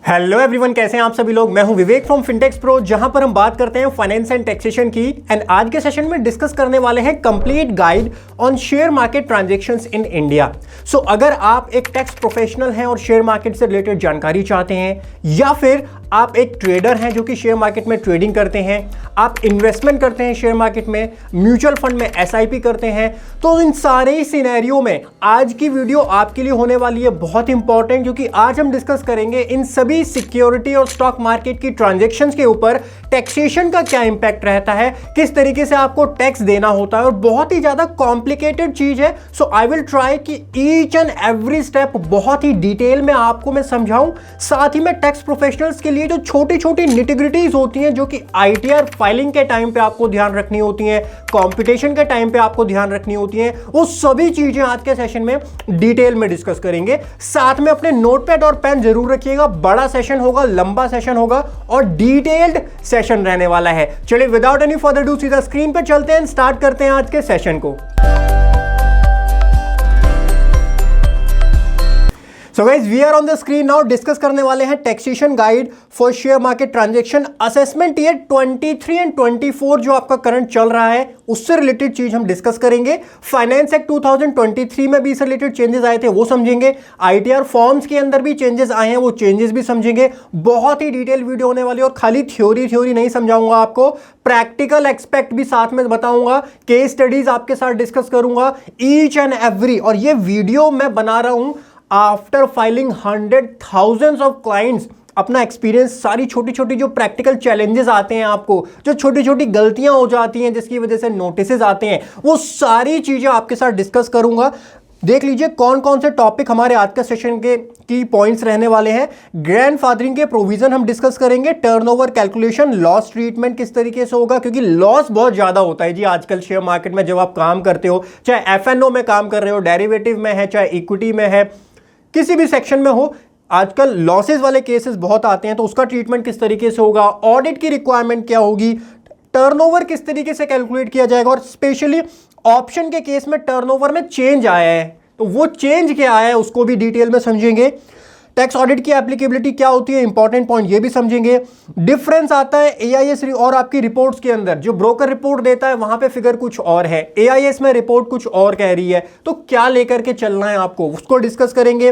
Hello everyone, कैसे हैं आप सभी लोग। मैं हूं विवेक फ्रॉम फिनटेक्स प्रो, जहां पर हम बात करते हैं फाइनेंस एंड टैक्सेशन की। एंड आज के सेशन में डिस्कस करने वाले हैं complete guide on share market transactions in India. So अगर आप एक टैक्स प्रोफेशनल हैं और शेयर मार्केट से रिलेटेड जानकारी चाहते हैं, या फिर आप एक ट्रेडर हैं जो कि शेयर मार्केट में ट्रेडिंग करते हैं, आप इन्वेस्टमेंट करते हैं शेयर मार्केट में, म्यूचुअल फंड में एसआईपी करते हैं, तो इन सारे ही सिनेरियो में आज की वीडियो आपके लिए होने वाली है बहुत इंपॉर्टेंट, क्योंकि आज हम डिस्कस करेंगे इन सभी सिक्योरिटी और स्टॉक मार्केट की ट्रांजैक्शंस के ऊपर टैक्सेशन का क्या इंपैक्ट रहता है, किस तरीके से आपको टैक्स देना होता है, और बहुत ही ज्यादा कॉम्प्लिकेटेड चीज है। सो आई विल ट्राई कि ईच एंड एवरी स्टेप बहुत ही डिटेल में आपको मैं समझाऊं। साथ ही में टैक्स प्रोफेशनल्स के लिए जो छोटी छोटी निटिग्रिटीज होती हैं, जो कि आईटीआर फाइलिंग के टाइम पे आपको ध्यान रखनी होती हैं, कंपटीशन के टाइम पे आपको ध्यान रखनी होती हैं, वो सभी चीजें आज के सेशन में डिटेल में डिस्कस करेंगे। साथ में अपने नोटपैड और पेन जरूर रखिएगा, बड़ा सेशन होगा, लंबा सेशन होगा और डिटेल्ड सेशन रहने वाला है। चलिए विदाउट एनी फर्दर डू सीधा स्क्रीन पे चलते हैं, स्टार्ट करते हैं आज के सेशन को। So guys, we are on the screen now। Discuss करने वाले हैं taxation guide for share market transaction assessment year 23 and 24 जो आपका करंट चल रहा है, उससे रिलेटेड चीज हम डिस्कस करेंगे। फाइनेंस एक्ट 2023 में भी इससे रिलेटेड चेंजेस आए थे, वो समझेंगे। आईटीआर फॉर्म्स के अंदर भी चेंजेस आए हैं, वो चेंजेस भी समझेंगे। बहुत ही डिटेल वीडियो होने वाली है, और खाली थ्योरी नहीं समझाऊंगा आपको, प्रैक्टिकल एक्सपेक्ट भी साथ में बताऊंगा, केस स्टडीज आपके साथ डिस्कस करूंगा ईच एंड एवरी। और ये वीडियो मैं बना रहा हूं आफ्टर फाइलिंग 100,000 ऑफ क्लाइंट्स। अपना एक्सपीरियंस, सारी छोटी छोटी जो प्रैक्टिकल चैलेंजेस आते हैं आपको, जो छोटी छोटी गलतियां हो जाती हैं जिसकी वजह से नोटिसेस आते हैं, वो सारी चीजें आपके साथ डिस्कस करूंगा। देख लीजिए कौन कौन से टॉपिक हमारे आज का सेशन के की पॉइंट्स रहने वाले हैं। ग्रैंडफादरिंग के प्रोविजन हम डिस्कस करेंगे, टर्नओवर कैलकुलेशन, लॉस ट्रीटमेंट किस तरीके से होगा, क्योंकि लॉस बहुत ज्यादा होता है जी आजकल शेयर मार्केट में। जब आप काम करते हो, चाहे एफएनओ में काम कर रहे हो, डेरिवेटिव में है, चाहे इक्विटी में है, किसी भी सेक्शन में हो, आजकल लॉसेस वाले केसेस बहुत आते हैं, तो उसका ट्रीटमेंट किस तरीके से होगा, ऑडिट की रिक्वायरमेंट क्या होगी, टर्नओवर किस तरीके से कैलकुलेट किया जाएगा, और स्पेशली ऑप्शन के केस में टर्नओवर में चेंज आया है, तो वो चेंज क्या आया है उसको भी डिटेल में समझेंगे। टैक्स ऑडिट की एप्लीकेबिलिटी क्या होती है, इंपॉर्टेंट पॉइंट ये भी समझेंगे। डिफरेंस आता है एआईएस और आपकी रिपोर्ट्स के अंदर। जो ब्रोकर रिपोर्ट देता है वहां पे फिगर कुछ और है, एआईएस में रिपोर्ट कुछ और कह रही है, तो क्या लेकर के चलना है आपको, उसको डिस्कस करेंगे।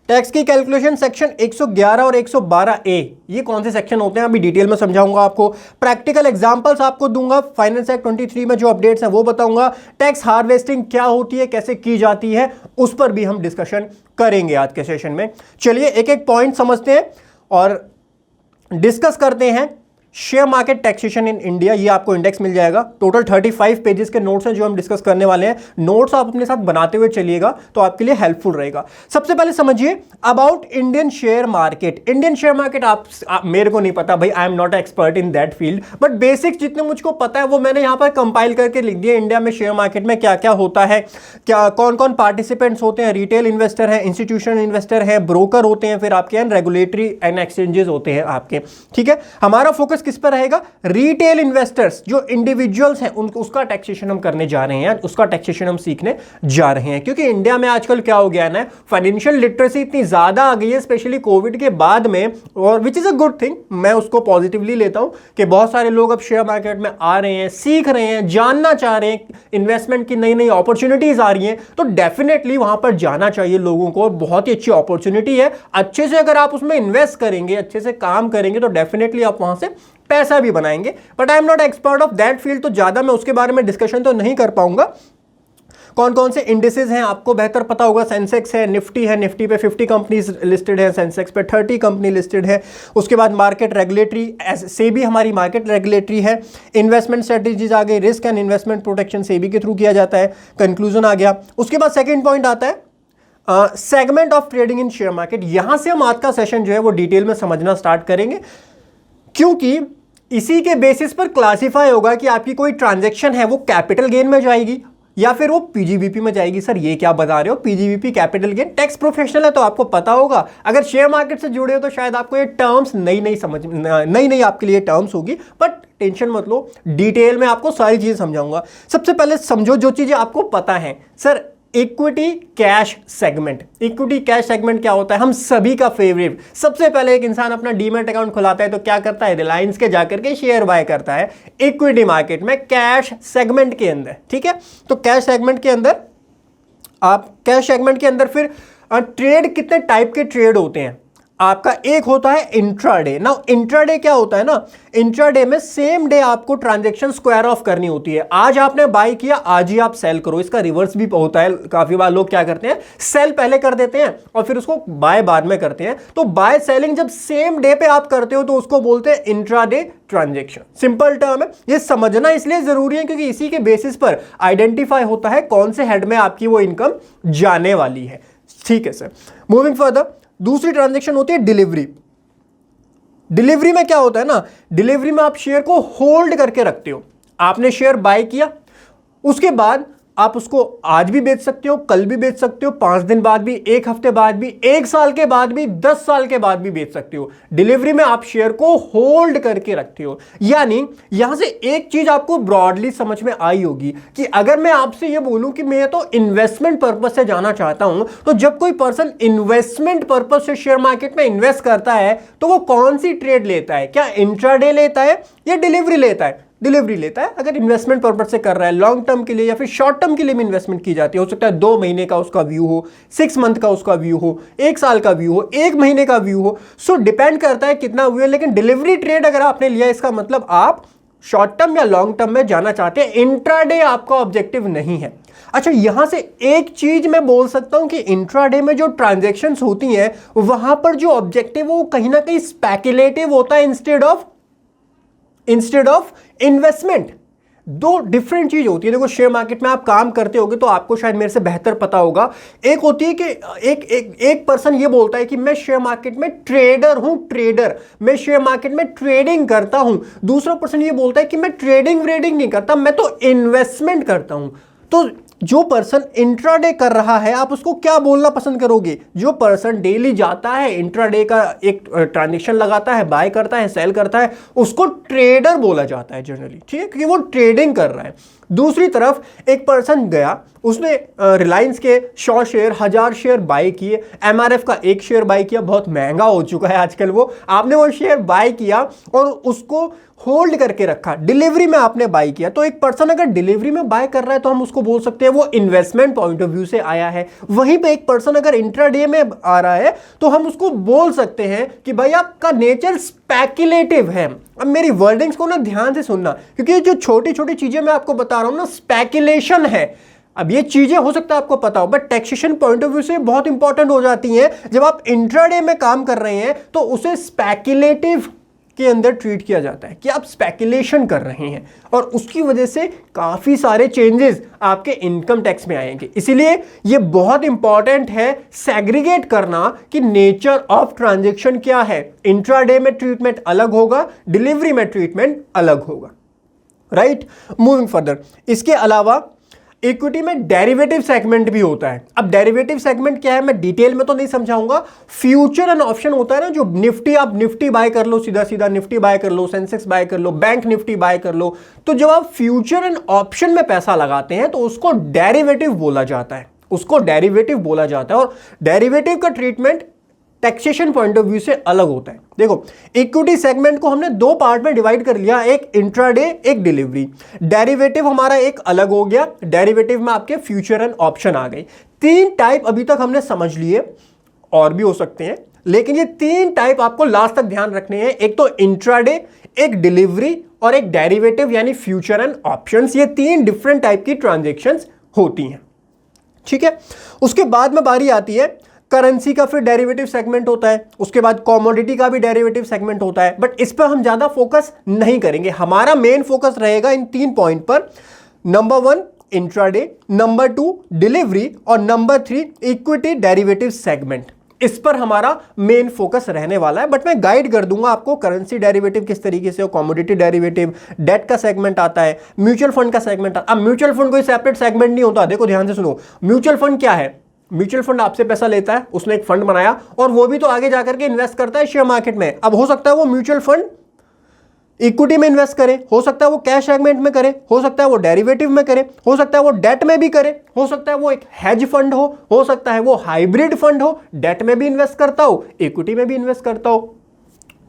टैक्स की कैलकुलेशन सेक्शन 111 और 112A, ये कौन से सेक्शन होते हैं अभी डिटेल में समझाऊंगा आपको। प्रैक्टिकल एग्जांपल्स आपको दूंगा, फाइनेंस एक्ट 23 में जो अपडेट्स हैं वो बताऊंगा। टैक्स हार्वेस्टिंग क्या होती है, कैसे की जाती है, उस पर भी हम डिस्कशन करेंगे आज के सेशन में। चलिए एक एक पॉइंट समझते हैं और डिस्कस करते हैं। Share market taxation in India, ये आपको इंडेक्स मिल जाएगा। टोटल 35 पेजेस के नोट्स हैं जो हम डिस्कस करने वाले हैं। नोट्स आप अपने साथ बनाते हुए चलिएगा तो आपके लिए हेल्पफुल रहेगा। सबसे पहले समझिए about Indian share market. Indian share market आप मेरे को नहीं पता भाई, I am not expert in that field, but basics जितने मुझको पता है वो मैंने यहाँ पर कंपाइल करके लिख दिया। इंडिया में शेयर मार्केट में क्या क्या होता है, क्या कौन कौन पार्टिसिपेंट्स होते हैं, रिटेल इन्वेस्टर है, इंस्टीट्यूशनल इन्वेस्टर है, ब्रोकर होते हैं, फिर आपके रेगुलेटरी एंड एक्सचेंजेस होते हैं आपके। ठीक है, हमारा फोकस किस पर रहेगा, रिटेल इन्वेस्टर्स जो इंडिविजुअल्स हैं उसका टैक्सेशन हम करने जा रहे हैं, उसका टैक्सेशन हम सीखने जा रहे हैं। क्योंकि इंडिया में आजकल क्या हो गया है ना, फाइनेंशियल लिटरेसी इतनी ज्यादा आ गई है, स्पेशली कोविड के बाद में, और which is a good thing, मैं उसको पॉजिटिवली लेता हूं कि बहुत सारे लोग अब शेयर मार्केट में आ रहे हैं, सीख रहे हैं, जानना चाह रहे हैं, इन्वेस्टमेंट की नई नई अपॉर्चुनिटीज आ रही हैं, तो डेफिनेटली वहां पर जाना चाहिए लोगों को। बहुत ही अच्छी अपॉर्चुनिटी है, अच्छे से अगर आप उसमें इन्वेस्ट करेंगे, अच्छे से काम करेंगे, तो डेफिनेटली आप वहां से पैसा भी बनाएंगे। But I am not expert of that field, तो ज्यादा मैं उसके बारे में डिस्कशन तो नहीं कर पाऊंगा। कौन कौन से इंडिसेस हैं आपको बेहतर पता होगा। सेंसेक्स है, निफ्टी है, निफ्टी पे 50 कंपनीज लिस्टेड है, सेंसेक्स पे 30 कंपनी लिस्टेड है। उसके बाद मार्केट रेगुलेटरी, सेबी हमारी मार्केट रेगुलेटरी है। इन्वेस्टमेंट स्ट्रेटेजीज आ गई, risk and investment protection SEBI के थ्रू किया जाता है, कंक्लूजन आ गया। उसके बाद सेकेंड पॉइंट आता है segment of trading in share market. यहां से हम आज का सेशन जो है वो डिटेल में समझना स्टार्ट करेंगे, क्योंकि इसी के बेसिस पर क्लासिफाई होगा कि आपकी कोई ट्रांजैक्शन है वो कैपिटल गेन में जाएगी या फिर वो पीजीबीपी में जाएगी। सर ये क्या बता रहे हो, PGBP capital gain? Tax professional है तो आपको पता होगा, अगर शेयर मार्केट से जुड़े हो तो शायद आपको ये टर्म्स नई आपके लिए टर्म्स होगी, बट टेंशन मत लो, डिटेल में आपको सारी चीजें समझाऊंगा। सबसे पहले समझो जो चीजें आपको पता है। Sir equity cash segment. Equity cash segment क्या होता है? हम सभी का फेवरेट। सबसे पहले एक इंसान अपना डीमैट अकाउंट खुलाता है तो क्या करता है? रिलायंस के जाकर के शेयर बाय करता है इक्विटी मार्केट में कैश सेगमेंट के अंदर। ठीक है, तो कैश सेगमेंट के अंदर फिर ट्रेड, कितने टाइप के ट्रेड होते हैं आपका? एक होता है इंट्राडे। ना इंट्राडे क्या होता है ना, इंट्राडे में सेम डे आपको ट्रांजैक्शन स्क्वायर ऑफ करनी होती है। आज आपने बाय किया, आज ही आप सेल करो। इसका रिवर्स भी होता है, काफी बार लोग क्या करते हैं, सेल पहले कर देते हैं और फिर उसको बाय बाद में करते हैं। तो बाय सेलिंग जब सेम डे पे आप करते हो तो उसको बोलते हैं इंट्राडे ट्रांजैक्शन। सिंपल टर्म है, ये समझना इसलिए जरूरी है क्योंकि इसी के बेसिस पर आइडेंटिफाई होता है कौन से हेड में आपकी वो इनकम जाने वाली है। ठीक है सर, मूविंग फर्दर, दूसरी ट्रांजैक्शन होती है डिलीवरी। डिलीवरी में क्या होता है ना, डिलीवरी में आप शेयर को होल्ड करके रखते हो। आपने शेयर बाय किया, उसके बाद आप उसको आज भी बेच सकते हो, कल भी बेच सकते हो, 5 दिन बाद भी, 1 हफ्ते बाद भी, 1 साल के बाद भी, 10 साल के बाद भी बेच सकते हो। डिलीवरी में आप शेयर को होल्ड करके रखते हो। यानी यहां से एक चीज आपको ब्रॉडली समझ में आई होगी कि अगर मैं आपसे ये बोलूं कि मैं तो इन्वेस्टमेंट पर्पज से जाना चाहता हूं, तो जब कोई पर्सन इन्वेस्टमेंट पर्पज से शेयर मार्केट में इन्वेस्ट करता है तो वो कौन सी ट्रेड लेता है? क्या इंट्राडे लेता है या डिलीवरी लेता है? डिलीवरी लेता है। अगर इन्वेस्टमेंट पर्पज से कर रहा है, लॉन्ग टर्म के लिए या फिर शॉर्ट टर्म के लिए भी इन्वेस्टमेंट की जाती है, हो सकता है 2 महीने का उसका व्यू हो, 6 मंथ का उसका व्यू हो, 1 साल का व्यू हो, 1 महीने का व्यू हो, सो डिपेंड करता है कितना व्यू है। लेकिन डिलीवरी ट्रेड अगर आपने लिया, इसका मतलब आप शॉर्ट टर्म या लॉन्ग टर्म में जाना चाहते हैं, इंट्राडे आपका ऑब्जेक्टिव नहीं है। अच्छा, यहां से एक चीज मैं बोल सकता हूं कि इंट्राडे में जो ट्रांजैक्शंस होती हैं वहां पर जो ऑब्जेक्टिव वो कहीं ना कहीं स्पेकुलेटिव होता है इंस्टेड ऑफ इन्वेस्टमेंट। दो डिफरेंट चीज होती है। देखो, शेयर मार्केट में आप काम करते होगे तो आपको शायद मेरे से बेहतर पता होगा। एक होती है कि एक पर्सन ये बोलता है कि मैं शेयर मार्केट में ट्रेडर हूं, मैं शेयर मार्केट में ट्रेडिंग करता हूं। दूसरा पर्सन ये बोलता है कि मैं ट्रेडिंग नहीं करता, मैं तो इन्वेस्टमेंट करता हूं। तो जो पर्सन इंट्राडे कर रहा है, आप उसको क्या बोलना पसंद करोगे? जो पर्सन डेली जाता है, इंट्राडे का एक ट्रांजैक्शन लगाता है, बाय करता है, सेल करता है, उसको ट्रेडर बोला जाता है जनरली। ठीक है, क्योंकि वो ट्रेडिंग कर रहा है। दूसरी तरफ एक पर्सन गया, उसने रिलायंस के 100 शेयर, 1000 शेयर बाय किए, एमआरएफ का 1 शेयर बाय किया, बहुत महंगा हो चुका है आजकल वो, आपने वो शेयर बाय किया और उसको होल्ड करके रखा। डिलीवरी में आपने बाय किया। तो एक पर्सन अगर डिलीवरी में बाय कर रहा है तो हम उसको बोल सकते हैं वो इन्वेस्टमेंट पॉइंट ऑफ व्यू से आया है। वहीं पे एक पर्सन अगर इंट्राडे में आ रहा है तो हम उसको बोल सकते हैं कि भाई आपका नेचर स्पेकुलेटिव है। अब मेरी वर्डिंग्स को ना ध्यान से सुनना, क्योंकि जो छोटी छोटी चीजें मैं आपको बता रहा हूं ना, स्पेकुलेशन है। अब ये चीजें हो सकता है आपको पता हो, but taxation point of view से बहुत इंपॉर्टेंट हो जाती हैं। जब आप इंट्राडे में काम कर रहे हैं तो उसे स्पेकुलेटिव के अंदर ट्रीट किया जाता है कि आप स्पेकुलेशन कर रहे हैं, और उसकी वजह से काफी सारे चेंजेस आपके इनकम टैक्स में आएंगे। इसीलिए ये बहुत इंपॉर्टेंट है सेग्रीगेट करना कि नेचर ऑफ ट्रांजैक्शन क्या है। इंट्राडे में ट्रीटमेंट अलग होगा, डिलीवरी में ट्रीटमेंट अलग होगा। राइट, मूविंग फर्दर, इसके अलावा इक्विटी में डेरिवेटिव सेगमेंट भी होता है। अब डेरिवेटिव सेगमेंट क्या है मैं डिटेल में तो नहीं समझाऊंगा। फ्यूचर एंड ऑप्शन होता है ना, जो निफ्टी, आप निफ्टी बाय कर लो, सीधा सीधा निफ्टी बाय कर लो, सेंसेक्स बाय कर लो, बैंक निफ्टी बाय कर लो। तो जब आप फ्यूचर एंड ऑप्शन में पैसा लगाते हैं तो उसको डेरिवेटिव बोला जाता है, और डेरिवेटिव का treatment taxation point of view से अलग होता है। देखो, इक्विटी सेगमेंट को हमने 2 पार्ट में डिवाइड कर लिया, एक इंट्राडे, एक डिलीवरी। डेरिवेटिव हमारा एक अलग हो गया, डेरिवेटिव में आपके फ्यूचर एंड ऑप्शन आ गए। 3 टाइप अभी तक हमने समझ लिए, और भी हो सकते हैं, लेकिन ये 3 टाइप आपको लास्ट तक ध्यान रखने हैं। एक तो इंट्राडे, एक डिलीवरी और एक डेरिवेटिव यानी फ्यूचर एंड ऑप्शंस। ये 3 डिफरेंट टाइप की ट्रांजैक्शंस होती हैं। ठीक है, उसके बाद में बारी आती है करेंसी का, फिर डेरिवेटिव सेगमेंट होता है। उसके बाद कमोडिटी का भी डेरिवेटिव सेगमेंट होता है, बट इस पर हम ज्यादा फोकस नहीं करेंगे। हमारा मेन फोकस रहेगा इन 3 पॉइंट पर। नंबर 1 इंट्राडे, नंबर 2 डिलीवरी और नंबर 3 इक्विटी डेरिवेटिव सेगमेंट। इस पर हमारा मेन फोकस रहने वाला है, बट मैं गाइड कर दूंगा आपको करेंसी डेरिवेटिव किस तरीके से हो, कमोडिटी डेरिवेटिव, डेट का सेगमेंट आता है, म्यूचुअल फंड का सेगमेंट आता है। अब म्यूचुअल फंड कोई सेपरेट सेगमेंट नहीं होता। देखो ध्यान से सुनो, म्यूचुअल फंड क्या है? म्यूचुअल फंड आपसे पैसा लेता है, उसने एक फंड बनाया और वो भी तो आगे जाकर के इन्वेस्ट करता है शेयर मार्केट में। अब हो सकता है वो म्यूचुअल फंड इक्विटी में इन्वेस्ट करे, हो सकता है वो कैश सेगमेंट में करे, हो सकता है वो डेरिवेटिव में करे, हो सकता है वो डेट में भी करे, हो सकता है वो एक हेज फंड हो सकता है वो हाइब्रिड फंड हो, डेट में भी इन्वेस्ट करता हो, इक्विटी में भी इन्वेस्ट करता हो।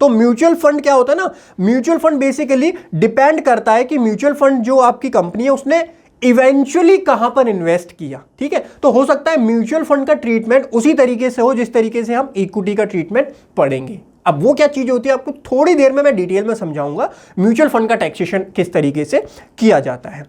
तो म्यूचुअल फंड क्या होता है ना, म्यूचुअल फंड बेसिकली डिपेंड करता है कि म्यूचुअल फंड जो आपकी कंपनी है उसने इवेंचुअली कहां पर इन्वेस्ट किया। ठीक है, तो हो सकता है म्यूचुअल फंड का ट्रीटमेंट उसी तरीके से हो जिस तरीके से हम इक्विटी का ट्रीटमेंट पढ़ेंगे। अब वो क्या चीज होती है आपको थोड़ी देर में मैं डिटेल में समझाऊंगा, म्यूचुअल फंड का टैक्सेशन किस तरीके से किया जाता है।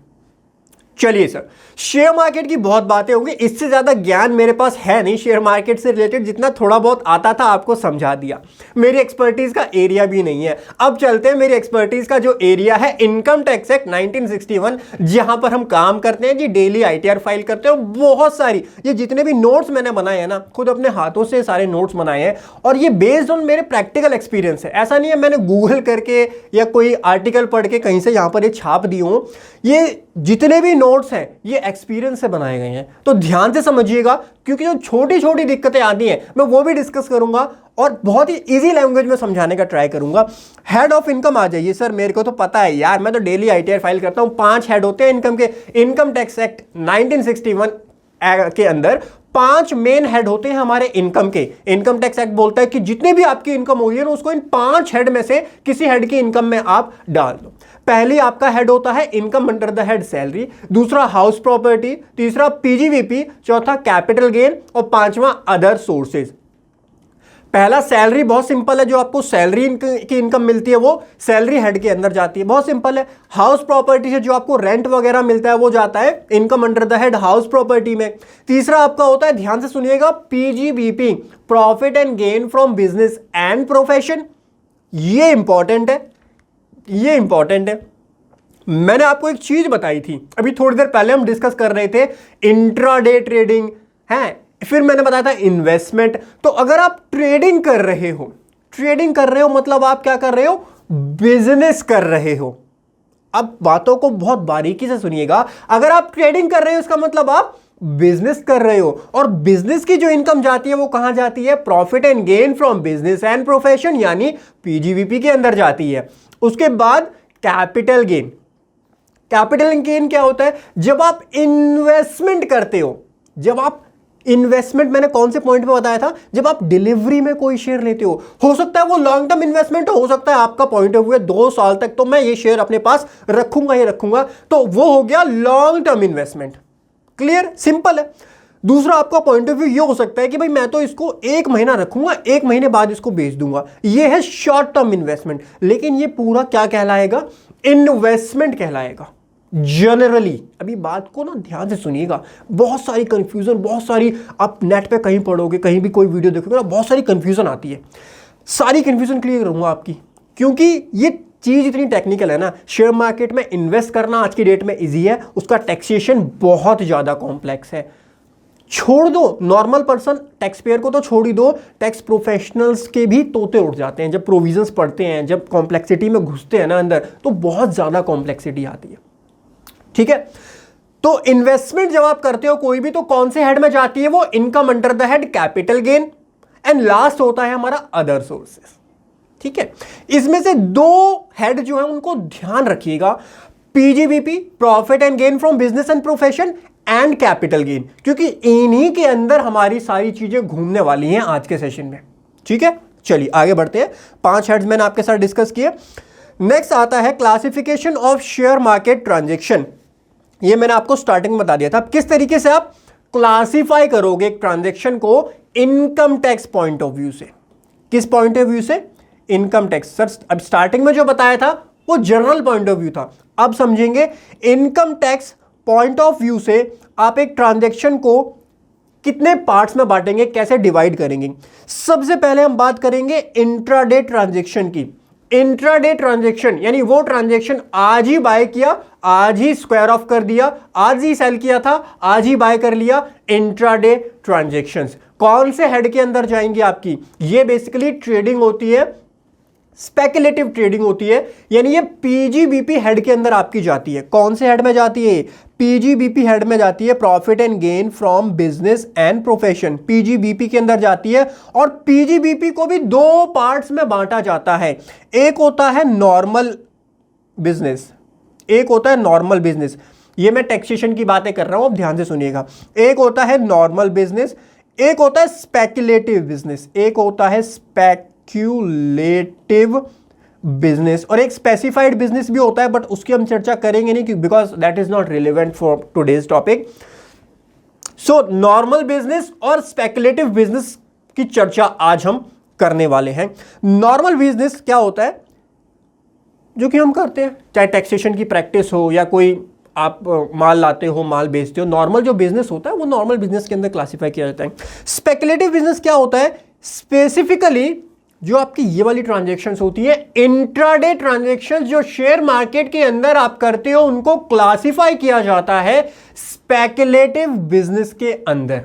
चलिए सर, शेयर मार्केट की बहुत बातें होंगी, इससे ज्यादा ज्ञान मेरे पास है नहीं शेयर मार्केट से रिलेटेड, जितना थोड़ा बहुत आता था आपको समझा दिया। मेरी एक्सपर्टीज का एरिया भी नहीं है। अब चलते हैं मेरी एक्सपर्टीज का जो एरिया है, इनकम टैक्स एक्ट 1961, जहां पर हम काम करते हैं जी, डेली ITR फाइल करते हैं। बहुत सारी ये जितने भी नोट्स मैंने बनाए हैं ना, खुद अपने हाथों से सारे नोट्स बनाए हैं, और ये बेस्ड ऑन मेरे प्रैक्टिकल एक्सपीरियंस है। ऐसा नहीं है मैंने गूगल करके या कोई आर्टिकल पढ़ के कहीं से यहां पर ये छाप दी हूं। ये जितने भी नोट्स हैं ये एक्सपीरियंस से बनाए गए हैं, तो ध्यान से समझिएगा, क्योंकि जो छोटी छोटी दिक्कतें आती हैं मैं वो भी डिस्कस करूंगा और बहुत ही इजी लैंग्वेज में समझाने का ट्राई करूंगा। हेड ऑफ इनकम आ जाइए सर, मेरे को तो पता है यार, मैं तो डेली ITR फाइल करता हूं। 5 हेड होते हैं इनकम के। इनकम टैक्स एक्ट 1961 के अंदर 5 मेन हेड होते हैं हमारे इनकम के। इनकम टैक्स एक्ट बोलता है कि जितने भी आपकी इनकम हुई है ना, उसको इन 5 हेड में से किसी हेड की इनकम में आप डाल दो। पहली आपका हेड होता है income under the head salary, दूसरा हाउस प्रॉपर्टी, तीसरा PGVP, चौथा कैपिटल गेन और पांचवा अदर सोर्सेज। पहला सैलरी, बहुत सिंपल है, जो आपको सैलरी की इनकम मिलती है वो सैलरी हेड के अंदर जाती है, बहुत सिंपल है। हाउस प्रॉपर्टी से जो आपको रेंट वगैरह मिलता है वो जाता है income under the head house property में। तीसरा आपका होता है, ध्यान से सुनिएगा, PGBP, profit and gain from business and profession. ये इंपॉर्टेंट है, ये इंपॉर्टेंट है। मैंने आपको एक चीज बताई थी अभी थोड़ी देर पहले, हम डिस्कस कर रहे थे इंट्राडे ट्रेडिंग है, फिर मैंने बताया था इन्वेस्टमेंट। तो अगर आप ट्रेडिंग कर रहे हो, ट्रेडिंग कर रहे हो मतलब आप क्या कर रहे हो, बिजनेस कर रहे हो। अब बातों को बहुत बारीकी से सुनिएगा, अगर आप ट्रेडिंग कर रहे हो इसका मतलब आप बिजनेस कर रहे हो, और बिजनेस की जो इनकम जाती है वो कहां जाती है, profit and gain from business and profession यानी PGVP के अंदर जाती है। उसके बाद कैपिटल गेन। कैपिटल गेन क्या होता है, जब आप इन्वेस्टमेंट करते हो, जब आप इन्वेस्टमेंट, मैंने कौन से पॉइंट पे बताया था, जब आप डिलीवरी में कोई शेयर लेते हो सकता है वो लॉन्ग टर्म इन्वेस्टमेंट हो सकता है आपका पॉइंट ऑफ व्यू है 2 साल तक तो मैं ये शेयर अपने पास रखूंगा ही रखूंगा, तो वो हो गया long term investment. Clear, simple है। दूसरा आपका पॉइंट ऑफ व्यू ये हो सकता है कि भाई मैं तो इसको 1 महीना रखूंगा, 1 महीने बाद इसको बेच दूंगा, ये है शॉर्ट टर्म इन्वेस्टमेंट। लेकिन ये पूरा क्या कहलाएगा, इन्वेस्टमेंट कहलाएगा जनरली। अभी बात को ना ध्यान से सुनिएगा, बहुत सारी कंफ्यूजन, बहुत सारी आप नेट पे कहीं पढ़ोगे, कहीं भी कोई वीडियो देखोगे ना, बहुत सारी कंफ्यूजन आती है। सारी कंफ्यूजन क्लियर करूंगा आपकी, क्योंकि ये चीज इतनी टेक्निकल है ना। शेयर मार्केट में इन्वेस्ट करना आज की डेट में इजी है, उसका टैक्सेशन बहुत ज्यादा कॉम्प्लेक्स है। छोड़ दो नॉर्मल पर्सन, टैक्स पेयर को तो छोड़ ही दो, टैक्स प्रोफेशनल्स के भी तोते उठ जाते हैं जब प्रोविजंस पढ़ते हैं, जब कॉम्प्लेक्सिटी में घुसते हैं ना अंदर, तो बहुत ज्यादा कॉम्प्लेक्सिटी आती है। ठीक है, तो इन्वेस्टमेंट जब आप करते हो कोई भी, तो कौन से हेड में जाती है वो, income under the head capital gain, and last होता है हमारा अदर सोर्सेस। ठीक है, इसमें से 2 हेड जो है उनको ध्यान रखिएगा, PGBP, profit and gain from business and profession, and capital gain, क्योंकि इन्हीं के अंदर हमारी सारी चीजें घूमने वाली हैं आज के सेशन में। ठीक है, चलिए आगे बढ़ते हैं। 5 हेड्स मैंने आपके साथ डिस्कस किए। नेक्स्ट आता है classification of share market transaction. ये मैंने आपको स्टार्टिंग में बता दिया था, किस तरीके से आप क्लासिफाई करोगे एक ट्रांजेक्शन को income tax point of view से। किस पॉइंट ऑफ व्यू से, इनकम टैक्स। सर अब स्टार्टिंग में जो बताया था वो जनरल पॉइंट ऑफ व्यू था, अब समझेंगे income tax point of view से आप एक ट्रांजैक्शन को कितने पार्ट्स में बांटेंगे, कैसे डिवाइड करेंगे। सबसे पहले हम बात करेंगे इंट्राडे ट्रांजैक्शन की। इंट्राडे ट्रांजैक्शन यानी वो ट्रांजैक्शन आज ही बाय किया, आज ही स्क्वायर ऑफ कर दिया, आज ही सेल किया था, आज ही बाय कर लिया। इंट्राडे ट्रांजैक्शंस कौन से हेड के अंदर जाएंगी आपकी, ये बेसिकली ट्रेडिंग होती है, स्पेकुलेटिव ट्रेडिंग होती है, यानी ये PGBP हेड के अंदर आपकी जाती है। कौन से हेड में जाती है, PGBP हेड में जाती है, profit and gain from business and profession, PGBP के अंदर जाती है। और PGBP को भी 2 पार्ट्स में बांटा जाता है, एक होता है नॉर्मल बिजनेस, एक होता है नॉर्मल बिजनेस। ये मैं टैक्सेशन की बातें कर रहा हूं, अब ध्यान से सुनिएगा। एक होता है नॉर्मल बिजनेस, एक होता है स्पेक्युलेटिव बिजनेस, एक होता है स्पेक्युलेटिव बिजनेस, और एक स्पेसिफाइड बिजनेस भी होता है, बट उसकी हम चर्चा करेंगे नहीं because that is not relevant for today's topic. So normal business और स्पेक्युलेटिव बिजनेस की चर्चा आज हम करने वाले हैं। नॉर्मल बिजनेस क्या होता है, जो कि हम करते हैं, चाहे टैक्सेशन की प्रैक्टिस हो या कोई आप माल लाते हो, माल बेचते हो, नॉर्मल जो बिजनेस होता है वो नॉर्मल बिजनेस के अंदर क्लासिफाई किया जाता है। स्पेक्युलेटिव बिजनेस क्या होता है, स्पेसिफिकली जो आपकी ये वाली ट्रांजैक्शंस होती है, इंट्राडे ट्रांजैक्शंस जो शेयर मार्केट के अंदर आप करते हो, उनको क्लासिफाई किया जाता है स्पेक्युलेटिव बिजनेस के अंदर।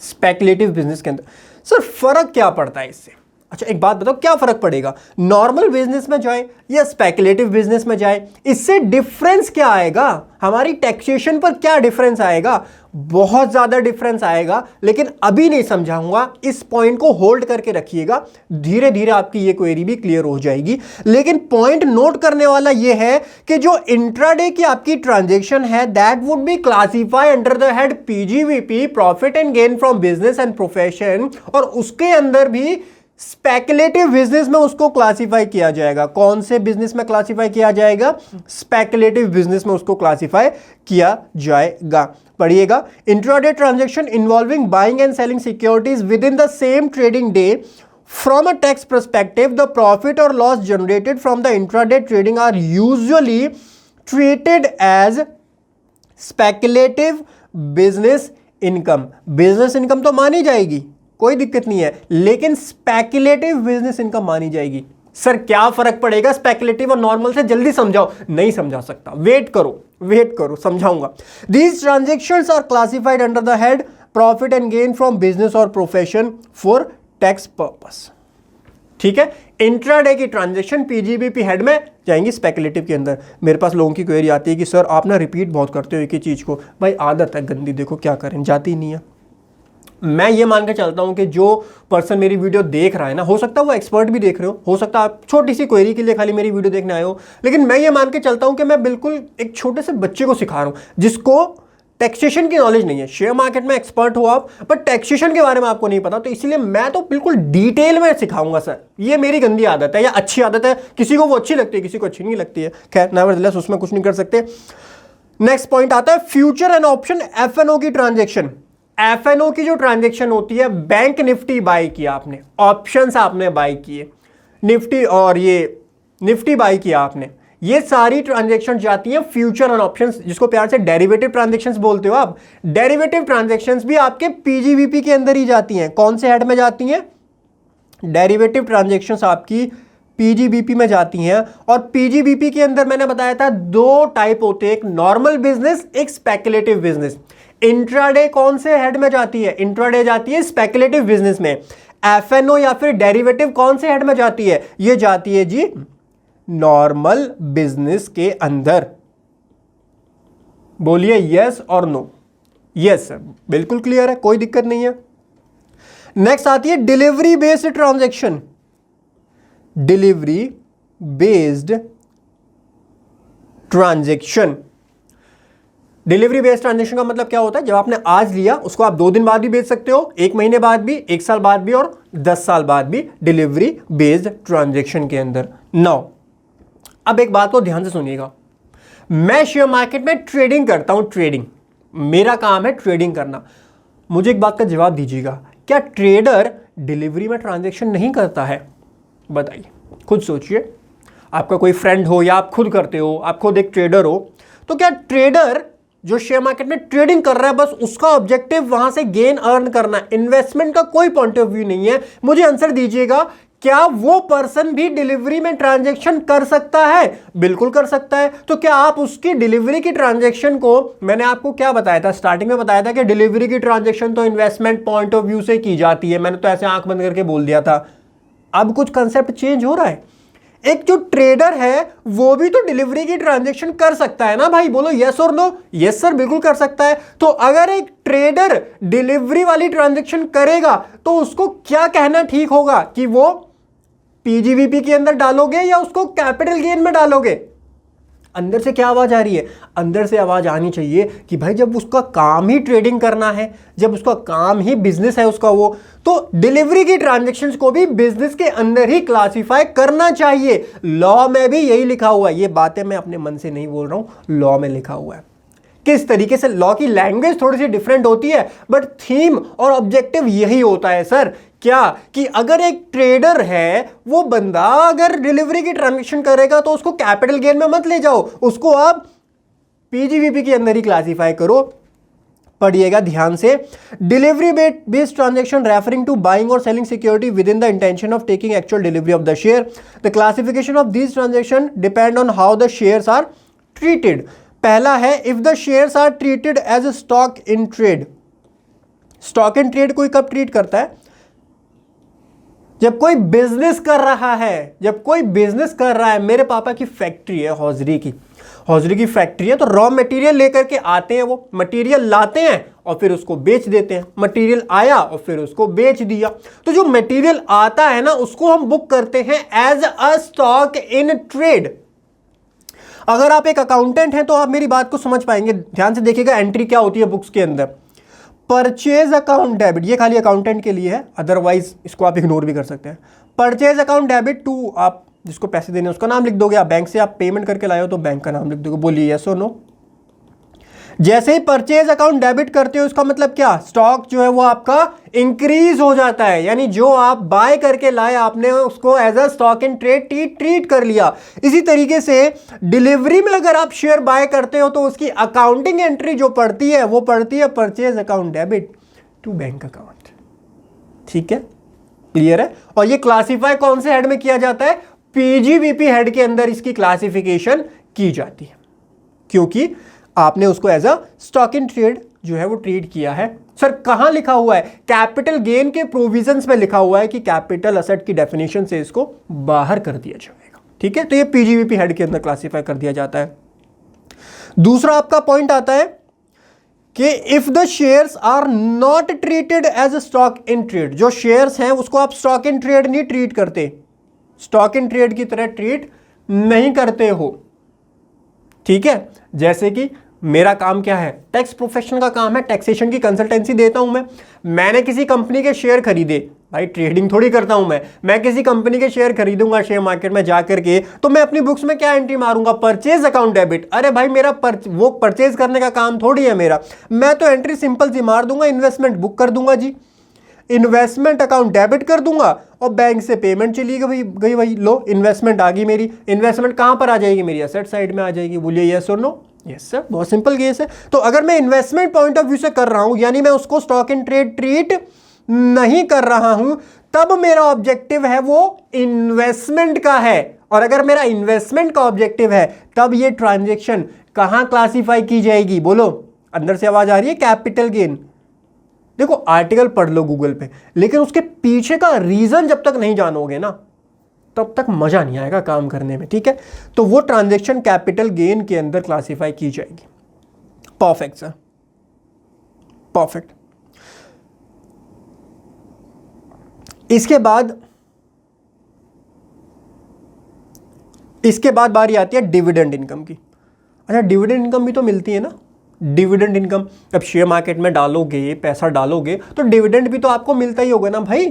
स्पेक्युलेटिव बिजनेस के अंदर सर फर्क क्या पड़ता है इससे? अच्छा एक बात बताओ, क्या फर्क पड़ेगा, नॉर्मल बिजनेस में जाए या स्पेक्युलेटिव बिजनेस में जाए, इससे डिफरेंस क्या आएगा, हमारी टैक्सेशन पर क्या डिफरेंस आएगा? बहुत ज्यादा डिफरेंस आएगा, लेकिन अभी नहीं समझाऊंगा, इस पॉइंट को होल्ड करके रखिएगा, धीरे धीरे आपकी ये क्वेरी भी क्लियर हो जाएगी। लेकिन पॉइंट नोट करने वाला ये है कि जो इंट्राडे की आपकी ट्रांजेक्शन है, that would be classified under the head PGBP, profit and gain from business and profession, और उसके अंदर भी स्पेक्युलेटिव बिजनेस में उसको क्लासिफाई किया जाएगा। कौन से बिजनेस में क्लासिफाई किया जाएगा? स्पेक्युलेटिव बिजनेस में उसको क्लासिफाई किया जाएगा। पढ़िएगा, intraday transaction involving buying and selling securities within the same trading day, from a tax perspective the profit और loss generated from the intraday trading are usually treated as speculative business income. Business income तो मानी जाएगी, कोई दिक्कत नहीं है, लेकिन speculative business income मानी जाएगी। सर क्या फर्क पड़ेगा स्पेक्युलेटिव और नॉर्मल से? जल्दी समझाओ। नहीं समझा सकता, वेट करो समझाऊंगा। These transactions are classified under the head profit and gain from business or profession for tax purpose. ठीक है, इंट्राडे की ट्रांजैक्शन पीजीबीपी हेड में जाएंगी, स्पेक्युलेटिव के अंदर। मेरे पास लोगों की क्वेरी आती है कि सर आप ना रिपीट बहुत करते हो एक ही चीज को। भाई आदत है गंदी, देखो क्या करें, जाती नहीं है। मैं ये मान के चलता हूं कि जो पर्सन मेरी वीडियो देख रहा है ना, हो सकता है वो एक्सपर्ट भी देख रहे हो सकता है आप छोटी सी क्वेरी के लिए खाली मेरी वीडियो देखने आए हो, लेकिन मैं ये मान के चलता हूं कि मैं बिल्कुल एक छोटे से बच्चे को सिखा रहा हूं जिसको टैक्सेशन की नॉलेज नहीं है। शेयर मार्केट में एक्सपर्ट हो आप, बट टैक्सेशन के बारे में आपको नहीं पता, तो इसलिए मैं तो बिल्कुल डिटेल में सिखाऊंगा सर। ये मेरी गंदी आदत है या अच्छी आदत है, किसी को वो अच्छी लगती है, किसी को अच्छी नहीं लगती है, खैर नेवरदलेस उसमें कुछ नहीं कर सकते। नेक्स्ट पॉइंट आता है फ्यूचर एंड ऑप्शन एफएनओ की ट्रांजैक्शन। एफएनओ की जो ट्रांजैक्शन होती है, बैंक निफ्टी बाय किया आपने, ऑप्शंस आपने बाय किए, निफ्टी और ये निफ्टी बाय किया आपने, ये सारी ट्रांजैक्शन जाती हैं फ्यूचर एंड ऑप्शंस, जिसको प्यार से डेरिवेटिव ट्रांजैक्शंस बोलते हो आप। डेरिवेटिव ट्रांजैक्शंस भी आपके पीजीवीपी के अंदर ही जाती हैं। कौन से हेड में जाती हैं? डेरिवेटिव ट्रांजैक्शंस आपकी पीजीबीपी में जाती हैं। और पीजीबीपी के अंदर मैंने बताया था दो टाइप होते हैं, एक नॉर्मल बिजनेस, एक स्पेक्युलेटिव बिजनेस। इंट्राडे कौन से हेड में जाती है? इंट्राडे जाती है स्पेक्युलेटिव बिजनेस में। एफएनओ या फिर डेरिवेटिव कौन से हेड में जाती है? ये जाती है जी नॉर्मल बिजनेस के अंदर। बोलिए यस और नो। यस सर, बिल्कुल क्लियर है, कोई दिक्कत नहीं है। नेक्स्ट आती है delivery based transaction. Delivery based transaction, delivery based transaction का मतलब क्या होता है? जब आपने आज लिया उसको आप 2 दिन बाद भी बेच सकते हो, 1 महीने बाद भी, 1 साल बाद भी और 10 साल बाद भी, डिलीवरी बेस्ड ट्रांजैक्शन के अंदर। नाउ अब एक बात को ध्यान से सुनिएगा, मैं शेयर मार्केट में ट्रेडिंग करता हूं, ट्रेडिंग मेरा काम है, ट्रेडिंग करना। मुझे एक बात का जवाब दीजिएगा, क्या ट्रेडर डिलीवरी में ट्रांजैक्शन नहीं करता है? बताइए, खुद सोचिए। आपका कोई फ्रेंड हो या आप खुद करते हो, आप खुद एक ट्रेडर हो, तो क्या ट्रेडर जो शेयर मार्केट में ट्रेडिंग कर रहा है, बस उसका ऑब्जेक्टिव वहां से गेन अर्न करना, इन्वेस्टमेंट का कोई पॉइंट ऑफ व्यू नहीं है? मुझे आंसर दीजिएगा, क्या वो पर्सन भी डिलीवरी में ट्रांजैक्शन कर सकता है? बिल्कुल कर सकता है। तो क्या आप उसकी डिलीवरी की ट्रांजैक्शन को, मैंने आपको क्या बताया था स्टार्टिंग में, बताया था कि डिलीवरी की ट्रांजैक्शन तो इन्वेस्टमेंट पॉइंट ऑफ व्यू से की जाती है, मैंने तो ऐसे आंख बंद करके बोल दिया था। अब कुछ कंसेप्ट चेंज हो रहा है। एक जो ट्रेडर है वो भी तो डिलीवरी की ट्रांजैक्शन कर सकता है ना भाई, बोलो यस और नो। यस सर, बिल्कुल कर सकता है। तो अगर एक ट्रेडर डिलीवरी वाली ट्रांजैक्शन करेगा तो उसको क्या कहना ठीक होगा? कि वो पीजीवीपी के अंदर डालोगे या उसको कैपिटल गेन में डालोगे? अंदर से क्या आवाज आ रही है? अंदर से आवाज आनी चाहिए कि भाई जब उसका काम ही ट्रेडिंग करना है, जब उसका काम ही बिजनेस है उसका वो, तो डिलीवरी की ट्रांजैक्शंस को भी बिजनेस के अंदर ही क्लासिफाई करना चाहिए। लॉ में भी यही लिखा हुआ है, ये बातें मैं अपने मन से नहीं बोल रहा हूं, लॉ में लिखा हुआ है। किस तरीके से लॉ की लैंग्वेज थोड़ी सी डिफरेंट होती है, बट थीम और ऑब्जेक्टिव यही होता है सर। क्या कि अगर एक ट्रेडर है, वो बंदा अगर डिलीवरी की ट्रांजैक्शन करेगा तो उसको कैपिटल गेन में मत ले जाओ, उसको आप पीजीवीपी के अंदर ही क्लासिफाई करो। पढ़िएगा ध्यान से, delivery based transaction referring to buying और selling security within the intention of taking actual delivery of the share. The classification of these transaction depend on how the shares are treated. पहला है, if the shares are treated as a stock in trade. Stock in trade कोई कब treat करता है? जब कोई business कर रहा है, जब कोई बिजनेस कर रहा है। मेरे पापा की फैक्ट्री है, हौजरी की फैक्ट्री है, तो रॉ मटेरियल लेकर के आते हैं, वो मटेरियल लाते हैं और फिर उसको बेच देते हैं। मटेरियल आया और फिर उसको बेच दिया। तो जो मटेरियल आता है ना, उसको हम बुक करते हैं as a stock in trade. अगर आप एक अकाउंटेंट हैं तो आप मेरी बात को समझ पाएंगे। ध्यान से देखिएगा एंट्री क्या होती है बुक्स के अंदर। परचेज अकाउंट डेबिट, ये खाली अकाउंटेंट के लिए है, अदरवाइज इसको आप इग्नोर भी कर सकते हैं। परचेज अकाउंट डेबिट टू, आप जिसको पैसे देने उसका नाम लिख दोगे। आप बैंक से आप पेमेंट करके लाए हो तो बैंक का नाम लिख दोगे। बोलिए यस और नो। जैसे ही परचेज अकाउंट डेबिट करते हो, इसका मतलब क्या? स्टॉक जो है वो आपका इंक्रीज हो जाता है, यानी जो आप बाय करके लाए आपने उसको as a stock in trade treat कर लिया। इसी तरीके से डिलीवरी में अगर आप शेयर बाय करते हो तो उसकी अकाउंटिंग एंट्री जो पड़ती है वो पड़ती है purchase account debit to bank account. ठीक है, क्लियर है? और ये क्लासीफाई कौन से हेड में किया जाता है? पीजीवीपी हेड के अंदर इसकी क्लासिफिकेशन की जाती है, क्योंकि आपने उसको as a stock in trade जो है वो ट्रीट किया है। सर कहां लिखा हुआ है? कैपिटल गेन के प्रोविजंस में लिखा हुआ है कि कैपिटल असेट की डेफिनेशन से इसको बाहर कर दिया जाएगा। ठीक है, तो ये पीजीवीपी हेड के अंदर क्लासिफाई कर दिया जाता है। दूसरा आपका पॉइंट आता है कि if the shares are not treated as a stock in trade, जो शेयर्स हैं उसको आप स्टॉक इन ट्रेड नहीं ट्रीट करते, स्टॉक इन ट्रेड की तरह ट्रीट नहीं करते हो। ठीक है, जैसे कि मेरा काम क्या है? टैक्स प्रोफेशन का काम है, टैक्सेशन की कंसल्टेंसी देता हूं मैं। मैंने किसी कंपनी के शेयर खरीदे, भाई ट्रेडिंग थोड़ी करता हूं मैं किसी कंपनी के शेयर खरीदूंगा शेयर मार्केट में जाकर के, तो मैं अपनी बुक्स में क्या एंट्री मारूंगा? Purchase account debit. अरे भाई मेरा वो परचेज करने का काम थोड़ी है मेरा, मैं तो एंट्री सिंपल सी मार दूंगा, इन्वेस्टमेंट बुक कर दूंगा जी, इन्वेस्टमेंट अकाउंट डेबिट कर दूंगा और बैंक से पेमेंट चली गई भाई, लो इन्वेस्टमेंट आ गई मेरी। इन्वेस्टमेंट कहां पर आ जाएगी? मेरी एसेट साइड में आ जाएगी। बोलिए यस और नो। यस सर, बहुत सिंपल केस है। तो अगर मैं इन्वेस्टमेंट पॉइंट ऑफ व्यू से कर रहा हूं, यानी मैं उसको स्टॉक इन ट्रेड ट्रीट नहीं कर रहा हूं, तब मेरा ऑब्जेक्टिव है वो इन्वेस्टमेंट का है। और अगर मेरा इन्वेस्टमेंट का ऑब्जेक्टिव है, तब ये ट्रांजेक्शन कहां क्लासिफाई की जाएगी? बोलो, अंदर से आवाज आ रही है? कैपिटल गेन। देखो आर्टिकल पढ़ लो गूगल पे, लेकिन उसके पीछे का रीजन जब तक नहीं जानोगे ना, तब तक मजा नहीं आएगा काम करने में। ठीक है, तो वो ट्रांजैक्शन कैपिटल गेन के अंदर क्लासिफाई की जाएगी। Perfect sir, perfect. इसके बाद बारी आती है डिविडेंड इनकम की। अच्छा, डिविडेंड इनकम भी तो मिलती है ना। डिविडेंड इनकम, जब शेयर मार्केट में डालोगे, पैसा डालोगे, तो डिविडेंड भी तो आपको मिलता ही होगा ना भाई।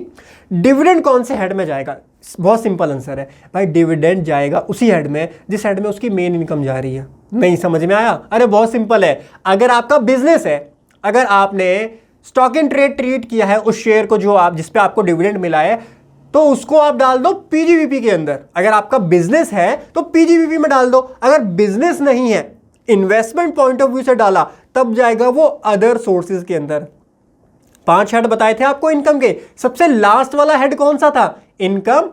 डिविडेंड कौन से हेड में जाएगा? बहुत सिंपल आंसर है भाई, डिविडेंड जाएगा उसी हेड में जिस हेड में उसकी मेन इनकम जा रही है। नहीं समझ में आया? अरे बहुत सिंपल है, अगर आपका बिजनेस है, अगर आपने स्टॉक इन ट्रेड ट्रीट किया है उस शेयर को जो आप, जिसपे आपको डिविडेंड मिला है, तो उसको आप डाल दो पीजीवीपी के अंदर। अगर आपका बिजनेस है तो पीजीवीपी में डाल दो। अगर बिजनेस नहीं है, इन्वेस्टमेंट पॉइंट ऑफ व्यू से डाला, तब जाएगा वो अदर सोर्सेज के अंदर। 5 हेड बताए थे आपको इनकम के, सबसे लास्ट वाला हेड कौन सा था? Income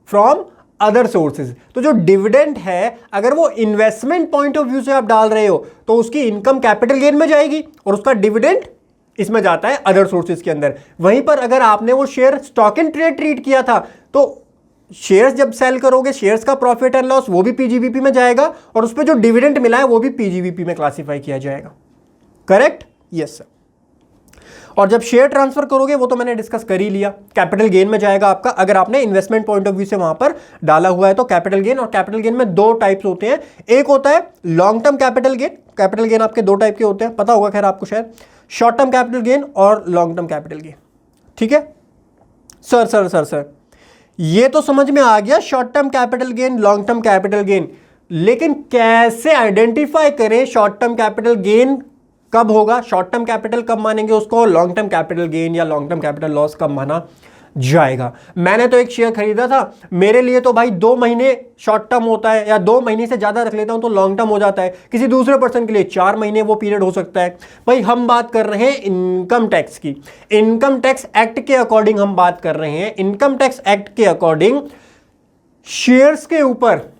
from other sources. तो जो डिविडेंड है, अगर वो इन्वेस्टमेंट पॉइंट ऑफ व्यू से आप डाल रहे हो, तो उसकी इनकम कैपिटल गेन में जाएगी और उसका डिविडेंड इसमें जाता है अदर सोर्सेज के अंदर। वहीं पर अगर आपने वो share stock in trade treat किया था, तो शेयर्स जब सेल करोगे, शेयर्स का प्रॉफिट एंड लॉस वो भी पीजीवीपी में जाएगा और उस पर जो डिविडेंड मिला है वो भी पीजीवीपी में क्लासिफाई किया जाएगा। करेक्ट? Yes sir. और जब शेयर ट्रांसफर करोगे वो तो मैंने डिस्कस कर ही लिया, कैपिटल गेन में जाएगा आपका, अगर आपने इन्वेस्टमेंट पॉइंट ऑफ व्यू से वहां पर डाला हुआ है तो कैपिटल गेन। और कैपिटल गेन में दो टाइप्स होते हैं, एक होता है long term capital gain, capital gain आपके दो टाइप के होते हैं, पता होगा खैर आपको शायद, शॉर्ट टर्म कैपिटल गेन और लॉन्ग टर्म कैपिटल गेन। ठीक है सर सर सर सर ये तो समझ में आ गया, short term capital gain, long term capital gain, लेकिन कैसे आइडेंटिफाई करें शॉर्ट टर्म कैपिटल गेन कब होगा, शॉर्ट टर्म कैपिटल कब मानेंगे उसको, लॉन्ग टर्म कैपिटल गेन या लॉन्ग टर्म कैपिटल लॉस कब माना जाएगा। मैंने तो एक शेयर खरीदा था, मेरे लिए तो भाई 2 महीने शॉर्ट टर्म होता है, या 2 महीने से ज्यादा रख लेता हूं तो लॉन्ग टर्म हो जाता है, किसी दूसरे पर्सन के लिए 4 महीने वो पीरियड हो सकता है। भाई हम बात कर रहे हैं इनकम टैक्स की, इनकम टैक्स एक्ट के अकॉर्डिंग हम बात कर रहे हैं। इनकम टैक्स एक्ट के अकॉर्डिंग शेयर्स के ऊपर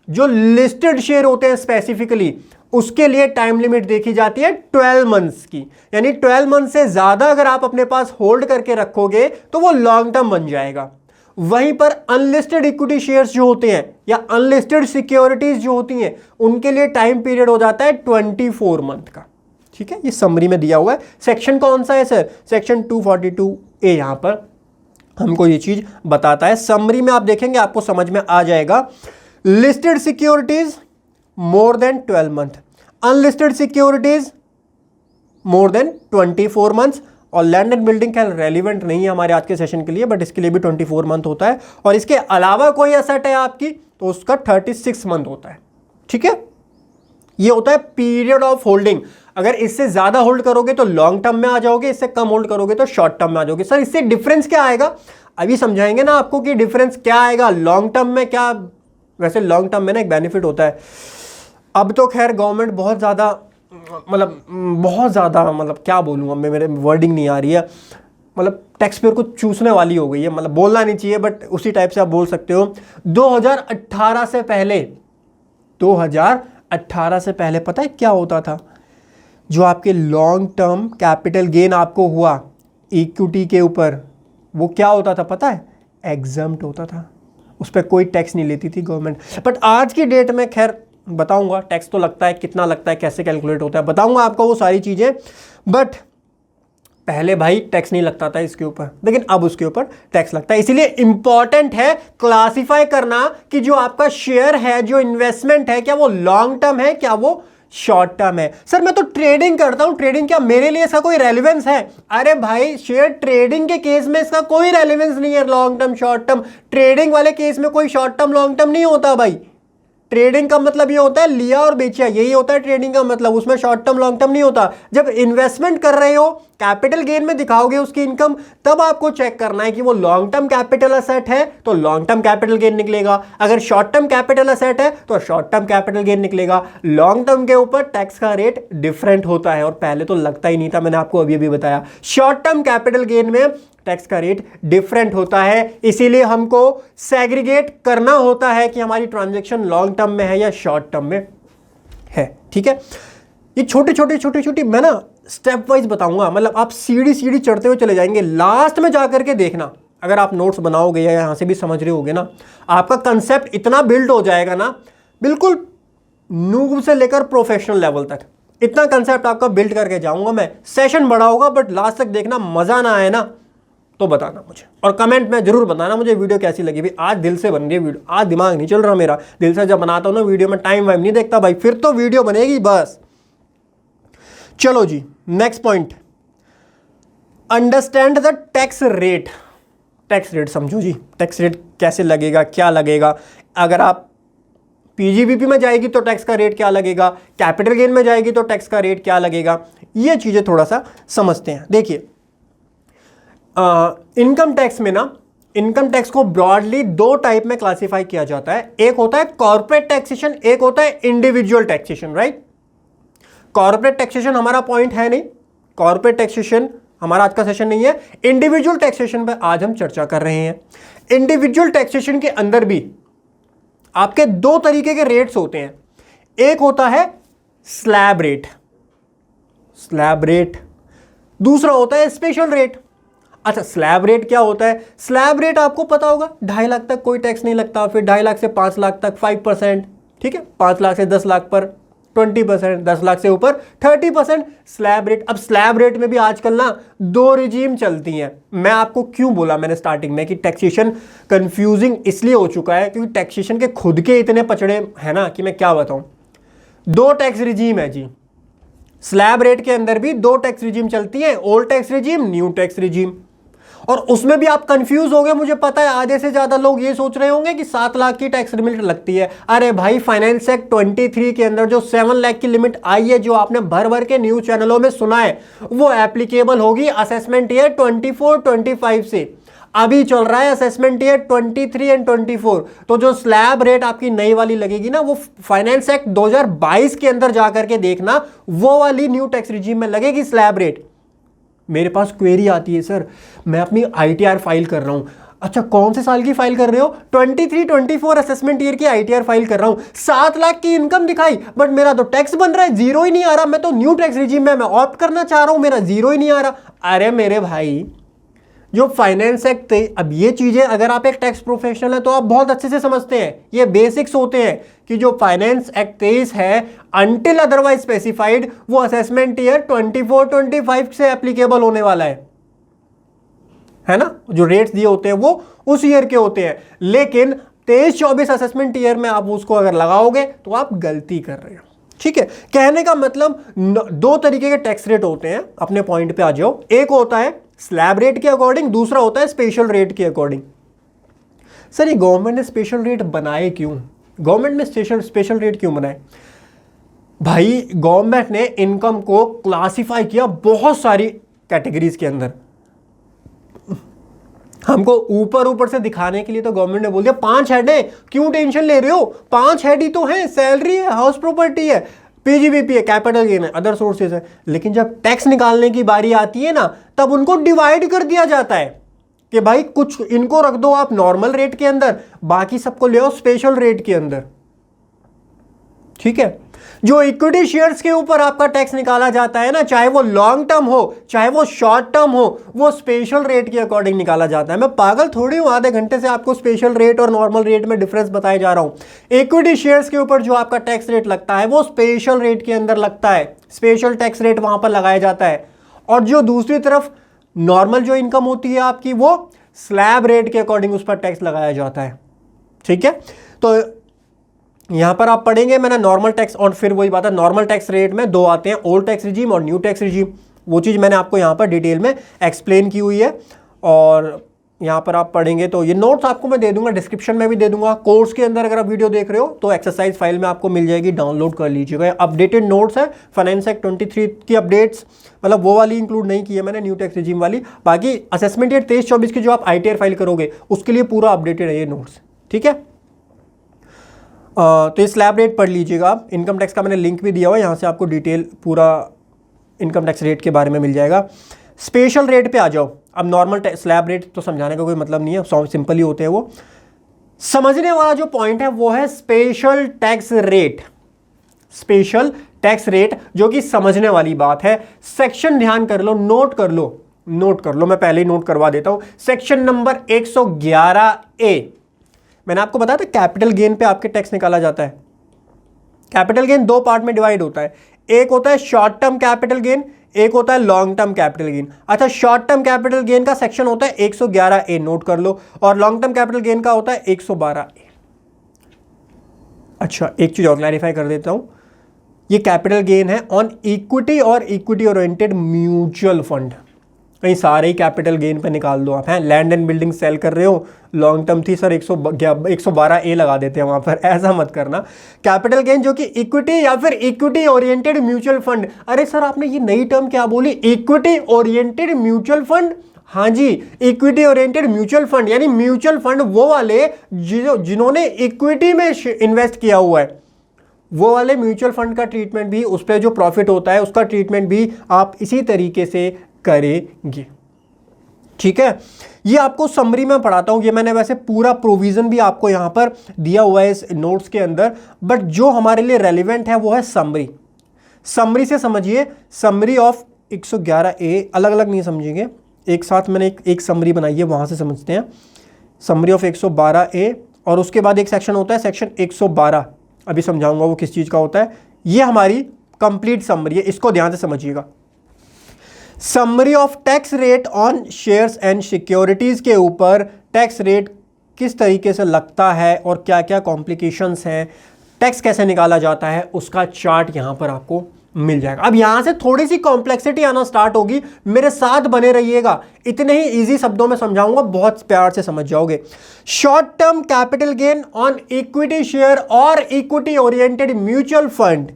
जो लिस्टेड शेयर होते हैं स्पेसिफिकली, उसके लिए टाइम लिमिट देखी जाती है 12 मंथ्स की, यानी 12 मंथ से ज्यादा अगर आप अपने पास होल्ड करके रखोगे तो वो लॉन्ग टर्म बन जाएगा। वहीं पर अनलिस्टेड इक्विटी शेयर्स जो होते हैं या अनलिस्टेड सिक्योरिटीज जो होती हैं, उनके लिए टाइम पीरियड हो जाता है 24 मंथ का। ठीक है, ये समरी में दिया हुआ है। सेक्शन कौन सा है सर, सेक्शन 242A यहां पर हमको ये चीज बताता है। समरी में आप देखेंगे आपको समझ में आ जाएगा। Listed securities more than 12 month, unlisted securities more than 24 months, और लैंड एंड बिल्डिंग खैर रेलिवेंट नहीं है हमारे आज के सेशन के लिए, बट इसके लिए भी 24 मंथ होता है। और इसके अलावा कोई एसेट है आपकी तो उसका 36 मंथ होता है। ठीक है, ये होता है पीरियड ऑफ होल्डिंग। अगर इससे ज्यादा होल्ड करोगे तो लॉन्ग टर्म में आ जाओगे, इससे कम होल्ड करोगे तो शॉर्ट टर्म में आ जाओगे। सर इससे डिफरेंस क्या आएगा, अभी समझाएंगे ना आपको कि डिफरेंस क्या आएगा लॉन्ग टर्म में क्या। वैसे लॉन्ग टर्म में ना एक बेनिफिट होता है, अब तो खैर गवर्नमेंट बहुत ज़्यादा मतलब क्या बोलूँ, अब मेरे वर्डिंग नहीं आ रही है, मतलब टैक्स पेयर को चूसने वाली हो गई है, मतलब बोलना नहीं चाहिए बट उसी टाइप से आप बोल सकते हो। 2018 से पहले, 2018 से पहले पता है क्या होता था, जो आपके लॉन्ग टर्म कैपिटल गेन आपको हुआ इक्विटी के ऊपर, वो क्या होता था पता है, एग्जम्प्ट होता था, उस पर कोई टैक्स नहीं लेती थी गवर्नमेंट। बट आज की डेट में खैर बताऊंगा टैक्स तो लगता है, कितना लगता है, कैसे कैलकुलेट होता है, बताऊंगा आपको वो सारी चीजें। बट पहले भाई टैक्स नहीं लगता था इसके ऊपर, लेकिन अब उसके ऊपर टैक्स लगता है। इसीलिए इंपॉर्टेंट है क्लासिफाई करना कि जो आपका शेयर है, जो इन्वेस्टमेंट है, क्या वो लॉन्ग टर्म है, क्या वो शॉर्ट टर्म है। सर मैं तो ट्रेडिंग करता हूं, ट्रेडिंग क्या मेरे लिए इसका कोई रेलेवेंस है? अरे भाई शेयर ट्रेडिंग के केस में इसका कोई रेलेवेंस नहीं है, long term short term. Trading वाले केस में कोई शॉर्ट टर्म लॉन्ग टर्म नहीं होता भाई। ट्रेडिंग का मतलब ये होता है लिया और बेचा, यही होता है ट्रेडिंग का मतलब, उसमें शॉर्ट टर्म लॉन्ग टर्म नहीं होता। जब इन्वेस्टमेंट कर रहे हो, कैपिटल गेन में दिखाओगे उसकी इनकम, तब आपको चेक करना है कि वो लॉन्ग टर्म कैपिटल असेट है तो लॉन्ग टर्म कैपिटल गेन निकलेगा, अगर शॉर्ट टर्म कैपिटल असेट है तो शॉर्ट टर्म कैपिटल गेन निकलेगा। लॉन्ग टर्म के ऊपर टैक्स का रेट डिफरेंट होता है, और पहले तो लगता ही नहीं था, मैंने आपको अभी भी बताया। शॉर्ट टर्म कैपिटल गेन में टैक्स का रेट डिफरेंट होता है, इसीलिए हमको सेग्रीगेट करना होता है कि हमारी ट्रांजैक्शन लॉन्ग टर्म में है या शॉर्ट टर्म में है। ठीक है, ये छोटी मैं ना स्टेप वाइज बताऊंगा, मतलब आप सीढ़ी चढ़ते हुए चले जाएंगे, लास्ट में जाकर के देखना। अगर आप नोट्स बनाओगे या यहां से भी समझ रहे होगे ना, आपका कंसेप्ट इतना बिल्ड हो जाएगा ना, बिल्कुल नूब से लेकर प्रोफेशनल लेवल तक इतना कंसेप्ट आपका बिल्ड करके जाऊंगा मैं। सेशन बड़ा होगा बट लास्ट तक देखना, मजा ना आए ना तो बताना मुझे, और कमेंट में जरूर बताना मुझे वीडियो कैसी लगी। भाई आज दिल से बन रही है वीडियो, आज दिमाग नहीं चल रहा मेरा, दिल से जब बनाता हूं ना वीडियो में टाइम वाइम नहीं देखता भाई, फिर तो वीडियो बनेगी बस। चलो जी next point, understand the tax rate. Tax rate समझो जी, टैक्स रेट कैसे लगेगा, क्या लगेगा, अगर आप पीजीबीपी में जाएगी तो टैक्स का रेट क्या लगेगा, कैपिटल गेन में जाएगी तो टैक्स का रेट क्या लगेगा, ये चीजें थोड़ा सा समझते हैं। देखिए इनकम टैक्स में ना, इनकम टैक्स को ब्रॉडली दो टाइप में क्लासिफाई किया जाता है, एक होता है कॉर्पोरेट टैक्सेशन, एक होता है individual taxation. Right, corporate taxation हमारा पॉइंट है नहीं, कॉर्पोरेट टैक्सेशन हमारा आज का सेशन नहीं है। इंडिविजुअल टैक्सेशन पर आज हम चर्चा कर रहे हैं। इंडिविजुअल टैक्सेशन के अंदर भी आपके दो तरीके के रेट्स होते हैं, एक होता है स्लैब रेट, स्लैब रेट, दूसरा होता है स्पेशल रेट। अच्छा स्लैब रेट क्या होता है? स्लैब रेट आपको पता होगा, 2.5 लाख तक कोई टैक्स नहीं लगता, फिर 2.5 लाख से 5 लाख तक 5%, ठीक है, 5 लाख से 10 लाख पर 20%, 10 लाख से ऊपर 30% स्लैब रेट। अब स्लैब रेट में भी आजकल ना दो रिजीम चलती हैं। मैं आपको क्यों बोला मैंने स्टार्टिंग में कि टैक्सेशन कंफ्यूजिंग इसलिए हो चुका है क्योंकि टैक्सेशन के खुद के इतने पचड़े हैं ना कि मैं क्या बताऊं। दो टैक्स रिजीम है जी, स्लैब रेट के अंदर भी दो टैक्स रिजीम चलती है, old tax regime, new tax regime. और उसमें भी आप कंफ्यूज हो गए, मुझे पता है आधे से ज्यादा लोग ये सोच रहे होंगे कि 7 लाख की टैक्स लिमिट लगती है। अरे भाई फाइनेंस एक्ट 23 के अंदर जो 7 लाख की लिमिट आई है, जो आपने भर भर के न्यूज चैनलों में सुना है, वो एप्लीकेबल होगी असेसमेंट ईयर 24-25 से। अभी चल रहा है असेसमेंट ईयर 23 एंड 24। तो जो स्लैब रेट आपकी नई वाली लगेगी ना, वो फाइनेंस एक्ट 2022 के अंदर जाकर के देखना, वो वाली न्यू टैक्स रिजीम में लगेगी स्लैब रेट। मेरे पास क्वेरी आती है, सर मैं अपनी आईटीआर फाइल कर रहा हूं। अच्छा कौन से साल की फाइल कर रहे हो? 23-24 असेसमेंट ईयर की आईटीआर फाइल कर रहा हूं। 7 लाख की इनकम दिखाई बट मेरा तो टैक्स बन रहा है, जीरो ही नहीं आ रहा। मैं तो न्यू टैक्स रिजीम में मैं ऑप्ट करना चाह रहा हूं, मेरा जीरो ही नहीं आ रहा। अरे मेरे भाई, जो फाइनेंस एक्ट, अब ये चीजें अगर आप एक टैक्स प्रोफेशनल है तो आप बहुत अच्छे से समझते हैं, ये बेसिक्स होते हैं कि जो फाइनेंस एक्ट 23 है अनटिल अदरवाइज स्पेसिफाइड, वो असेसमेंट ईयर 24-25 से एप्लीकेबल होने वाला है ना। जो रेट्स दिए होते हैं वो उस ईयर के होते हैं, लेकिन 23-24 असेसमेंट ईयर में आप उसको अगर लगाओगे तो आप गलती कर रहे हो। ठीक है, कहने का मतलब दो तरीके के टैक्स रेट होते हैं, अपने पॉइंट पे आ जाओ। एक होता है स्लैब रेट के अकॉर्डिंग, दूसरा होता है स्पेशल रेट के अकॉर्डिंग। सर ये गवर्नमेंट ने स्पेशल रेट बनाए क्यों? गवर्नमेंट ने स्पेशल रेट क्यों बनाए? भाई गवर्नमेंट ने इनकम को क्लासिफाई किया बहुत सारी कैटेगरीज के अंदर। हमको ऊपर ऊपर से दिखाने के लिए तो गवर्नमेंट ने बोल दिया 5 हेड है, क्यों टेंशन ले रहे हो? 5 हेड ही तो है, सैलरी है, हाउस प्रॉपर्टी है, पीजीबीपी है, कैपिटल गेन है, अदर सोर्सेज है। लेकिन जब टैक्स निकालने की बारी आती है ना, तब उनको डिवाइड कर दिया जाता है कि भाई कुछ इनको रख दो आप नॉर्मल रेट के अंदर, बाकी सबको ले आओ स्पेशल रेट के अंदर। ठीक है, जो इक्विटी शेयर्स के ऊपर आपका टैक्स निकाला जाता है ना, चाहे वो लॉन्ग टर्म हो चाहे वो शॉर्ट टर्म हो, वो स्पेशल रेट के अकॉर्डिंग निकाला जाता है। मैं पागल थोड़ी हूं, आधे घंटे से आपको स्पेशल रेट और नॉर्मल रेट में डिफरेंस बताए जा रहा हूं। इक्विटी शेयर्स के ऊपर जो आपका टैक्स रेट लगता है वो स्पेशल रेट के अंदर लगता है, स्पेशल टैक्स रेट वहां पर लगाया जाता है। और जो दूसरी तरफ नॉर्मल जो इनकम होती है आपकी, वो स्लैब रेट के अकॉर्डिंग उस पर टैक्स लगाया जाता है। ठीक है, तो यहां पर आप पढ़ेंगे मैंने नॉर्मल टैक्स, और फिर वही बात है, नॉर्मल टैक्स रेट में दो आते हैं, ओल्ड टैक्स रिजीम और न्यू टैक्स रिजीम। वो चीज़ मैंने आपको यहां पर डिटेल में एक्सप्लेन की हुई है, और यहां पर आप पढ़ेंगे तो ये नोट्स आपको मैं दे दूंगा, डिस्क्रिप्शन में भी दे दूंगा। कोर्स के अंदर अगर आप वीडियो देख रहे हो तो एक्सरसाइज फाइल में आपको मिल जाएगी, डाउनलोड कर लीजिएगा। अपडेटेड नोट्स है, फाइनेंस एक्ट 23 की अपडेट्स, मतलब वो वाली इंक्लूड नहीं की है मैंने, न्यू टैक्स रिजीम वाली। बाकी असेसमेंट ईयर 23-24 की जो आप आईटीआर फाइल करोगे उसके लिए पूरा अपडेटेड है ये नोट्स। ठीक है, तो ये स्लैब रेट पढ़ लीजिएगा आप। इनकम टैक्स का मैंने लिंक भी दिया हुआ है, यहाँ से आपको डिटेल पूरा इनकम टैक्स रेट के बारे में मिल जाएगा। स्पेशल रेट पे आ जाओ। अब नॉर्मल स्लैब रेट तो समझाने का कोई मतलब नहीं है, सिंपल ही होते हैं वो। समझने वाला जो पॉइंट है वो है special tax rate. Special tax rate जो कि समझने वाली बात है। सेक्शन ध्यान कर लो, नोट कर लो, नोट कर लो, मैं पहले ही नोट करवा देता हूं। सेक्शन नंबर 111A, मैंने आपको बताया था कैपिटल गेन पे आपके टैक्स निकाला जाता है। कैपिटल गेन दो पार्ट में डिवाइड होता है, एक होता है शॉर्ट टर्म कैपिटल गेन, एक होता है लॉन्ग टर्म कैपिटल गेन। अच्छा, शॉर्ट टर्म कैपिटल गेन का सेक्शन होता है 111A, नोट कर लो, और लॉन्ग टर्म कैपिटल गेन का होता है 112A। अच्छा, एक चीज और क्लैरिफाई कर देता हूं, ये कैपिटल गेन है ऑन इक्विटी और इक्विटी ओरिएंटेड म्यूचुअल फंड। कहीं सारे ही कैपिटल गेन पे निकाल दो आप, हैं लैंड एंड बिल्डिंग सेल कर रहे हो, लॉन्ग टर्म थी सर 112A लगा देते हैं वहां पर, ऐसा मत करना। कैपिटल गेन जो कि इक्विटी या फिर इक्विटी ओरिएंटेड म्यूचुअल फंड। अरे सर आपने ये नई टर्म क्या बोली, इक्विटी ओरिएंटेड म्यूचुअल फंड? हाँ जी, इक्विटी ओरिएंटेड म्यूचुअल फंड, यानी म्यूचुअल फंड वो वाले जिन्होंने इक्विटी में इन्वेस्ट किया हुआ है, वो वाले म्यूचुअल फंड का ट्रीटमेंट भी, उस पर जो प्रॉफिट होता है उसका ट्रीटमेंट भी आप इसी तरीके से करेंगे। ठीक है, ये आपको समरी में पढ़ाता हूं, ये मैंने वैसे पूरा प्रोविजन भी आपको यहां पर दिया हुआ है इस नोट्स के अंदर, बट जो हमारे लिए रेलिवेंट है वो है समरी। समरी से समझिए, समरी ऑफ 111A, अलग अलग नहीं समझेंगे, एक साथ मैंने एक समरी बनाई है, वहां से समझते हैं। समरी ऑफ 112A, और उसके बाद एक सेक्शन होता है सेक्शन 112, अभी समझाऊंगा वो किस चीज का होता है। ये हमारी कंप्लीट समरी है, इसको ध्यान से समझिएगा। Summary of tax rate on shares and securities के ऊपर टैक्स रेट किस तरीके से लगता है और क्या क्या कॉम्प्लिकेशंस हैं, टैक्स कैसे निकाला जाता है, उसका चार्ट यहां पर आपको मिल जाएगा। अब यहां से थोड़ी सी कॉम्प्लेक्सिटी आना स्टार्ट होगी, मेरे साथ बने रहिएगा, इतने ही इजी शब्दों में समझाऊंगा, बहुत प्यार से समझ जाओगे। Short term capital gain on equity share और equity oriented mutual fund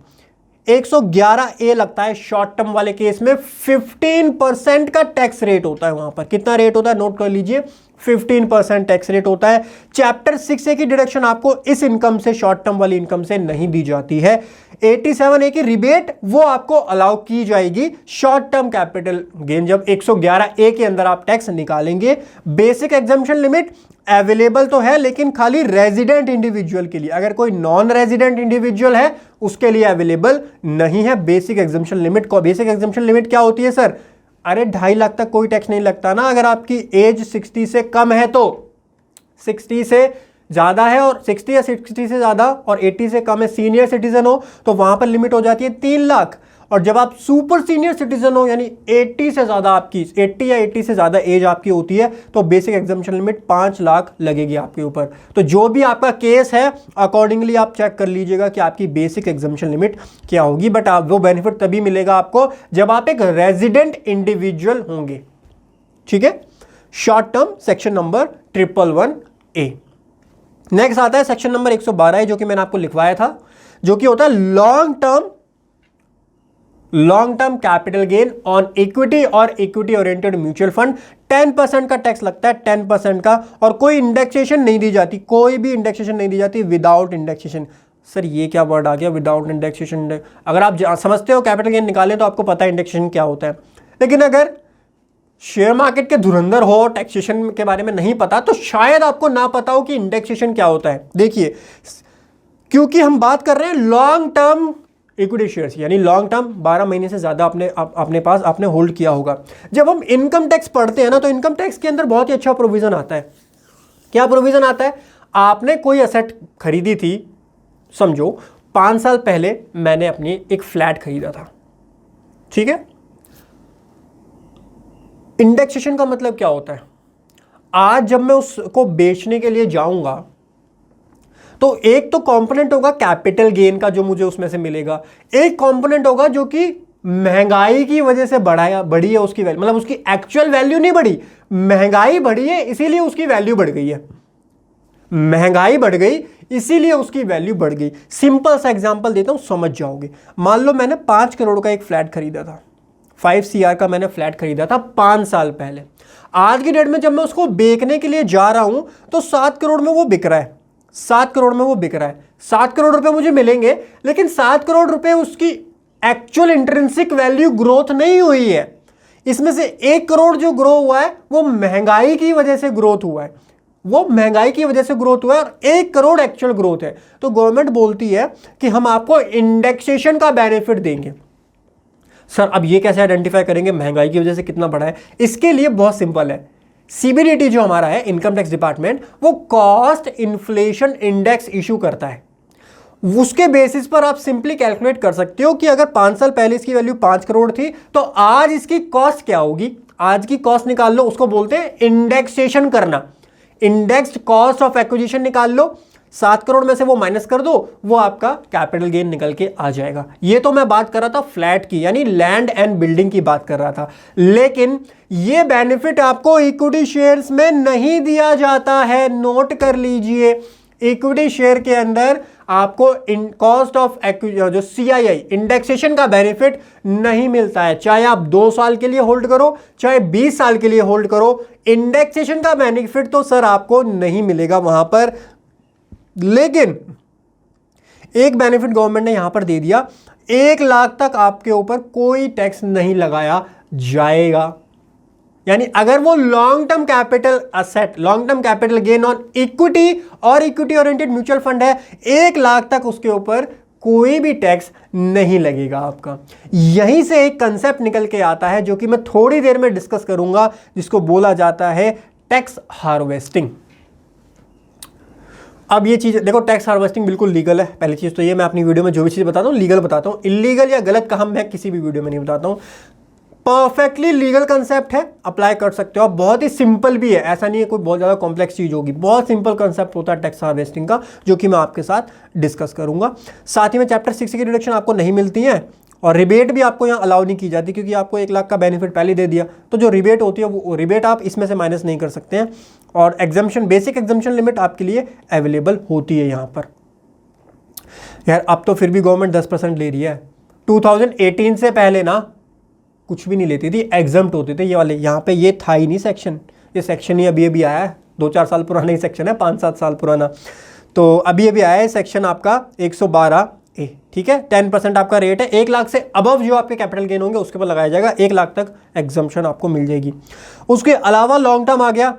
111A लगता है। शॉर्ट टर्म वाले केस में 15% का टैक्स रेट होता है। वहां पर कितना रेट होता है नोट कर लीजिए, 15% टैक्स रेट होता है। चैप्टर 6A की डिडक्शन आपको इस इनकम से, शॉर्ट टर्म वाली इनकम से नहीं दी जाती है। 87A की रिबेट वो आपको अलाउ की जाएगी शॉर्ट टर्म कैपिटल गेन जब 111A के अंदर आप टैक्स निकालेंगे। बेसिक एग्जम्पशन लिमिट अवेलेबल तो है लेकिन खाली रेजिडेंट इंडिविजुअल के लिए, अगर कोई नॉन रेजिडेंट इंडिविजुअल है उसके लिए अवेलेबल नहीं है बेसिक एग्जम्पशन लिमिट को। बेसिक एग्जम्पशन लिमिट क्या होती है सर? अरे 2.5 लाख तक कोई टैक्स नहीं लगता ना, अगर आपकी एज 60 से कम है तो, 60 से ज्यादा है और 60 या 60 से ज्यादा और 80 से कम है, सीनियर सिटीजन हो तो वहां पर लिमिट हो जाती है 3 लाख। और जब आप सुपर सीनियर सिटीजन हो यानी 80 से ज्यादा आपकी 80 या 80 से ज्यादा एज आपकी होती है तो बेसिक एग्जम्पशन लिमिट 5 लाख लगेगी आपके ऊपर। तो जो भी आपका केस है अकॉर्डिंगली आप चेक कर लीजिएगा कि आपकी बेसिक एग्जम्पशन लिमिट क्या होगी। बट आप वो बेनिफिट तभी मिलेगा आपको जब आप एक रेजिडेंट इंडिविजुअल होंगे। ठीक है, short term section number 111A। Next आता है सेक्शन नंबर 112 जो कि मैंने आपको लिखवाया था, जो कि होता है long term capital gain on equity और इक्विटी ओरिएंटेड म्यूचुअल फंड। 10% का टैक्स लगता है, 10% का, और कोई इंडेक्सेशन नहीं दी जाती, कोई भी इंडेक्सेशन नहीं दी जाती, विदाउट इंडेक्सेशन। सर ये क्या वर्ड आ गया विदाउट इंडेक्सेशन? अगर आप समझते हो कैपिटल गेन निकालें तो आपको पता है इंडेक्सेशन क्या होता है, लेकिन अगर शेयर मार्केट के धुरंधर हो, टैक्सेशन के बारे में नहीं पता, तो शायद आपको ना पता हो कि इंडेक्सेशन क्या होता है। देखिए, क्योंकि हम बात कर रहे हैं लॉन्ग टर्म इक्विटी शेयर्स, यानी लॉन्ग टर्म 12 महीने से ज्यादा अपने पास आपने होल्ड किया होगा। जब हम इनकम टैक्स पढ़ते हैं ना तो इनकम टैक्स के अंदर बहुत ही अच्छा प्रोविजन आता है। क्या प्रोविजन आता है? आपने कोई एसेट खरीदी थी, समझो 5 साल पहले मैंने अपनी एक फ्लैट खरीदा था, ठीक है। इंडेक्सेशन का मतलब क्या होता है? आज जब मैं उसको बेचने के लिए जाऊंगा तो एक तो कंपोनेंट होगा कैपिटल गेन का जो मुझे उसमें से मिलेगा, एक कंपोनेंट होगा जो कि महंगाई की वजह से बढ़ी है उसकी वैल्यू, मतलब उसकी एक्चुअल वैल्यू नहीं बढ़ी, महंगाई बढ़ी है इसीलिए उसकी वैल्यू बढ़ गई है। महंगाई बढ़ गई इसीलिए उसकी वैल्यू बढ़ गई। सिंपल सा एग्जांपल देता हूं, समझ जाओगे। मान लो मैंने 5 करोड़ का एक फ्लैट खरीदा था, 5 CR का मैंने फ्लैट खरीदा था 5 साल पहले। आज की डेट में जब मैं उसको बेचने के लिए जा रहा हूं तो 7 करोड़ में वो बिक रहा है, 7 करोड़ में वो बिक रहा है। 7 करोड़ रुपए मुझे मिलेंगे, लेकिन 7 करोड़ रुपए उसकी एक्चुअल इंट्रिंसिक वैल्यू ग्रोथ नहीं हुई है। इसमें से 1 करोड़ जो ग्रो हुआ है वो महंगाई की वजह से ग्रोथ हुआ है, वो महंगाई की वजह से ग्रोथ हुआ है, और 1 करोड़ एक्चुअल ग्रोथ है। तो गवर्नमेंट बोलती है कि हम आपको इंडेक्सेशन का बेनिफिट देंगे। सर अब ये कैसे आइडेंटिफाई करेंगे महंगाई की वजह से कितना बढ़ा है? इसके लिए बहुत सिंपल है, CBDT जो हमारा है इनकम टैक्स डिपार्टमेंट, वो कॉस्ट इन्फ्लेशन इंडेक्स इशू करता है। उसके बेसिस पर आप सिंपली कैलकुलेट कर सकते हो कि अगर 5 साल पहले इसकी वैल्यू 5 करोड़ थी तो आज इसकी कॉस्ट क्या होगी। आज की कॉस्ट निकाल लो, उसको बोलते हैं इंडेक्सेशन करना। इंडेक्स्ड कॉस्ट ऑफ एक्विजिशन निकाल लो, 7 करोड़ में से वो माइनस कर दो, वो आपका कैपिटल गेन निकल के आ जाएगा। ये तो मैं बात कर रहा था फ्लैट की, यानी लैंड एंड बिल्डिंग की बात कर रहा था। लेकिन ये बेनिफिट आपको इक्विटी शेयर्स में नहीं दिया जाता है, नोट कर लीजिए। इक्विटी शेयर के अंदर आपको कॉस्ट ऑफ जो CII इंडेक्सेशन का बेनिफिट नहीं मिलता है, चाहे आप 2 साल के लिए होल्ड करो चाहे 20 साल के लिए होल्ड करो, इंडेक्सेशन का बेनिफिट तो सर आपको नहीं मिलेगा वहां पर। लेकिन एक बेनिफिट गवर्नमेंट ने यहां पर दे दिया, 1 लाख तक आपके ऊपर कोई टैक्स नहीं लगाया जाएगा। यानी अगर वो long term capital asset, long term capital gain on equity और इक्विटी ओरिएंटेड म्यूचुअल फंड है, 1 लाख तक उसके ऊपर कोई भी टैक्स नहीं लगेगा आपका। यहीं से एक कंसेप्ट निकल के आता है जो कि मैं थोड़ी देर में डिस्कस करूंगा, जिसको बोला जाता है टैक्स हार्वेस्टिंग। अब ये चीज़ देखो, टैक्स हार्वेस्टिंग बिल्कुल लीगल है, पहली चीज़ तो ये, मैं अपनी वीडियो में जो भी चीज़ बताता हूँ लीगल बताता हूँ, इलीगल या गलत काम मैं किसी भी वीडियो में नहीं बताता हूँ। परफेक्टली लीगल कंसेप्ट है, अप्लाई कर सकते हो आप, बहुत ही सिंपल भी है, ऐसा नहीं है कोई बहुत ज़्यादा कॉम्प्लेक्स चीज़ होगी, बहुत सिंपल कंसेप्ट होता है टैक्स हार्वेस्टिंग का, जो कि मैं आपके साथ डिस्कस करूंगा। साथ ही में चैप्टर 6 की डिडक्शन आपको नहीं मिलती है और रिबेट भी आपको यहाँ अलाउ नहीं की जाती, क्योंकि आपको 1 लाख का बेनिफिट पहले दे दिया, तो जो रिबेट होती है वो रिबेट आप इसमें से माइनस नहीं कर सकते हैं। और एग्जाम्शन, बेसिक एग्जाम्शन लिमिट आपके लिए अवेलेबल होती है यहाँ पर। यार अब तो फिर भी गवर्नमेंट 10% ले रही है, 2018 से पहले ना कुछ भी नहीं लेती थी, एग्जम्प्ट होते थे ये वाले। यहाँ पे ये था ही नहीं सेक्शन, ये सेक्शन ही अभी आया है, 2-4 साल पुराना ही सेक्शन है, 5-7 साल पुराना। तो अभी आया है सेक्शन आपका 112A, ठीक है। 10% आपका रेट है, 1 लाख से अबव जो आपके कैपिटल गेन होंगे उसके ऊपर लगाया जाएगा, 1 लाख तक एग्जम्पशन आपको मिल जाएगी। उसके अलावा लॉन्ग टर्म आ गया,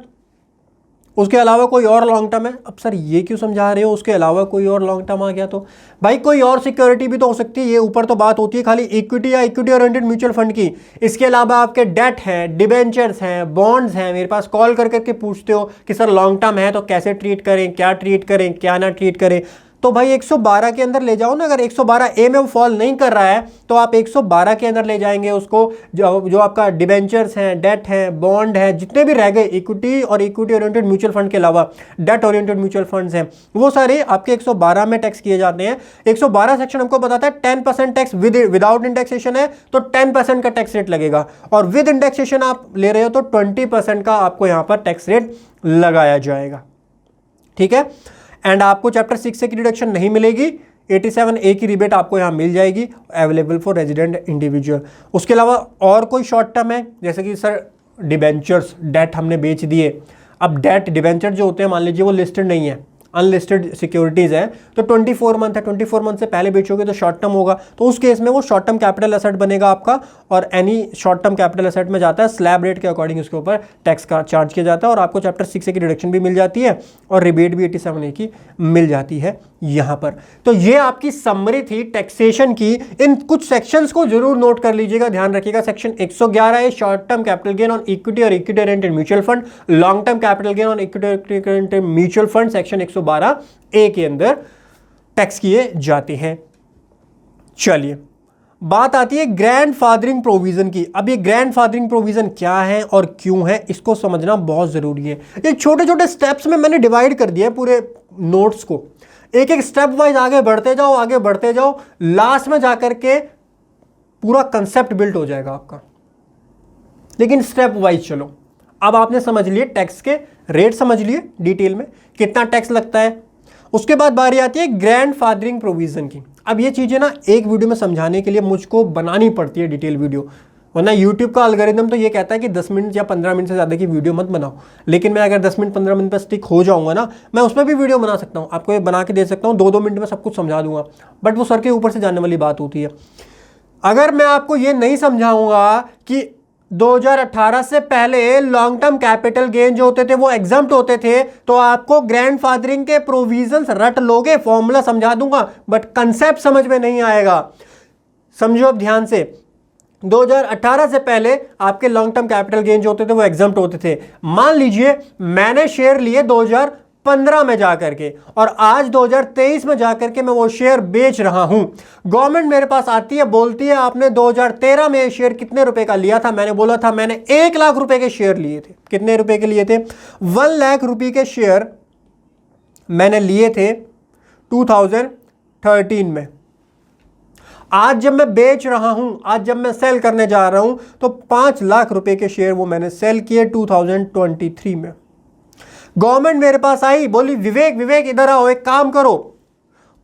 उसके अलावा कोई और लॉन्ग टर्म है। अब सर ये क्यों समझा रहे हो, उसके अलावा कोई और लॉन्ग टर्म आ गया तो भाई कोई और सिक्योरिटी भी तो हो सकती है। ये ऊपर तो बात होती है खाली इक्विटी या इक्विटी ओरिएंटेड म्यूचुअल फंड की, इसके अलावा आपके डेट हैं, डिबेंचर्स हैं, बॉन्ड्स हैं। मेरे पास कॉल कर करके पूछते हो कि सर लॉन्ग टर्म है तो कैसे ट्रीट करें, क्या ट्रीट करें, क्या ना ट्रीट करें। तो भाई 112 के अंदर ले जाओ ना, अगर 112A में वो फॉल नहीं कर रहा है तो आप 112 के अंदर ले जाएंगे उसको। जो आपका डिबेंचर्स हैं, डेट हैं, बॉन्ड है, जितने भी रह गए इक्विटी और इक्विटी ओरिएंटेड म्यूचुअल फंड के अलावा डेट ओरिएंटेड म्यूचुअल फंड्स हैं, वो सारे आपके 112 में टैक्स किए जाते हैं। 112 सेक्शन हमको बताता है 10% टैक्स विदाउट इंडेक्सेशन है तो 10% का टैक्स रेट लगेगा, और विद इंडेक्सेशन आप ले रहे हो तो 20% का आपको यहाँ पर टैक्स रेट लगाया जाएगा, ठीक है। एंड आपको चैप्टर 6 से की डिडक्शन नहीं मिलेगी, 87A की रिबेट आपको यहां मिल जाएगी, अवेलेबल फॉर रेजिडेंट इंडिविजुअल। उसके अलावा और कोई शॉर्ट टर्म है, जैसे कि सर डिबेंचर्स, डेट हमने बेच दिए। अब डेट डिबेंचर जो होते हैं, मान लीजिए वो लिस्टेड नहीं है, अनलिस्टेड सिक्योरिटीज है, तो 24 मंथ है, 24 मंथ से पहले बेचोगे तो शॉर्ट टर्म होगा, तो उस केस में वो शॉर्ट टर्म कैपिटल एसेट बनेगा आपका, और any short term capital asset में जाता है स्लैब रेट के अकॉर्डिंग उसके ऊपर टैक्स का चार्ज किया जाता है, और आपको चैप्टर 6 की डिडक्शन भी मिल जाती है और रिबेट भी 87A की मिल जाती है यहां पर। तो ये आपकी समरी थी टैक्सेशन की। इन कुछ सेक्शंस को जरूर नोट कर लीजिएगा, ध्यान रखिएगा। सेक्शन 111 है short term capital gain on equity और equity oriented mutual fund, long term capital gain on equity oriented mutual fund section 112A के अंदर टैक्स किए जाते हैं। चलिए बात आती है ग्रैंडफादरिंग प्रोविजन की। अब ये ग्रैंडफादरिंग प्रोविजन क्या है और क्यों है, इसको समझना बहुत जरूरी है। ये छोटे छोटे स्टेप्स में मैंने डिवाइड कर दिया है पूरे नोट्स को, एक एक स्टेप वाइज आगे बढ़ते जाओ, आगे बढ़ते जाओ, लास्ट में जाकर के पूरा कंसेप्ट बिल्ड हो जाएगा आपका। लेकिन स्टेप वाइज चलो। अब आपने समझ लिए टैक्स के रेट, समझ लिए डिटेल में कितना टैक्स लगता है। उसके बाद बारी आती है ग्रैंडफादरिंग प्रोविजन की। अब ये चीजें ना एक वीडियो में समझाने के लिए मुझको बनानी पड़ती है डिटेल वीडियो, वरना यूट्यूब का एल्गोरिथम तो ये कहता है कि 10 मिनट या 15 मिनट से ज़्यादा की वीडियो मत बनाओ। लेकिन मैं अगर 10 मिनट 15 मिनट पर स्टिक हो जाऊंगा ना, मैं उसमें भी वीडियो बना सकता हूँ, आपको ये बना के दे सकता हूँ, 2-2 मिनट में सब कुछ समझा दूंगा। बट वो सर के ऊपर से जाने वाली बात होती है। अगर मैं आपको ये नहीं समझाऊंगा कि 2018 से पहले लॉन्ग टर्म कैपिटल गेन जो होते थे वो एग्जम्प्ट होते थे, तो आपको ग्रैंडफादरिंग के प्रोविजंस रट लोगे, फॉर्मूला समझा दूंगा, बट कंसेप्ट समझ में नहीं आएगा। समझो अब ध्यान से, 2018 से पहले आपके लॉन्ग टर्म कैपिटल गेन जो होते थे वो एग्जम्प्ट होते थे। मान लीजिए मैंने शेयर लिए 2015 में जाकर के, और आज 2023 में जाकर के मैं वो शेयर बेच रहा हूं। गवर्नमेंट मेरे पास आती है, बोलती है आपने 2013 में शेयर कितने रुपए का लिया था। मैंने बोला था मैंने 1 लाख रुपए के शेयर लिए थे। कितने रुपए के लिए थे? 1 लाख रुपए के शेयर मैंने लिए थे 2013 में। आज जब मैं बेच रहा हूं, आज जब मैं सेल करने जा रहा हूं, तो 5 लाख रुपए के शेयर वो मैंने सेल किए 2023 में। गवर्नमेंट मेरे पास आई, बोली विवेक इधर आओ, एक काम करो,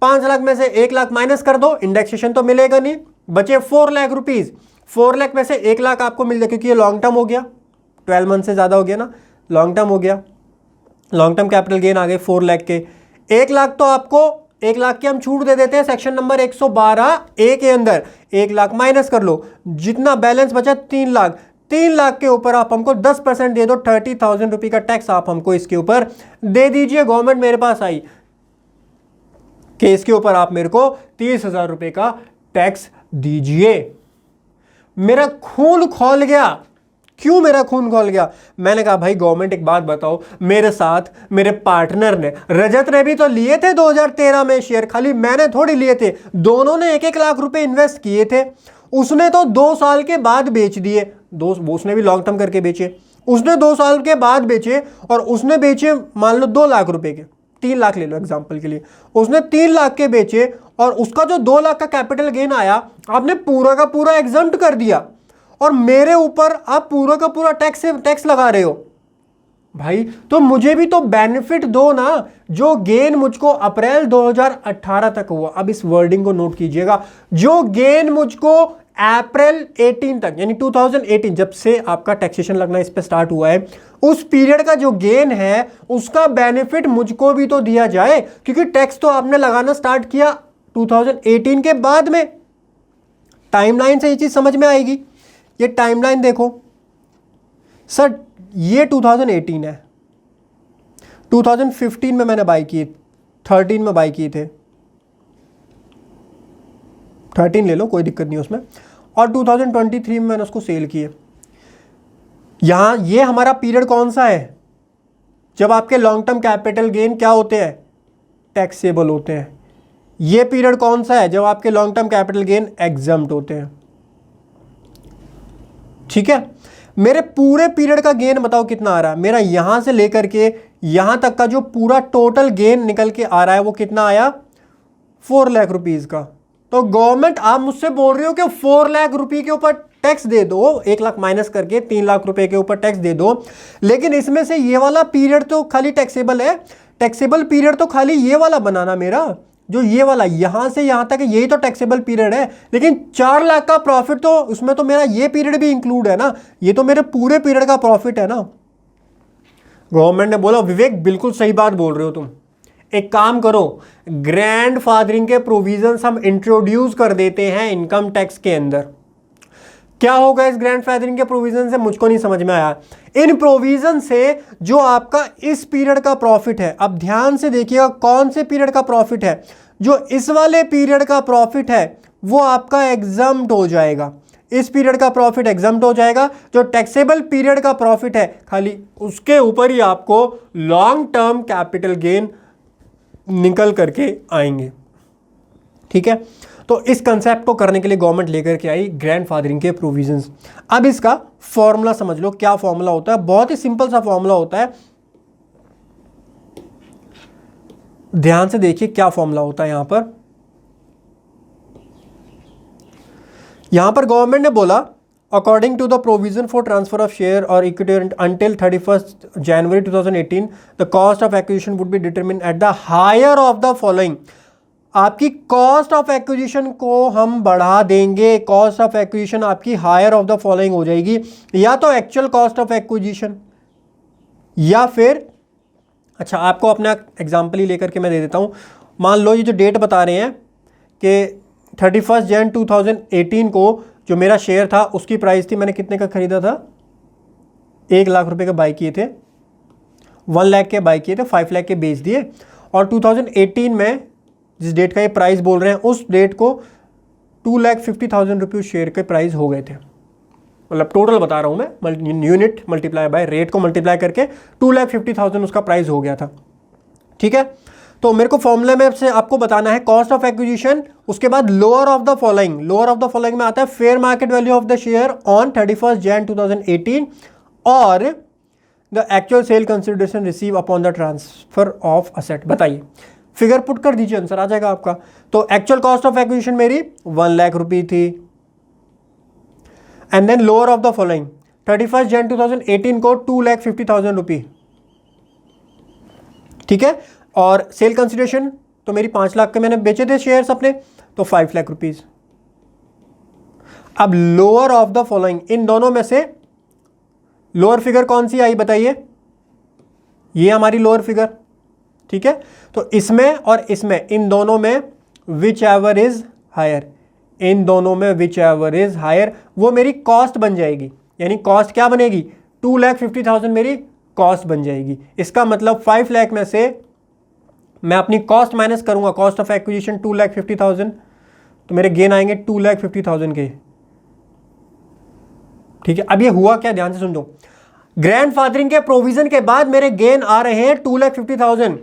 5 लाख में से 1 लाख माइनस कर दो, इंडेक्सेशन तो मिलेगा नहीं, बचे 4 लाख रुपीज। 4 लाख में से 1 लाख आपको मिल जाए, क्योंकि ये लॉन्ग टर्म हो गया, 12 मंथ से ज्यादा हो गया ना, लॉन्ग टर्म हो गया, लॉन्ग टर्म कैपिटल गेन आ गए 4 लाख के। 1 लाख तो आपको 1 लाख की हम छूट दे देते हैं सेक्शन नंबर 112A के अंदर। 1 लाख माइनस कर लो, जितना बैलेंस बचा 3 लाख। 3 लाख के ऊपर आप हमको 10% दे दो, 30,000 रुपए का टैक्स आप हमको इसके ऊपर दे दीजिए। गवर्नमेंट मेरे पास आई कि इसके ऊपर आप मेरे को 30,000 रुपए का टैक्स दीजिए। मेरा खून खौल गया। क्यों मेरा खून खौल गया? मैंने कहा भाई गवर्नमेंट एक बात बताओ, मेरे साथ मेरे पार्टनर ने, रजत ने भी तो लिए थे 2013 में शेयर, खाली मैंने थोड़ी लिए थे, दोनों ने 1-1 लाख रुपए इन्वेस्ट किए थे। उसने तो 2 साल के बाद बेच दिए, उसने भी लॉन्ग टर्म करके बेचे, उसने 2 साल के बाद बेचे, और उसने बेचे मान लो 2 लाख रुपए के, 3 लाख ले लो एग्जांपल के लिए, उसने 3 लाख के बेचे, और उसका जो 2 लाख का कैपिटल गेन आया आपने पूरा का पूरा एग्जम्प्ट कर दिया, और मेरे ऊपर आप पूरा का पूरा टैक्स लगा रहे हो। भाई तो मुझे भी तो बेनिफिट दो ना, जो गेन मुझको अप्रैल 2018 तक हुआ, अब इस वर्डिंग को नोट कीजिएगा, जो गेन मुझको अप्रैल 18 तक यानी 2018 जब से आपका टैक्सेशन लगना इस पे स्टार्ट हुआ है, उस पीरियड का जो गेन है उसका बेनिफिट मुझको भी तो दिया जाए, क्योंकि टैक्स तो आपने लगाना स्टार्ट किया 2018 के बाद में। टाइमलाइन से ये चीज समझ में आएगी। ये टाइमलाइन देखो सर, ये 2018 है, 2015 में मैंने बाई की, 13 में बाई किए थे, 13 ले लो कोई दिक्कत नहीं उसमें, और 2023 में मैंने उसको सेल किए। यहां ये हमारा पीरियड कौन सा है जब आपके लॉन्ग टर्म कैपिटल गेन क्या होते हैं, टैक्सेबल होते हैं। ये पीरियड कौन सा है जब आपके long term capital gain exempt होते हैं। ठीक है, मेरे पूरे पीरियड का गेन बताओ कितना आ रहा है, मेरा यहां से लेकर के यहां तक का जो पूरा टोटल गेन निकल के आ रहा है वो कितना आया, 4 लाख रुपीज का। तो गवर्नमेंट आप मुझसे बोल रहे हो कि 4 लाख रुपए के ऊपर टैक्स दे दो, 1 लाख माइनस करके 3 लाख रुपए के ऊपर टैक्स दे दो, लेकिन इसमें से ये वाला पीरियड तो खाली टैक्सेबल है, टैक्सेबल पीरियड तो खाली ये वाला बनाना, मेरा जो ये वाला यहां से यहां तक है यही तो टैक्सेबल पीरियड है, लेकिन 4 लाख का प्रॉफिट तो उसमें तो मेरा ये पीरियड भी इंक्लूड है ना, ये तो मेरे पूरे पीरियड का प्रॉफिट है ना। गवर्नमेंट ने बोला विवेक बिल्कुल सही बात बोल रहे हो तुम, एक काम करो, ग्रैंडफादरिंग के प्रोविजंस हम इंट्रोड्यूस कर देते हैं इनकम टैक्स के अंदर। क्या होगा इस ग्रैंडफादरिंग के प्रोविजन से, मुझको नहीं समझ में आया। इन प्रोविजन से जो आपका इस पीरियड का प्रॉफिट है, अब ध्यान से देखिएगा कौन से पीरियड का प्रॉफिट है, जो इस वाले पीरियड का प्रॉफिट है वो आपका एग्जम्प्ट हो जाएगा, इस पीरियड का प्रॉफिट एग्जम्प्ट हो जाएगा। जो टैक्सेबल पीरियड का प्रॉफिट है खाली उसके ऊपर ही आपको लॉन्ग टर्म कैपिटल गेन निकल करके आएंगे। ठीक है, तो इस कंसेप्ट को करने के लिए गवर्नमेंट लेकर के आई ग्रैंडफादरिंग के प्रोविजंस। अब इसका फॉर्मूला समझ लो, क्या फॉर्मूला होता है, बहुत ही सिंपल सा फॉर्मूला होता है, ध्यान से देखिए क्या फॉर्मूला होता है। यहां पर गवर्नमेंट ने बोला according to the provision for transfer of share और equity until 31 January 2018 the cost of acquisition would be determine at the higher of the following. आपकी कॉस्ट ऑफ एक्विजिशन को हम बढ़ा देंगे, कॉस्ट ऑफ एक्विजिशन आपकी higher of the following हो जाएगी, या तो एक्चुअल कॉस्ट ऑफ एक्विजिशन, या फिर अच्छा आपको अपना एग्जांपल ही लेकर के मैं दे देता हूं। मान लो ये जो डेट बता रहे हैं कि 31 जन 2018 को जो मेरा शेयर था उसकी प्राइस थी, मैंने कितने का खरीदा था, 1 लाख रुपए का बाई किए थे, 1 लाख के बाई किए थे, 5 लाख के बेच दिए, और 2018 में जिस डेट का ये प्राइस बोल रहे हैं उस डेट को 2,50,000 रुपये शेयर के प्राइस हो गए थे। मतलब टोटल बता रहा हूं मैं, यूनिट मल्टीप्लाई बाय रेट को मल्टीप्लाई करके 2,50,000 उसका प्राइस हो गया था। ठीक है, तो मेरे को फॉर्मूले में से आपको बताना है कॉस्ट ऑफ एक्विजिशन, उसके बाद lower of the following, lower of the following में आता है fair market value of the share on 31 Jan 2018 और the actual sale consideration receive upon the transfer of asset. बताइए, फिगर पुट कर दीजिए, answer आ जाएगा आपका। तो एक्चुअल कॉस्ट ऑफ एक्विजिशन मेरी 1 लाख रुपए थी, and then lower of the following 31 Jan 2018 को 2,50,000 रुपये। ठीक है, और सेल कंसिडरेशन तो मेरी 5 लाख के मैंने बेचे थे शेयर्स अपने, तो 5 लाख रुपीज। अब लोअर ऑफ द फॉलोइंग, इन दोनों में से लोअर फिगर कौन सी आई बताइए, ये हमारी लोअर फिगर। ठीक है, तो इसमें और इसमें, इन दोनों में विच एवर इज हायर, इन दोनों में विच एवर इज हायर वो मेरी कॉस्ट बन जाएगी। यानी कॉस्ट क्या बनेगी, 2,50,000 मेरी कॉस्ट बन जाएगी। इसका मतलब 5 लाख में से मैं अपनी कॉस्ट माइनस करूंगा, कॉस्ट ऑफ एक्विजिशन 2,50,000, तो मेरे गेन आएंगे 2,50,000 के। ठीक है, अब ये हुआ क्या, ध्यान से सुन लो। ग्रैंडफादरिंग के प्रोविजन के बाद मेरे गेन आ रहे हैं 2,50,000।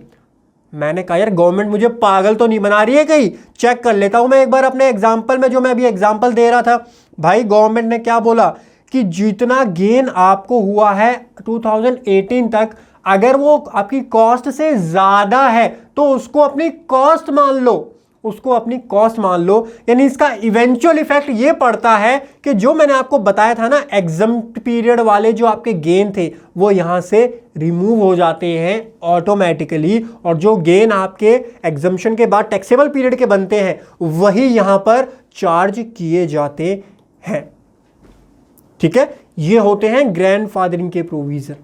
मैंने कहा यार गवर्नमेंट मुझे पागल तो नहीं बना रही है कहीं, चेक कर लेता हूं मैं एक बार अपने एग्जाम्पल में, जो मैं अभी एग्जाम्पल दे रहा था। भाई गवर्नमेंट ने क्या बोला कि जितना गेन आपको हुआ है 2018 तक, अगर वो आपकी कॉस्ट से ज्यादा है तो उसको अपनी कॉस्ट मान लो, उसको अपनी कॉस्ट मान लो। यानी इसका इवेंचुअल इफेक्ट ये पड़ता है कि जो मैंने आपको बताया था ना, एग्जम्प्ट पीरियड वाले जो आपके गेन थे वो यहां से रिमूव हो जाते हैं ऑटोमेटिकली, और जो गेन आपके एग्जम्पशन के बाद टैक्सेबल पीरियड के बनते हैं वही यहां पर चार्ज किए जाते हैं। ठीक है, ये होते हैं ग्रैंडफादरिंग के प्रोविजन।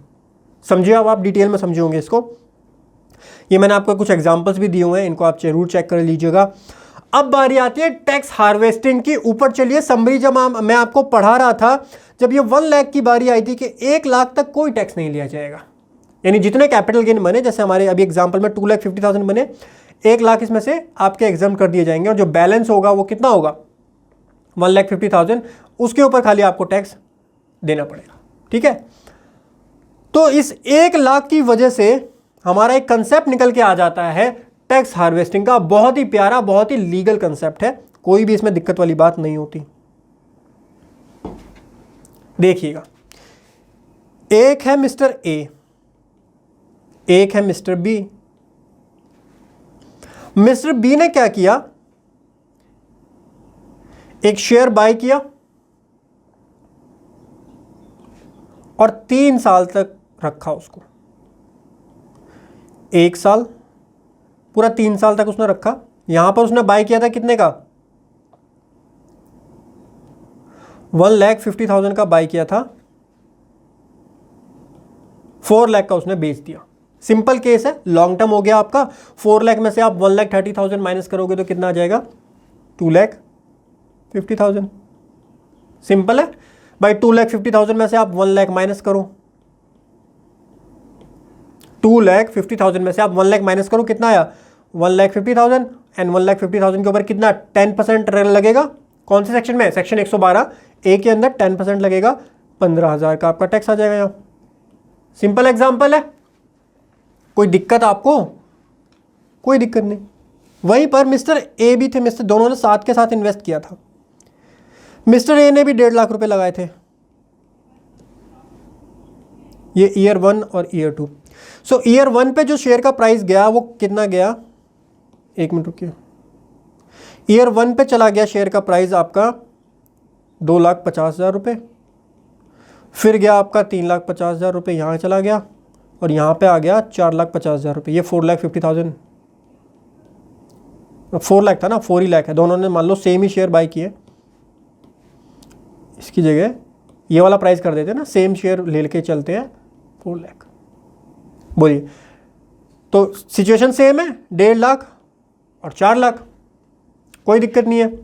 समझिए, अब आप डिटेल में समझे होंगे इसको। ये मैंने आपको कुछ एग्जांपल्स भी दिए हुए हैं, इनको आप जरूर चेक कर लीजिएगा। अब बारी आती है टैक्स हार्वेस्टिंग की। ऊपर चलिए, समरी जब मैं आपको पढ़ा रहा था, जब ये 1 लाख की बारी आई थी कि 1 लाख तक कोई टैक्स नहीं लिया जाएगा, यानी जितने कैपिटल गेन बने, जैसे हमारे अभी एग्जाम्पल में 2,50,000 बने, 1 लाख इसमें से आपके एग्जाम कर दिए जाएंगे, और जो बैलेंस होगा वो कितना होगा, 1,50,000, उसके ऊपर खाली आपको टैक्स देना पड़ेगा। ठीक है, तो इस 1 लाख की वजह से हमारा एक कंसेप्ट निकल के आ जाता है टैक्स हार्वेस्टिंग का। बहुत ही प्यारा, बहुत ही लीगल कंसेप्ट है, कोई भी इसमें दिक्कत वाली बात नहीं होती। देखिएगा, एक है मिस्टर ए, एक है मिस्टर बी। मिस्टर बी ने क्या किया, एक शेयर बाय किया और 3 साल तक रखा उसको। 1 साल, पूरा 3 साल तक उसने रखा। यहां पर उसने बाय किया था कितने का, 1,50,000 का बाय किया था, 4 लाख का उसने बेच दिया। सिंपल केस है, लॉन्ग टर्म हो गया आपका। 4 लाख में से आप 1,30,000 माइनस करोगे तो कितना आ जाएगा, 2,50,000। सिंपल है भाई, 2,50,000 में से आप 1 लाख माइनस करो, 2,50,000 में से आप 1 लाख माइनस करो, कितना आया, 1,50,000। एंड 1,50,000 के ऊपर कितना 10% लगेगा, कौन से सेक्शन में, सेक्शन 112 ए के अंदर 10% लगेगा, 15,000 का आपका टैक्स आ जाएगा यहाँ। सिंपल एग्जांपल है, कोई दिक्कत आपको, कोई दिक्कत नहीं। वहीं पर मिस्टर ए भी थे, मिस्टर दोनों ने साथ के साथ इन्वेस्ट किया था। मिस्टर ए ने भी 1.5 लाख रुपए लगाए थे, ये ईयर 1 और ईयर 2। सो ईयर 1 पे जो शेयर का प्राइस गया वो कितना गया, 1 मिनट रुकिए, ईयर 1 पे चला गया शेयर का प्राइस आपका 2,50,000 रुपये, फिर गया आपका 3,50,000 रुपये, यहाँ चला गया, और यहाँ पे आ गया 4,50,000 रुपये। ये 4,50,000, 4 लाख था ना, 4 ही लाख है, दोनों ने मान लो सेम ही शेयर बाय किए। इसकी जगह ये वाला प्राइस कर देते हैं ना, सेम शेयर ले लेके चलते हैं, 4 लाख। बोलिए, तो सिचुएशन सेम है, 1.5 लाख और 4 लाख, कोई दिक्कत नहीं है।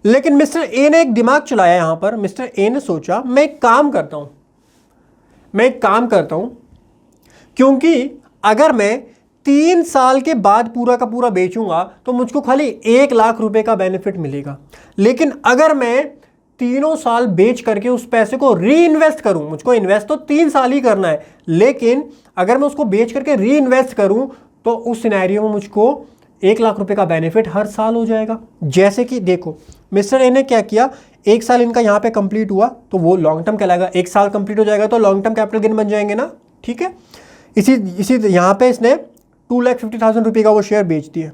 लेकिन मिस्टर ए ने एक दिमाग चलाया यहां पर। मिस्टर ए ने सोचा मैं एक काम करता हूं, क्योंकि अगर मैं 3 साल के बाद पूरा का पूरा बेचूंगा तो मुझको खाली 1 लाख रुपए का बेनिफिट मिलेगा। लेकिन अगर मैं तीनों साल बेच करके उस पैसे को री इन्वेस्ट करूं, मुझको इन्वेस्ट तो 3 साल ही करना है, लेकिन अगर मैं उसको बेच करके री इन्वेस्ट करूं तो उस सिनेरियो में मुझको 1 लाख रुपए का बेनिफिट हर साल हो जाएगा। जैसे कि देखो, मिस्टर ए ने क्या किया, 1 साल इनका यहां पे कंप्लीट हुआ तो वो लॉन्ग टर्म कहलाएगा, 1 साल कंप्लीट हो जाएगा तो लॉन्ग टर्म कैपिटल गेन बन जाएंगे ना। ठीक है, इसी यहां पे इसने 2,50,000 रुपये का वो शेयर बेच दिया।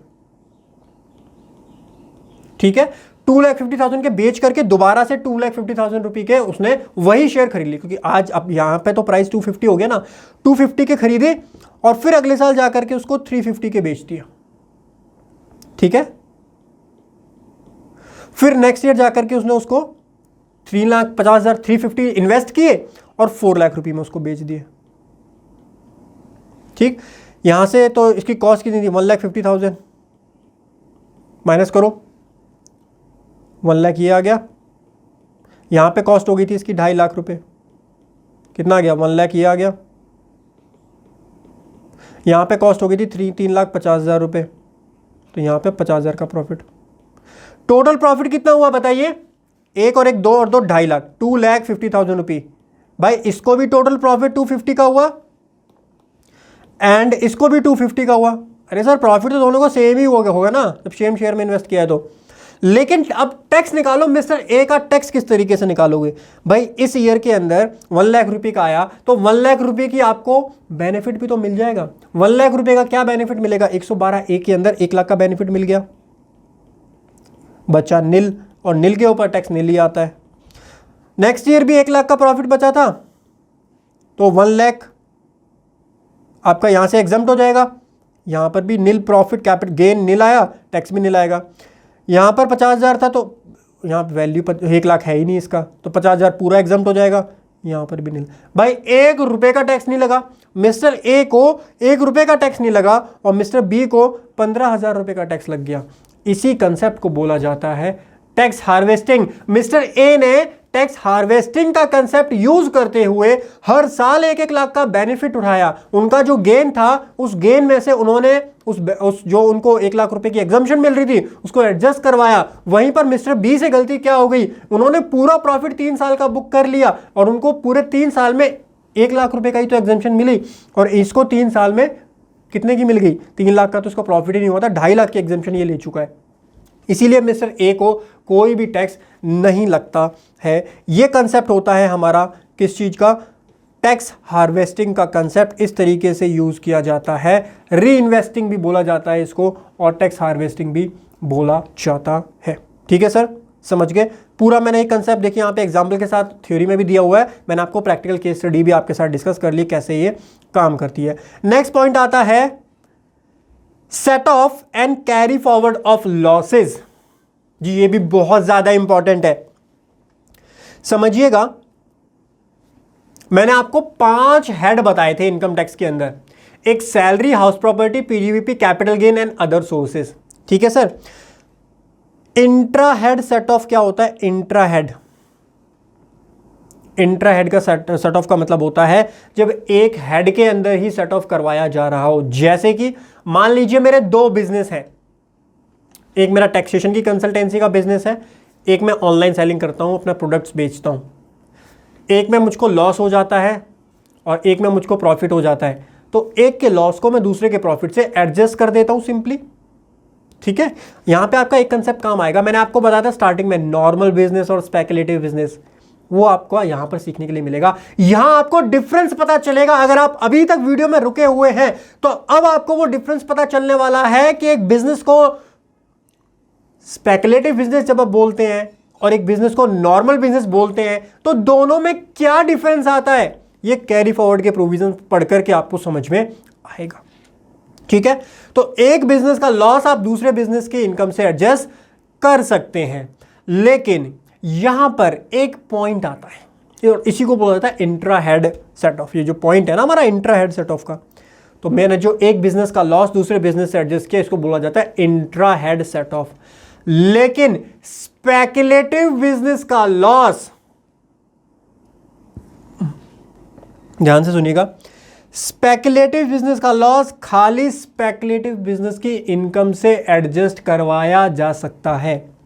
ठीक है, 2,50,000 के बेच करके दोबारा से 2,50,000 रुपये के उसने वही शेयर खरीद ली, क्योंकि आज अब यहां पे तो प्राइस 250 हो गया ना, 250 के खरीदे और फिर अगले साल जाकर के उसको 350 के बेच दिया। ठीक है, फिर नेक्स्ट ईयर जाकर के उसने उसको 3,50,000 350 इन्वेस्ट किए और 4 लाख रुपये में उसको बेच दिए। ठीक, यहां से तो इसकी कॉस्ट कितनी थी, 1,50,000 माइनस करो, 1 लाख ये आ गया। यहां पे कॉस्ट हो गई थी इसकी 2.5 लाख रुपए, कितना आ गया, 1 लाख ये आ गया। यहां पे कॉस्ट हो गई थी 3,50,000 रुपए, तो यहां पे 50,000 का प्रॉफिट। टोटल प्रॉफिट कितना हुआ बताइए, एक और एक, दो और दो 2.5 लाख, 2,50,000 रुपये। भाई इसको भी टोटल प्रॉफिट 250 का हुआ एंड इसको भी 250 का हुआ। अरे सर प्रॉफिट तो दोनों को सेम ही होगा ना जब सेम शेयर में इन्वेस्ट किया है तो। लेकिन अब टैक्स निकालो, मिस्टर ए का टैक्स किस तरीके से निकालोगे? भाई इस ईयर के अंदर 1 लाख रुपए का आया तो 1 लाख रुपए की आपको बेनिफिट भी तो मिल जाएगा। 1 लाख रुपए का क्या बेनिफिट मिलेगा? 112 ए के अंदर 1 लाख का बेनिफिट मिल गया, बचा नील, और नील के ऊपर टैक्स नील ही आता है। नेक्स्ट ईयर भी 1 लाख का प्रॉफिट बचा था तो 1 लाख आपका यहां से एग्जम्प्ट हो जाएगा, यहां पर भी नील प्रॉफिट कैपिटल गेन नील आया, टैक्स भी नील आएगा। यहां पर 50,000 था तो यहां पर वैल्यू 1 लाख है ही नहीं इसका, तो 50,000 पूरा एग्जम्प्ट हो जाएगा, यहां पर भी नील। भाई 1 रुपए का टैक्स नहीं लगा, मिस्टर ए को 1 रुपए का टैक्स नहीं लगा और मिस्टर बी को 15,000 रुपए का टैक्स लग गया। इसी कंसेप्ट को बोला जाता है टैक्स हार्वेस्टिंग। मिस्टर ए ने टैक्स हार्वेस्टिंग का कंसेप्ट यूज करते हुए हर साल 1-1 लाख का बेनिफिट उठाया। उनका जो गेन था उस गेन में से उन्होंने उस जो उनको 1 लाख रुपए की एग्जम्पशन मिल रही थी उसको एडजस्ट करवाया। वहीं पर मिस्टर बी से गलती क्या हो गई, उन्होंने पूरा प्रॉफिट 3 साल का बुक कर लिया और उनको पूरे 3 साल में 1 लाख रुपए का ही तो एग्जम्पशन मिली और इसको 3 साल में कितने की मिल गई? 3 लाख का तो उसको प्रॉफिट ही नहीं होता, 2.5 लाख की एग्जम्पशन ये ले चुका है। इसीलिए मिस्टर ए को कोई भी टैक्स नहीं लगता है। ये कंसेप्ट होता है हमारा किस चीज़ का? टैक्स हार्वेस्टिंग का कंसेप्ट इस तरीके से यूज़ किया जाता है। री इन्वेस्टिंग भी बोला जाता है इसको और टैक्स हार्वेस्टिंग भी बोला जाता है। ठीक है सर, समझ गए? पूरा मैंने एक कंसेप्ट देखिए यहाँ पे एग्जाम्पल के साथ थ्योरी में भी दिया हुआ है, मैंने आपको प्रैक्टिकल केस स्टडी भी आपके साथ डिस्कस कर ली कैसे ये काम करती है। नेक्स्ट पॉइंट आता है set off and carry forward of losses. जी ये भी बहुत ज्यादा इंपॉर्टेंट है, समझिएगा। मैंने आपको 5 हेड बताए थे इनकम टैक्स के अंदर, एक salary, house property, PGBP, capital gain and other sources. ठीक है sir. Intra head set off क्या होता है? इंट्रा हेड का सेट ऑफ का मतलब होता है जब एक हेड के अंदर ही सेट ऑफ करवाया जा रहा हो। जैसे कि मान लीजिए मेरे 2 बिजनेस हैं, एक मेरा टैक्सेशन की कंसल्टेंसी का बिजनेस है, एक मैं ऑनलाइन सेलिंग करता हूं, अपना प्रोडक्ट्स बेचता हूं। एक में मुझको लॉस हो जाता है और एक में मुझको प्रॉफिट हो जाता है, तो एक के लॉस को मैं दूसरे के प्रॉफिट से एडजस्ट कर देता हूं सिंपली। ठीक है, यहां पे आपका एक कंसेप्ट काम आएगा। मैंने आपको बताया था स्टार्टिंग में नॉर्मल बिजनेस और स्पेकुलेटिव बिजनेस, वो आपको यहां पर सीखने के लिए मिलेगा। यहां आपको डिफरेंस पता चलेगा। अगर आप अभी तक वीडियो में रुके हुए हैं तो अब आपको वो डिफरेंस पता चलने वाला है कि एक बिजनेस को स्पेकुलेटिव बिजनेस जब आप बोलते हैं और एक बिजनेस को नॉर्मल बिजनेस बोलते हैं तो दोनों में क्या डिफरेंस आता है, ये कैरी फॉरवर्ड के प्रोविजन पढ़ करके आपको समझ में आएगा। ठीक है, तो एक बिजनेस का लॉस आप दूसरे बिजनेस के इनकम से एडजस्ट कर सकते हैं, लेकिन यहां पर एक पॉइंट आता है और इसी को बोला जाता है इंट्रा हेड सेट ऑफ। ये जो पॉइंट है ना हमारा इंट्रा हेड सेट ऑफ का, तो मैंने जो एक बिजनेस का लॉस दूसरे बिजनेस से एडजस्ट किया इसको बोला जाता है इंट्रा हेड सेट ऑफ। लेकिन स्पेकुलेटिव बिजनेस का लॉस, ध्यान से सुनिएगा, स्पेकुलेटिव बिजनेस का लॉस खाली स्पेकुलेटिव बिजनेस की इनकम से एडजस्ट करवाया जा सकता है।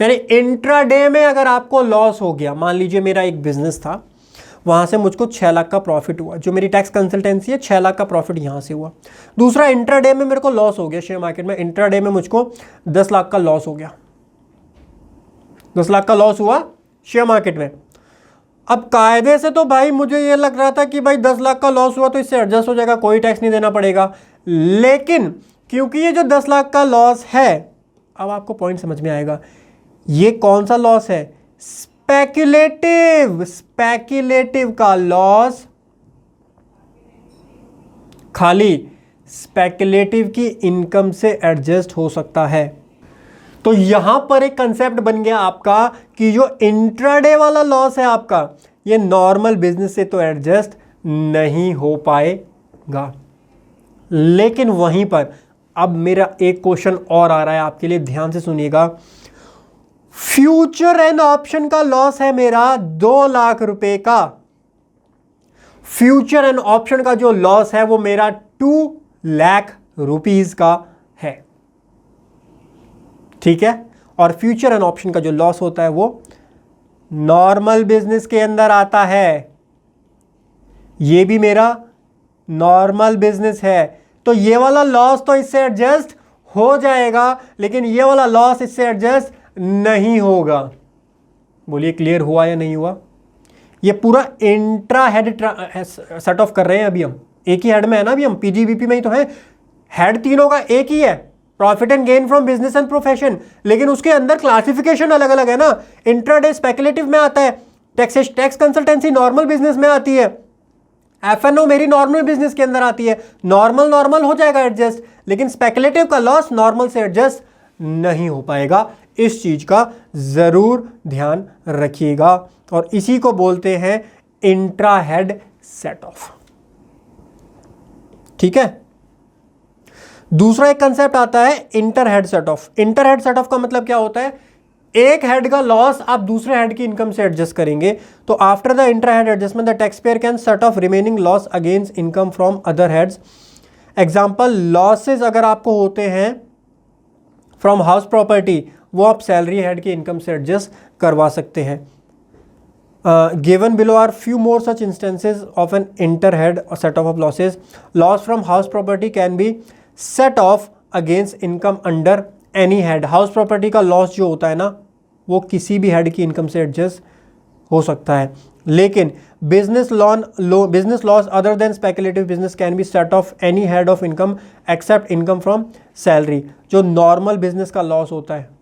यानी इंट्राडे में अगर आपको लॉस हो गया, मान लीजिए मेरा एक बिजनेस था, वहां से मुझको 6 लाख का प्रॉफिट हुआ, जो मेरी टैक्स कंसल्टेंसी है 6 लाख का प्रॉफिट यहां से हुआ। दूसरा इंट्राडे में मेरे को लॉस हो गया शेयर मार्केट में, इंट्राडे में मुझको 10 लाख का लॉस हो गया, 10 लाख का लॉस हुआ शेयर मार्केट में। अब कायदे से तो भाई मुझे ये लग रहा था कि भाई 10 लाख का लॉस हुआ तो इससे एडजस्ट हो जाएगा, कोई टैक्स नहीं देना पड़ेगा। लेकिन क्योंकि ये जो 10 लाख का लॉस है, अब आपको पॉइंट समझ में आएगा, ये कौन सा लॉस है? स्पेकुलेटिव का लॉस खाली स्पेकुलेटिव की इनकम से एडजस्ट हो सकता है। तो यहां पर एक कंसेप्ट बन गया आपका कि जो इंट्राडे वाला लॉस है आपका, ये नॉर्मल बिजनेस से तो एडजस्ट नहीं हो पाएगा। लेकिन वहीं पर अब मेरा एक क्वेश्चन और आ रहा है आपके लिए, ध्यान से सुनिएगा। फ्यूचर एंड ऑप्शन का लॉस है मेरा 2 लाख रुपए का। फ्यूचर एंड ऑप्शन का जो लॉस है वो मेरा 2 लाख रुपीस का है। ठीक है, और फ्यूचर एंड ऑप्शन का जो लॉस होता है वो नॉर्मल बिजनेस के अंदर आता है। ये भी मेरा नॉर्मल बिजनेस है, तो ये वाला लॉस तो इससे एडजस्ट हो जाएगा, लेकिन ये वाला लॉस इससे एडजस्ट नहीं होगा। बोलिए क्लियर हुआ या नहीं हुआ? ये पूरा इंट्रा हेड सेट ऑफ कर रहे हैं अभी हम, एक ही हेड में है ना अभी हम, पीजीबीपी में ही तो है, हेड तीनों का एक ही है, profit and gain from business and profession, लेकिन उसके अंदर क्लासिफिकेशन अलग अलग है ना। इंट्राडे स्पेकुलेटिव में आता है, टैक्स कंसल्टेंसी नॉर्मल बिजनेस में आती है, एफएनओ मेरी नॉर्मल बिजनेस के अंदर आती है। नॉर्मल हो जाएगा एडजस्ट, लेकिन स्पेकुलेटिव का लॉस नॉर्मल से एडजस्ट नहीं हो पाएगा। इस चीज का जरूर ध्यान रखिएगा, और इसी को बोलते हैं इंट्रा हेड सेट ऑफ। ठीक है। दूसरा एक कंसेप्ट आता है inter head set of. Inter head set off का मतलब क्या होता है? एक हेड का लॉस आप दूसरे हेड की इनकम से एडजस्ट करेंगे, तो after the inter head adjustment the tax payer can set of remaining loss against income from other heads. Example, losses अगर आपको होते हैं फ्रॉम हाउस प्रॉपर्टी, वो आप सैलरी हेड की इनकम से एडजस्ट करवा सकते हैं। Given below are few more such instances of an interhead or set off of losses. Loss from house property can be set off against income under any head. House property का loss जो होता है ना, वो किसी भी head की income से एडजस्ट हो सकता है, लेकिन business loss other than speculative business can be set off any head of income except income from salary. जो normal business का loss होता है,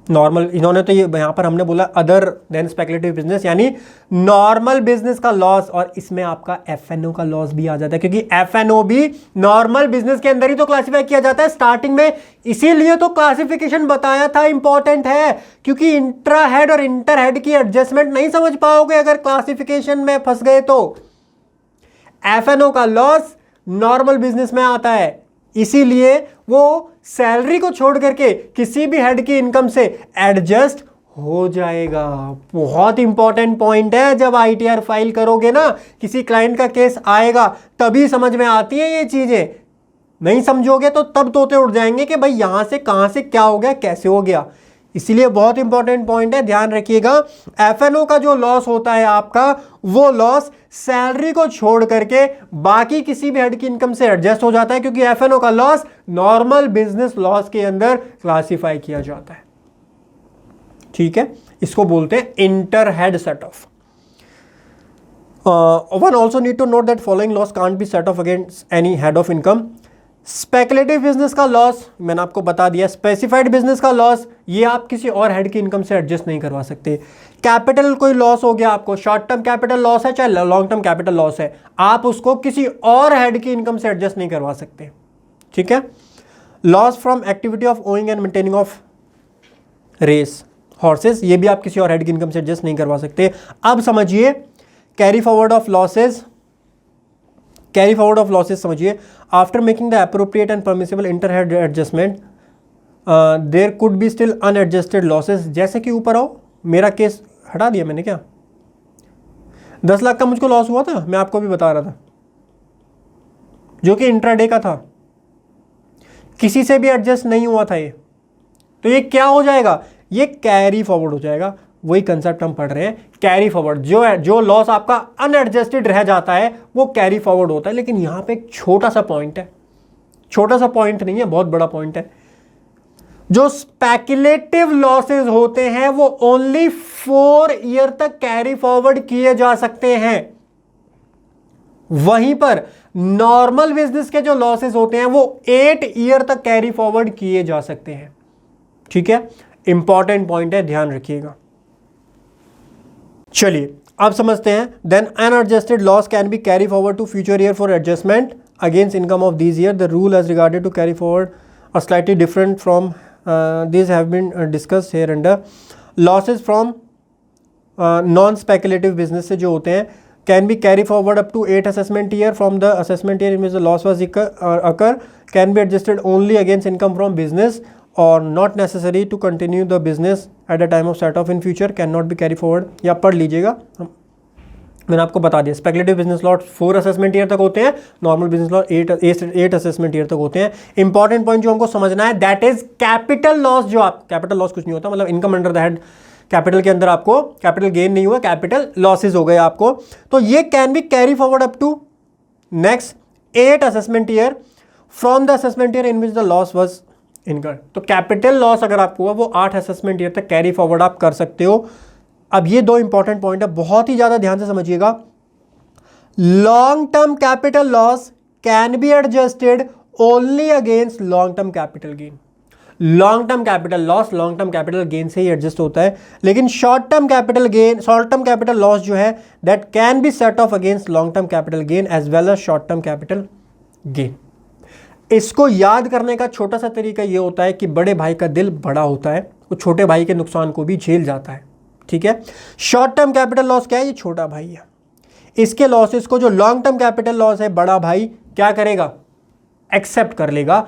नॉर्मल, इन्होंने तो ये यहाँ पर हमने बोला अदर देन स्पेकुलेटिव बिजनेस, यानी नॉर्मल बिजनेस का लॉस, और इसमें आपका एफएनओ का लॉस भी आ जाता है, क्योंकि एफएनओ भी नॉर्मल बिजनेस के अंदर ही तो क्लासिफाई किया जाता है स्टार्टिंग में। इसीलिए तो क्लासिफिकेशन बताया था, इंपॉर्टेंट है, क्योंकि इंट्रा हेड और इंटर हेड की एडजस्टमेंट नहीं समझ पाओगे अगर क्लासिफिकेशन में फंस गए तो। एफएनओ का लॉस नॉर्मल बिजनेस में आता है, इसीलिए वो सैलरी को छोड़ करके किसी भी हेड की इनकम से एडजस्ट हो जाएगा। बहुत इंपॉर्टेंट पॉइंट है, जब आईटीआर फाइल करोगे ना, किसी क्लाइंट का केस आएगा तभी समझ में आती है ये चीजें। नहीं समझोगे तो तब तोते उड़ जाएंगे कि भाई यहां से कहां से क्या हो गया, कैसे हो गया। इसीलिए बहुत इंपॉर्टेंट पॉइंट है, ध्यान रखिएगा। एफएनओ का जो लॉस होता है आपका, वो लॉस सैलरी को छोड़ करके बाकी किसी भी हेड की इनकम से एडजस्ट हो जाता है, क्योंकि एफएनओ का लॉस नॉर्मल बिजनेस लॉस के अंदर क्लासिफाई किया जाता है। ठीक है, इसको बोलते हैं inter head set off. One also need to note that following loss can't be set off against any head of income. Speculative business का लॉस मैंने आपको बता दिया, स्पेसिफाइड बिजनेस का लॉस ये आप किसी और हेड की इनकम से एडजस्ट नहीं करवा सकते। कैपिटल कोई लॉस हो गया आपको, शॉर्ट टर्म कैपिटल लॉस है चाहे लॉन्ग टर्म कैपिटल लॉस है, आप उसको किसी और हेड की इनकम से एडजस्ट नहीं करवा सकते। ठीक है। Loss from activity of owning and maintaining of race horses, ये भी आप किसी और हेड की इनकम से एडजस्ट नहीं करवा सकते। अब समझिए carry forward of losses. Carry forward of losses समझिए, after making the appropriate and permissible inter head adjustment there could be still unadjusted losses. जैसे कि ऊपर आओ, मेरा केस हटा दिया मैंने क्या, 10 लाख का मुझको लॉस हुआ था, मैं आपको भी बता रहा था, जो कि इंट्राडे का था, किसी से भी एडजस्ट नहीं हुआ था ये, तो ये क्या हो जाएगा, ये कैरी फॉरवर्ड हो जाएगा। वही कंसेप्ट हम पढ़ रहे हैं, कैरी फॉरवर्ड। जो लॉस आपका अनएडजस्टेड रह जाता है वो कैरी फॉरवर्ड होता है। लेकिन यहां पे एक छोटा सा पॉइंट है, छोटा सा पॉइंट नहीं है, बहुत बड़ा पॉइंट है। जो स्पेकुलेटिव लॉसेस होते हैं वो ओनली 4 ईयर तक कैरी फॉरवर्ड किए जा सकते हैं। वहीं पर नॉर्मल बिजनेस के जो लॉसेस होते हैं वो 8 ईयर तक कैरी फॉरवर्ड किए जा सकते हैं। ठीक है, इंपॉर्टेंट पॉइंट है, ध्यान रखिएगा। चलिए अब समझते हैं। Then unadjusted loss can be carry forward to future year for adjustment against income of these year. The rule as regarded to carry forward are slightly different from these have been discussed here under. Losses from non-speculative business से जो होते हैं can be carry forward up to 8 assessment year from the assessment year in which the loss was occur, can be adjusted only against income from business or not necessary to continue the business at the time of set off in future, cannot be carry forward। या पढ़ लीजिएगा, मैंने आपको बता दिया speculative business loss 4 assessment year तक होते हैं, normal business loss 8 assessment year तक होते हैं। इंपॉर्टेंट पॉइंट जो हमको समझना है दैट इज कैपिटल लॉस। जो आप कैपिटल लॉस कुछ नहीं होता, मतलब income under the head capital के अंदर आपको कैपिटल गेन नहीं हुआ, कैपिटल लॉसेज हो गए आपको, तो ये can be carry forward up to next 8 assessment year from the assessment year in which the loss was incurred. तो कैपिटल लॉस अगर आपको हुआ वो 8 असेसमेंट ईयर तक कैरी फॉरवर्ड आप कर सकते हो। अब ये 2 इंपॉर्टेंट पॉइंट है, बहुत ही ज्यादा ध्यान से समझिएगा। Long term capital loss can be adjusted only against long term capital gain. Long term capital loss long term capital gain से ही एडजस्ट होता है, लेकिन short term capital gain, short term capital loss जो है that can be set off against long term capital gain as well as short term capital gain. इसको याद करने का छोटा सा तरीका ये होता है कि बड़े भाई का दिल बड़ा होता है, वो छोटे भाई के नुकसान को भी झेल जाता है, ठीक है। शॉर्ट टर्म कैपिटल लॉस क्या है, ये छोटा भाई है, इसके लॉसेस को जो लॉन्ग टर्म कैपिटल लॉस है बड़ा भाई क्या करेगा, एक्सेप्ट कर लेगा,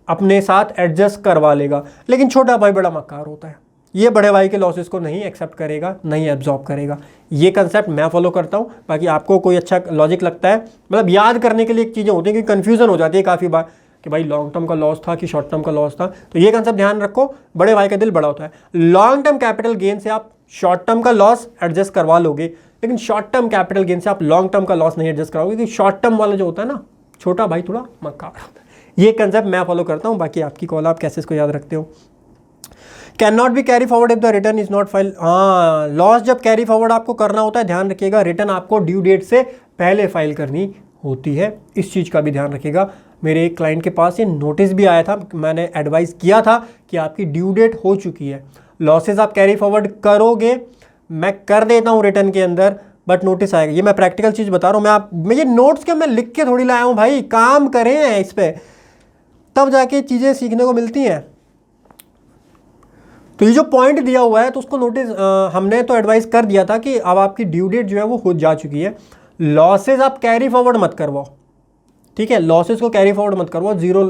अपने साथ एडजस्ट करवा लेगा। लेकिन छोटा भाई बड़ा मक्कार होता है, ये बड़े भाई के लॉसेस को नहीं एक्सेप्ट करेगा, नहीं एब्जॉर्ब करेगा। ये कंसेप्ट मैं फॉलो करता हूँ, बाकी आपको कोई अच्छा लॉजिक लगता है, मतलब याद करने के लिए चीज़ें होती हैं कि कन्फ्यूजन हो जाती है काफ़ी बार कि भाई लॉन्ग टर्म का लॉस था कि शॉर्ट टर्म का लॉस था, तो ये कंसेप्ट ध्यान रखो, बड़े भाई का दिल बड़ा होता है। लॉन्ग टर्म कैपिटल गेन से आप शॉर्ट टर्म का लॉस एडजस्ट करवा लोगे, लेकिन शॉर्ट टर्म कैपिटल गेन से आप लॉन्ग टर्म का लॉस नहीं एडजस्ट कराओगे, क्योंकि शॉर्ट टर्म वाला जो होता है ना, छोटा भाई थोड़ा मक्कार होता है। ये कंसेप्ट मैं फॉलो करता हूँ, बाकी आपकी कॉल, आप कैसे इसको याद रखते हो। Can not be carry forward if the return is not file. हाँ, लॉस जब कैरी फॉरवर्ड आपको करना होता है, ध्यान रखिएगा रिटर्न आपको ड्यू डेट से पहले फाइल करनी होती है, इस चीज़ का भी ध्यान रखिएगा। मेरे एक क्लाइंट के पास ये नोटिस भी आया था, मैंने एडवाइस किया था कि आपकी ड्यू डेट हो चुकी है, लॉसेज आप कैरी फॉरवर्ड करोगे, मैं कर देता हूँ रिटर्न के अंदर, बट नोटिस आएगा। ये मैं प्रैक्टिकल चीज़ बता रहा हूँ, मैं ये नोट्स के मैं लिख के थोड़ी लाया हूँ भाई, काम करें इस पर, तब जाके चीज़ें सीखने को मिलती हैं। तो ये जो पॉइंट दिया हुआ है तो उसको नोटिस हमने तो एडवाइस कर दिया था कि अब आपकी ड्यू डेट जो है वो हो जा चुकी है, लॉसेज आप कैरी फॉरवर्ड मत करवाओ, ठीक है, लॉसेस को कैरी फॉरवर्ड मत करवाओ, जीरो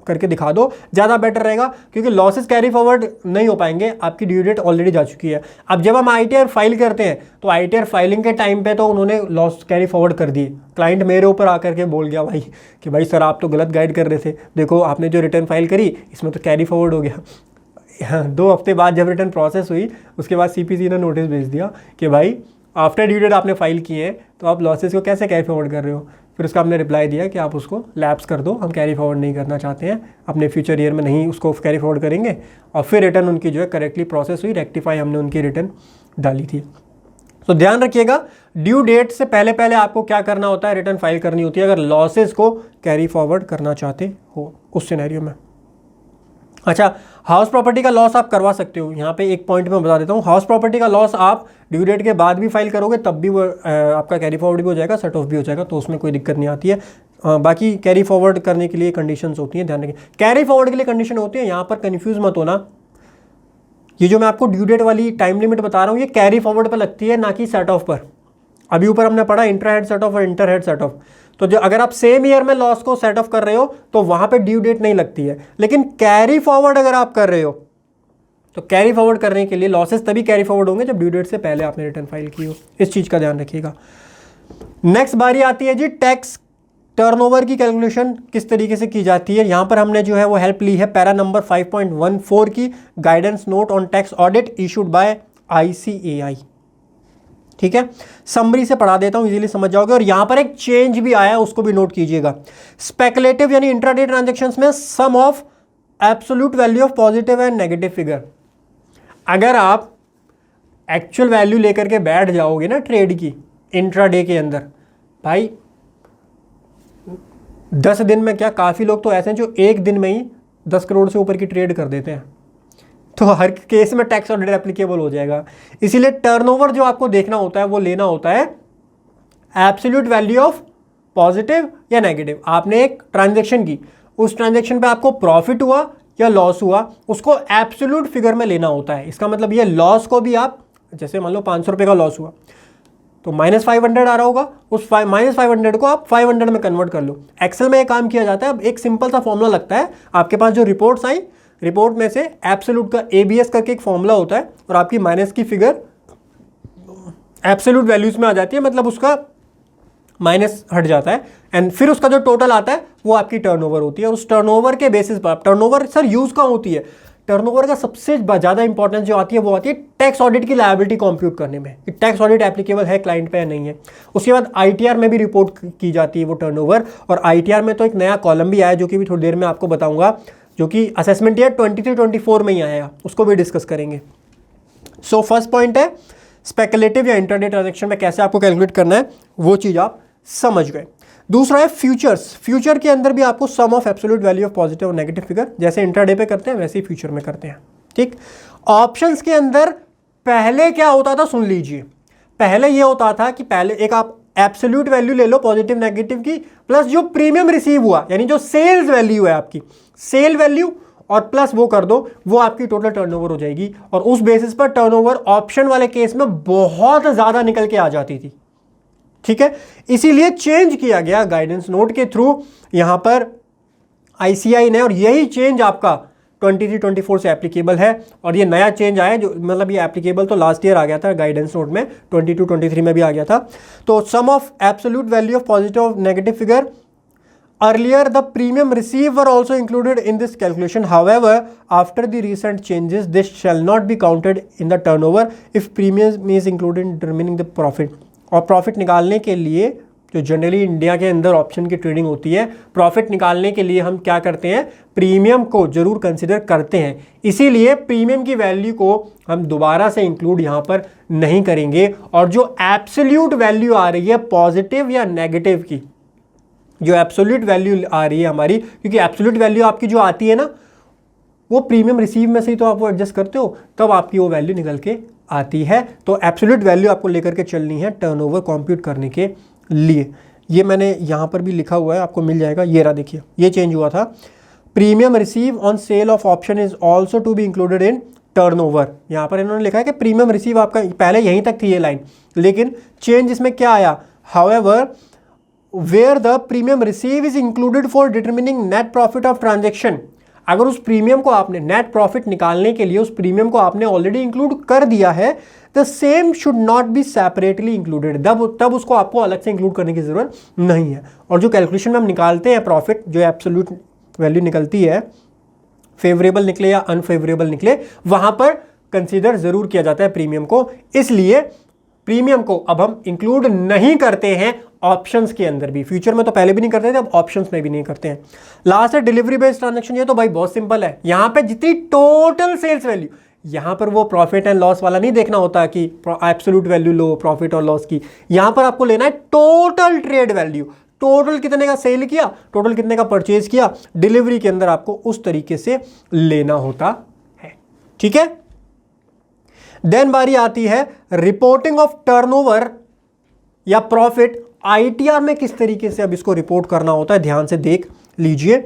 करके दिखा दो, ज़्यादा बेटर रहेगा, क्योंकि लॉसेस कैरी फॉरवर्ड नहीं हो पाएंगे, आपकी ड्यू डेट ऑलरेडी जा चुकी है। अब जब हम ITR फाइल करते हैं तो ITR फाइलिंग के टाइम पे तो उन्होंने लॉस कैरी फॉरवर्ड कर दिए, क्लाइंट मेरे ऊपर आकर के बोल गया भाई कि भाई सर आप तो गलत गाइड कर रहे थे, देखो आपने जो रिटर्न फाइल करी इसमें तो कैरी फॉरवर्ड हो गया। 2 हफ्ते बाद जब रिटर्न प्रोसेस हुई उसके बाद CPC ने नोटिस भेज दिया कि भाई आफ्टर ड्यू डेट आपने फाइल किए हैं तो आप लॉसेस को कैसे कैरी फॉरवर्ड कर रहे हो। फिर उसका हमने रिप्लाई दिया कि आप उसको लैप्स कर दो, हम कैरी फॉरवर्ड नहीं करना चाहते हैं, अपने फ्यूचर ईयर में नहीं उसको कैरी फॉरवर्ड करेंगे। और फिर रिटर्न उनकी जो है करेक्टली प्रोसेस हुई, रेक्टिफाई हमने उनकी रिटर्न डाली थी। तो ध्यान रखिएगा ड्यू डेट से पहले पहले आपको क्या करना होता है, रिटर्न फाइल करनी होती है अगर लॉसेस को कैरी फॉरवर्ड करना चाहते हो उस सिनेरियो में। अच्छा, हाउस प्रॉपर्टी का लॉस आप करवा सकते हो, यहाँ पे एक पॉइंट में बता देता हूँ, हाउस प्रॉपर्टी का लॉस आप ड्यू डेट के बाद भी फाइल करोगे तब भी वो आपका कैरी फॉरवर्ड भी हो जाएगा, सेट ऑफ भी हो जाएगा, तो उसमें कोई दिक्कत नहीं आती है। बाकी कैरी फॉरवर्ड करने के लिए कंडीशंस होती हैं, ध्यान रखिए कैरी फॉरवर्ड के लिए कंडीशन होती है, यहाँ पर कन्फ्यूज मत होना। ये जो मैं आपको ड्यू डेट वाली टाइम लिमिट बता रहा हूँ ये कैरी फॉरवर्ड पर लगती है, ना कि सेट ऑफ पर। अभी ऊपर हमने पढ़ा इंट्रा हेड सेट ऑफ और इंटर हेड सेट ऑफ, तो जो अगर आप सेम ईयर में लॉस को सेट ऑफ कर रहे हो तो वहां पे ड्यू डेट नहीं लगती है, लेकिन कैरी फॉरवर्ड अगर आप कर रहे हो तो कैरी फॉरवर्ड करने के लिए लॉसेस तभी कैरी फॉरवर्ड होंगे जब ड्यू डेट से पहले आपने रिटर्न फाइल की हो, इस चीज का ध्यान रखिएगा। नेक्स्ट बारी आती है जी टैक्स टर्नओवर की कैलकुलेशन किस तरीके से की जाती है। यहां पर हमने जो है वो हेल्प ली है पैरा नंबर 5.14 की, guidance note on tax audit issued by ICAI, ठीक है। समरी से पढ़ा देता हूं, इजीली समझ जाओगे। और यहां पर एक चेंज भी आया है उसको भी नोट कीजिएगा। स्पेकुलेटिव यानी इंट्राडे ट्रांजैक्शंस में sum of absolute value of positive and negative figure, अगर आप एक्चुअल वैल्यू लेकर के बैठ जाओगे ना ट्रेड की इंट्राडे के अंदर, भाई 10 दिन में क्या, काफ़ी लोग तो ऐसे हैं जो एक दिन में ही 10 करोड़ से ऊपर की ट्रेड कर देते हैं, तो हर केस में टैक्स ऑडिट एप्लीकेबल हो जाएगा। इसीलिए टर्नओवर जो आपको देखना होता है वो लेना होता है एब्सोल्यूट वैल्यू ऑफ पॉजिटिव या नेगेटिव। आपने एक ट्रांजैक्शन की, उस ट्रांजैक्शन पे आपको प्रॉफिट हुआ या लॉस हुआ, उसको एब्सोल्यूट फिगर में लेना होता है। इसका मतलब ये लॉस को भी आप, जैसे मान लो 500 रुपये का लॉस हुआ तो -500 आ रहा होगा, उस -500 को आप 500 में कन्वर्ट कर लो। एक्सेल में ये काम किया जाता है। अब एक सिंपल सा फॉर्मूला लगता है, आपके पास जो रिपोर्ट्स आई, रिपोर्ट में से एब्सोल्यूट का ABS करके एक फॉर्मूला होता है और आपकी माइनस की फिगर एब्सोल्यूट वैल्यूज में आ जाती है, मतलब उसका माइनस हट जाता है, एंड फिर उसका जो टोटल आता है वो आपकी टर्नओवर होती है। और उस टर्नओवर के बेसिस पर, टर्नओवर सर यूज कहाँ होती है, टर्नओवर का सबसे ज़्यादा इंपॉर्टेंस जो आती है वो आती है टैक्स ऑडिट की लायबिलिटी कंप्यूट करने में, कि टैक्स ऑडिट एप्लीकेबल है क्लाइंट पे या नहीं है। उसके बाद आईटीआर में भी रिपोर्ट की जाती है वो टर्नओवर, और आईटीआर में तो एक नया कॉलम भी आया जो कि भी थोड़ी देर में आपको बताऊंगा, जो कि असेसमेंट ईयर 23-24 में ही आया, उसको भी डिस्कस करेंगे। सो फर्स्ट पॉइंट है स्पेकुलेटिव या इंटरडे ट्रांजेक्शन में कैसे आपको कैलकुलेट करना है, वो चीज़ आप समझ गए। दूसरा है फ्यूचर्स। फ्यूचर के अंदर भी आपको sum of absolute value of positive और नेगेटिव फिगर जैसे इंट्राडे पे करते हैं वैसे ही फ्यूचर में करते हैं, ठीक। ऑप्शंस के अंदर पहले क्या होता था सुन लीजिए, पहले ये होता था कि पहले एक आप एब्सोल्यूट वैल्यू ले लो पॉजिटिव नेगेटिव की, प्लस जो प्रीमियम रिसीव हुआ यानी जो सेल्स वैल्यू है आपकी, सेल वैल्यू और प्लस वो कर दो, वो आपकी टोटल टर्नओवर हो जाएगी। और उस बेसिस पर टर्नओवर ऑप्शन वाले केस में बहुत ज्यादा निकल के आ जाती थी, ठीक है। इसीलिए चेंज किया गया गाइडेंस नोट के थ्रू यहां पर आईसीआई ने, और यही चेंज आपका 23-24 से एप्लीकेबल है। और ये नया चेंज आया जो मतलब ये एप्लीकेबल तो लास्ट ईयर आ गया था गाइडेंस नोट में, 22-23 में भी आ गया था। तो sum of absolute value of positive और negative figure, earlier the premium received were also included in this calculation, however after the recent changes this shall not be counted in the turnover if premium is included in determining the profit। और profit निकालने के लिए जो generally India के अंदर option की trading होती है, प्रॉफिट निकालने के लिए हम क्या करते हैं, प्रीमियम को जरूर कंसिडर करते हैं। इसीलिए प्रीमियम की वैल्यू को हम दोबारा से इंक्लूड यहाँ पर नहीं करेंगे। और जो एब्सोल्यूट वैल्यू आ रही है पॉजिटिव या नेगेटिव की, जो एब्सोल्यूट वैल्यू आ रही है हमारी, क्योंकि एब्सोल्यूट वैल्यू आपकी जो आती है ना वो प्रीमियम रिसीव में से ही तो आप वो एडजस्ट करते हो, तब आपकी वो वैल्यू निकल के आती है। तो एब्सोल्यूट वैल्यू आपको लेकर के चलनी है टर्नओवर कंप्यूट करने के लिए। ये मैंने यहाँ पर भी लिखा हुआ है, आपको मिल जाएगा। ये रहा, देखिए ये चेंज हुआ था, premium receive on sale of option is also to be included in turnover. यहाँ पर इन्होंने लिखा है कि प्रीमियम रिसीव आपका, पहले यहीं तक थी ये लाइन, लेकिन चेंज इसमें क्या आया, however where the premium receive is included for determining net profit of transaction। अगर उस प्रीमियम को आपने नेट प्रॉफिट निकालने के लिए उस प्रीमियम को आपने ऑलरेडी इंक्लूड कर दिया है, the same should not be separately included, तब उसको आपको अलग से इंक्लूड करने की जरूरत नहीं है। और जो कैलकुलेशन में हम निकालते हैं प्रॉफिट, जो एब्सोल्यूट वैल्यू निकलती है, फेवरेबल निकले या अनफेवरेबल निकले, वहां पर कंसीडर जरूर किया जाता है प्रीमियम को। इसलिए प्रीमियम को अब हम इंक्लूड नहीं करते हैं ऑप्शंस के अंदर भी, फ्यूचर में तो पहले भी नहीं करते थे, अब ऑप्शंस में भी नहीं करते हैं। लास्ट है डिलीवरी बेस्ड ट्रांजैक्शन। ये तो भाई बहुत सिंपल है, यहां पे जितनी टोटल सेल्स वैल्यू, यहां पर वो प्रॉफिट एंड लॉस वाला नहीं देखना होता कि एब्सोल्यूट वैल्यू लो प्रॉफिट और लॉस की, यहां पर आपको लेना है टोटल ट्रेड वैल्यू, टोटल कितने का सेल किया, टोटल कितने का परचेज किया, डिलीवरी के अंदर आपको उस तरीके से लेना होता है, ठीक है। देन बारी आती है रिपोर्टिंग ऑफ टर्नओवर या प्रॉफिट। आईटीआर में किस तरीके से अब इसको रिपोर्ट करना होता है, ध्यान से देख लीजिए।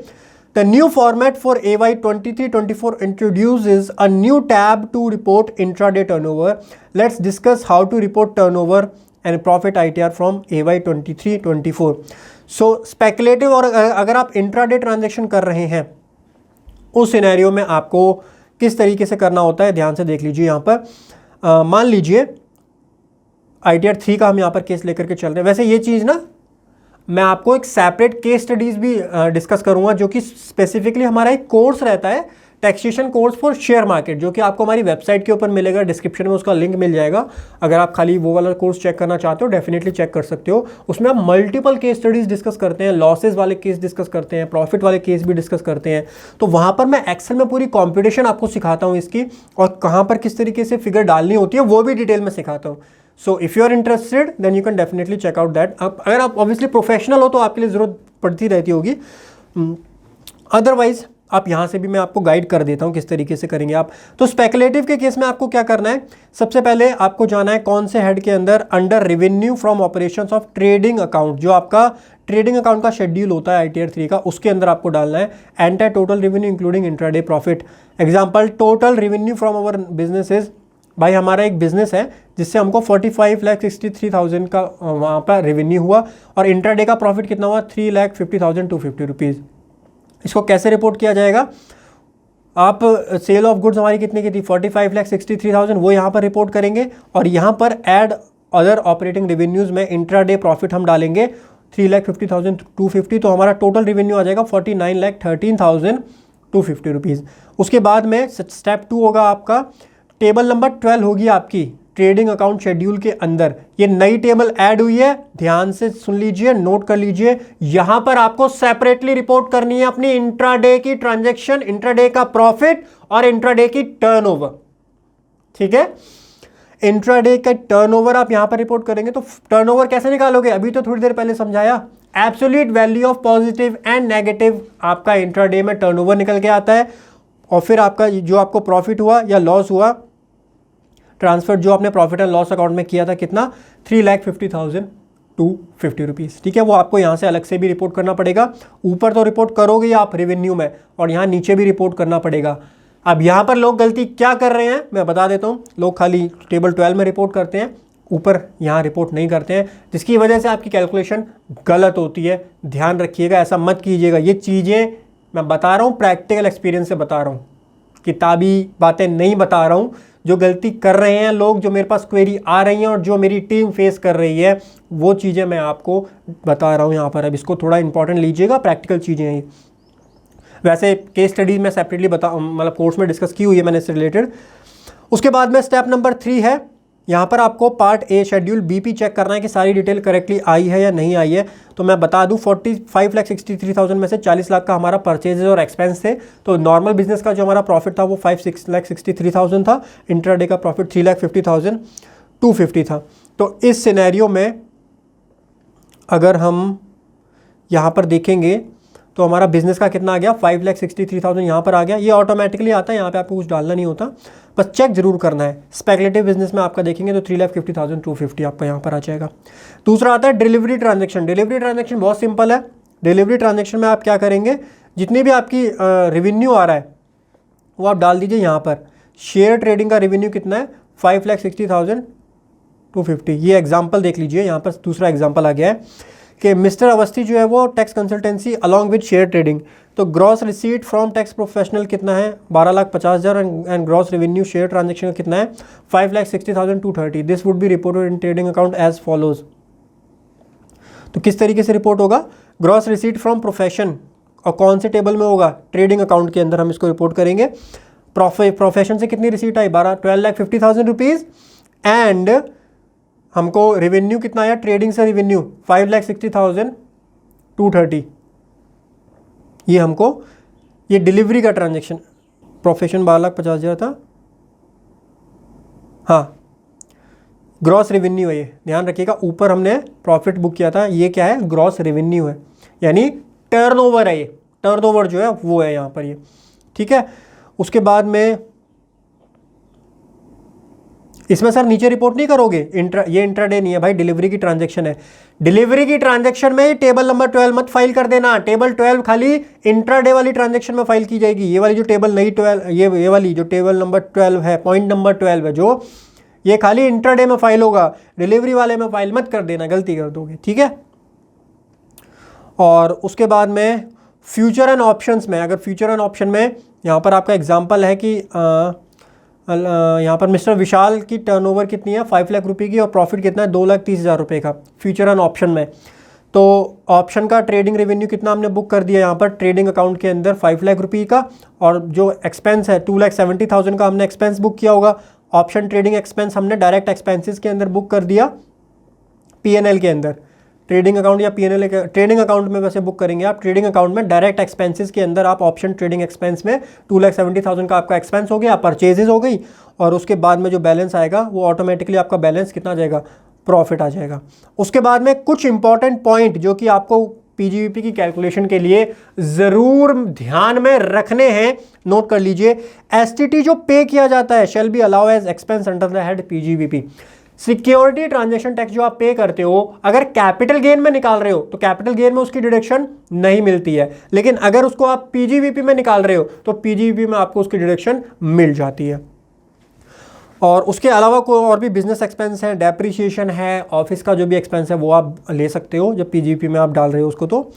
The new format for AY 23-24 introduces a new tab to report intraday turnover. Let's discuss how to report turnover and profit ITR from AY 23-24। So speculative, और अगर आप इंट्राडे ट्रांजेक्शन कर रहे हैं उस सिनेरियो में आपको किस तरीके से करना होता है, ध्यान से देख लीजिए। यहाँ पर मान लीजिए आईटीआर 3 का हम यहाँ पर केस लेकर के चल रहे हैं। वैसे ये चीज़ ना मैं आपको एक सेपरेट केस स्टडीज़ भी डिस्कस करूँगा, जो कि स्पेसिफिकली हमारा एक कोर्स रहता है, taxation course for share market, जो कि आपको हमारी वेबसाइट के ऊपर मिलेगा, डिस्क्रिप्शन में उसका लिंक मिल जाएगा। अगर आप खाली वो वाला कोर्स चेक करना चाहते हो डेफिनेटली चेक कर सकते हो। उसमें हम मल्टीपल केस स्टडीज़ डिस्कस करते हैं, लॉसेज वाले केस डिस्कस करते हैं, प्रॉफिट वाले केस भी डिस्कस करते हैं। तो वहाँ पर मैं एक्सेल में पूरी कॉम्पिटिशन आपको सिखाता हूँ इसकी, और कहाँ पर किस तरीके से फिगर डालनी होती है वो भी डिटेल में सिखाता हूँ। So if you are interested then you can definitely check out that. अगर आप ऑब्वियसली प्रोफेशनल हो तो आपके लिए ज़रूरत पड़ती रहती होगी, अदरवाइज आप यहाँ से भी मैं आपको गाइड कर देता हूँ किस तरीके से करेंगे आप। तो स्पेकुलेटिव के केस में आपको क्या करना है, सबसे पहले आपको जाना है कौन से हेड के अंदर, under revenue from operations of trading account. जो आपका ट्रेडिंग अकाउंट का शेड्यूल होता है आईटीआर 3 का, उसके अंदर आपको डालना है enter total revenue including intraday profit. Example, total revenue from our businesses, भाई हमारा एक बिजनेस है जिससे हमको 45,63,000 का वहाँ पर रेवेन्यू हुआ, और इंट्राडे का प्रॉफिट कितना हुआ 3,50,250 रुपीज़। इसको कैसे रिपोर्ट किया जाएगा, आप सेल ऑफ गुड्स हमारी कितने की थी 45,63,000, वो यहाँ पर रिपोर्ट करेंगे, और यहाँ पर ऐड अदर ऑपरेटिंग रेवेन्यूज़ में इंट्राडे प्रॉफिट हम डालेंगे 3,50,250, तो हमारा टोटल रेवेन्यू आ जाएगा 49,13,250 रुपीज़। उसके बाद में स्टेप 2 होगा आपका, टेबल नंबर 12 होगी आपकी ट्रेडिंग अकाउंट शेड्यूल के अंदर। ये नई टेबल ऐड हुई है, ध्यान से सुन लीजिए, नोट कर लीजिए। यहां पर आपको सेपरेटली रिपोर्ट करनी है अपनी इंट्राडे की ट्रांजैक्शन, इंट्राडे का प्रॉफिट और इंट्राडे की टर्नओवर। ठीक है, इंट्राडे का टर्नओवर आप यहां पर रिपोर्ट करेंगे। तो टर्नओवर कैसे निकालोगे, अभी तो थोड़ी देर पहले समझाया। Absolute value of positive and negative आपका इंट्राडे में टर्नओवर निकल के आता है, और फिर आपका जो आपको प्रॉफिट हुआ या लॉस हुआ, ट्रांसफर जो आपने प्रॉफिट एंड लॉस अकाउंट में किया था, कितना 3,50,250 रुपीज़। ठीक है, वो आपको यहाँ से अलग से भी रिपोर्ट करना पड़ेगा। ऊपर तो रिपोर्ट करोगे आप रेवेन्यू में, और यहाँ नीचे भी रिपोर्ट करना पड़ेगा। अब यहाँ पर लोग गलती क्या कर रहे हैं मैं बता देता हूँ। लोग खाली टेबल 12 में रिपोर्ट करते हैं, ऊपर यहाँ रिपोर्ट नहीं करते हैं, जिसकी वजह से आपकी कैलकुलेशन गलत होती है। ध्यान रखिएगा, ऐसा मत कीजिएगा। ये चीज़ें मैं बता रहा हूँ, प्रैक्टिकल एक्सपीरियंस से बता रहा हूँ, किताबी बातें नहीं बता रहा हूँ। जो गलती कर रहे हैं लोग, जो मेरे पास क्वेरी आ रही हैं और जो मेरी टीम फेस कर रही है, वो चीज़ें मैं आपको बता रहा हूँ यहाँ पर। अब इसको थोड़ा इंपॉर्टेंट लीजिएगा, प्रैक्टिकल चीज़ें हैं। वैसे केस स्टडी में सेपरेटली मतलब कोर्स में डिस्कस की हुई है मैंने इससे रिलेटेड। उसके बाद में स्टेप नंबर 3 है, यहाँ पर आपको part A schedule BP check करना है कि सारी डिटेल करेक्टली आई है या नहीं आई है। तो मैं बता दूं 45,63,000 में से 40 लाख का हमारा परचेजेज और एक्सपेंस थे। तो नॉर्मल बिजनेस का जो हमारा प्रॉफिट था वो 5,63,000 था, इंट्राडे का प्रॉफिट 3,50,250 था। तो इस सिनेरियो में अगर हम यहाँ पर देखेंगे तो हमारा बिजनेस का कितना आ गया, 5,63,000 यहाँ पर आ गया। ये ऑटोमेटिकली आता है, यहाँ पे आपको कुछ डालना नहीं होता, बस चेक जरूर करना है। स्पेकुलेटिव बिजनेस में आपका देखेंगे तो 3,50,250 आपका यहाँ पर आ जाएगा। दूसरा आता है डिलीवरी ट्रांजैक्शन। डिलीवरी ट्रांजैक्शन बहुत सिंपल है। डिलीवरी ट्रांजैक्शन में आप क्या करेंगे, जितनी भी आपकी रेवेन्यू आ रहा है वो आप डाल दीजिए यहाँ पर। शेयर ट्रेडिंग का रेवेन्यू कितना है, 5,60,250। ये एग्जाम्पल देख लीजिए, यहाँ पर दूसरा एग्जाम्पल आ गया है कि मिस्टर अवस्थी जो है वो tax consultancy along with share trading. तो gross receipt from tax professional कितना है, 12,50,000 and gross revenue share transaction का कितना है, 5,60,230। This would be reported in trading account as follows. तो किस तरीके से रिपोर्ट होगा, ग्रॉस रिसीट फ्रॉम प्रोफेशन, और कौन से टेबल में होगा, ट्रेडिंग अकाउंट के अंदर हम इसको रिपोर्ट करेंगे। प्रोफेशन से कितनी रिसीट आई, 12,50,000 रुपीज़, एंड हमको रेवेन्यू कितना आया ट्रेडिंग से, रेवेन्यू 5,60,230। ये हमको, ये डिलीवरी का ट्रांजैक्शन, प्रोफेशन 12,50,000 था, हाँ ग्रॉस रेवेन्यू है ये, ध्यान रखिएगा। ऊपर हमने प्रॉफिट बुक किया था, ये क्या है, ग्रॉस रेवेन्यू है, यानी टर्नओवर है। ये टर्नओवर जो है वो है यहाँ पर ये, ठीक है। उसके बाद में इसमें सर नीचे रिपोर्ट नहीं करोगे, ये इंट्राडे नहीं है भाई, डिलीवरी की ट्रांजैक्शन है। डिलीवरी की ट्रांजैक्शन में टेबल नंबर 12 मत फाइल कर देना। टेबल 12 खाली इंट्राडे वाली ट्रांजैक्शन में फाइल की जाएगी। ये वाली जो टेबल नई 12, ये वाली जो टेबल नंबर 12 है, पॉइंट नंबर 12 है जो, ये खाली इंट्राडे में फाइल होगा, डिलीवरी वाले में फाइल मत कर देना, गलती कर दोगे, ठीक है। और उसके बाद में फ्यूचर एंड ऑप्शंस में, अगर फ्यूचर एंड ऑप्शन में यहाँ पर आपका एग्जांपल है कि यहाँ पर मिस्टर विशाल की टर्नओवर कितनी है, 5 लाख रुपए की, और प्रॉफिट कितना है, 2,30,000 रुपये का फ्यूचर एंड ऑप्शन में। तो ऑप्शन का ट्रेडिंग रेवेन्यू कितना हमने बुक कर दिया यहाँ पर ट्रेडिंग अकाउंट के अंदर, 5 लाख रुपये का, और जो एक्सपेंस है 2,70,000 का हमने एक्सपेंस बुक किया होगा। ऑप्शन ट्रेडिंग एक्सपेंस हमने डायरेक्ट एक्सपेंसेस के अंदर बुक कर दिया, पीएनएल के अंदर। ट्रेडिंग अकाउंट या पीएनएल के ट्रेडिंग अकाउंट में वैसे बुक करेंगे आप, ट्रेडिंग अकाउंट में डायरेक्ट एक्सपेंसेस के अंदर आप ऑप्शन ट्रेडिंग एक्सपेंस में 2,70,000 का आपका एक्सपेंस हो गया, परचेजेस हो गई, और उसके बाद में जो बैलेंस आएगा वो ऑटोमेटिकली आपका बैलेंस कितना आ जाएगा, प्रॉफिट आ जाएगा। उसके बाद में कुछ इंपॉर्टेंट पॉइंट जो कि आपको पीजीवीपी की कैलकुलेशन के लिए ज़रूर ध्यान में रखने हैं, नोट कर लीजिए। एसटीटी जो पे किया जाता है shall be allow as expense under the head PGBP. Security transaction tax जो आप पे करते हो, अगर कैपिटल गेन में निकाल रहे हो तो कैपिटल गेन में उसकी डिडक्शन नहीं मिलती है, लेकिन अगर उसको आप पीजीवीपी में निकाल रहे हो तो पीजीवीपी में आपको उसकी डिडक्शन मिल जाती है। और उसके अलावा कोई और भी बिजनेस एक्सपेंस है, डेप्रिसिएशन है, ऑफिस का जो भी एक्सपेंस है वो आप ले सकते हो जब पीजीवीपी में आप डाल रहे हो उसको। तो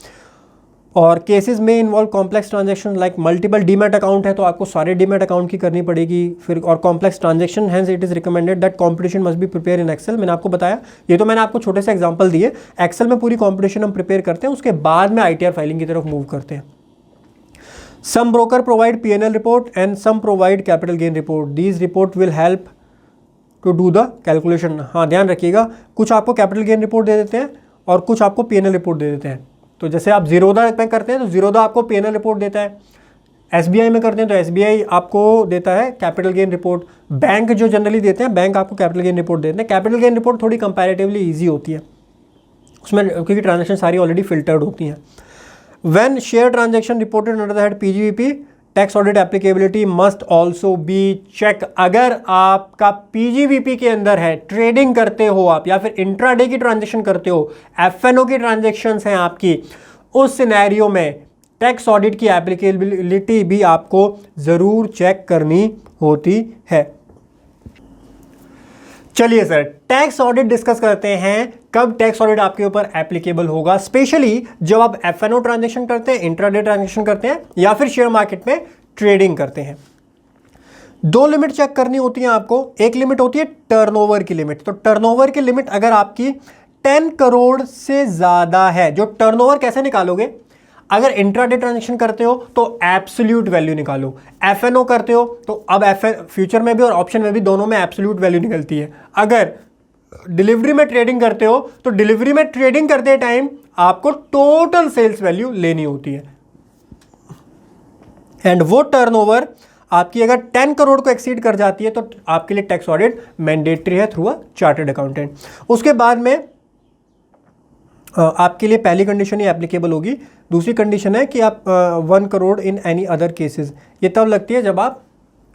और केसेस में involve complex transaction like multiple demat account है तो आपको सारे डीमैट अकाउंट की करनी पड़ेगी फिर, और complex transaction hence it is recommended that competition must be prepare in Excel. मैंने आपको बताया, ये तो मैंने आपको छोटे से एग्जांपल दिए। एक्सेल में पूरी कॉम्पिटिशन हम प्रिपेयर करते हैं, उसके बाद में आईटीआर फाइलिंग की तरफ मूव करते हैं। Some broker provide PNL report and some provide capital gain report, these report will help to do the calculation. हाँ, ध्यान रखिएगा, कुछ आपको कैपिटल गेन रिपोर्ट दे देते हैं और कुछ आपको पीएनएल रिपोर्ट दे देते हैं। तो जैसे आप जीरोधा में करते हैं तो जीरोधा आपको पीएनएल रिपोर्ट देता है, एसबीआई में करते हैं तो एसबीआई आपको देता है कैपिटल गेन रिपोर्ट, बैंक जो जनरली देते हैं बैंक आपको कैपिटल गेन रिपोर्ट देते हैं। कैपिटल गेन रिपोर्ट थोड़ी कंपैरेटिवली ईजी होती है उसमें, क्योंकि ट्रांजेक्शन सारी ऑलरेडी फिल्टर्ड होती हैं। When share transaction reported under the head PGBP, tax audit applicability must also be check. अगर आपका पीजीवीपी के अंदर है, ट्रेडिंग करते हो आप या फिर इंट्राडे की ट्रांजेक्शन करते हो, एफएनओ की ट्रांजेक्शन्स हैं आपकी, उस सिनेरियो में टैक्स ऑडिट की एप्लीकेबिलिटी भी आपको जरूर चेक करनी होती है। चलिए सर, टैक्स ऑडिट डिस्कस करते हैं। कब टैक्स ऑडिट आपके ऊपर एप्लीकेबल होगा, स्पेशली जब आप एफएनओ ट्रांजैक्शन करते हैं, इंट्राडे ट्रांजैक्शन करते हैं या फिर शेयर मार्केट में ट्रेडिंग करते हैं। दो लिमिट चेक करनी होती है आपको। एक लिमिट होती है टर्नओवर की लिमिट। तो टर्नओवर की लिमिट अगर आपकी 10 करोड़ से ज्यादा है, जो टर्नओवर कैसे निकालोगे, अगर इंट्राडे ट्रांजैक्शन करते हो तो एब्सोल्यूट वैल्यू निकालो, एफएनओ करते हो तो अब फ्यूचर में भी और ऑप्शन में भी दोनों में एब्सोल्यूट वैल्यू निकलती है। अगर डिलीवरी में ट्रेडिंग करते हो तो डिलीवरी में ट्रेडिंग करते टाइम आपको टोटल सेल्स वैल्यू लेनी होती है, एंड वो टर्नओवर आपकी अगर 10 करोड़ को एक्सीड कर जाती है तो आपके लिए टैक्स ऑडिट मैंडेटरी है थ्रू अ चार्टर्ड अकाउंटेंट। उसके बाद में आपके लिए पहली कंडीशन ही एप्लीकेबल होगी। दूसरी कंडीशन है कि आप 1 crore in any other cases, ये तब लगती है जब आप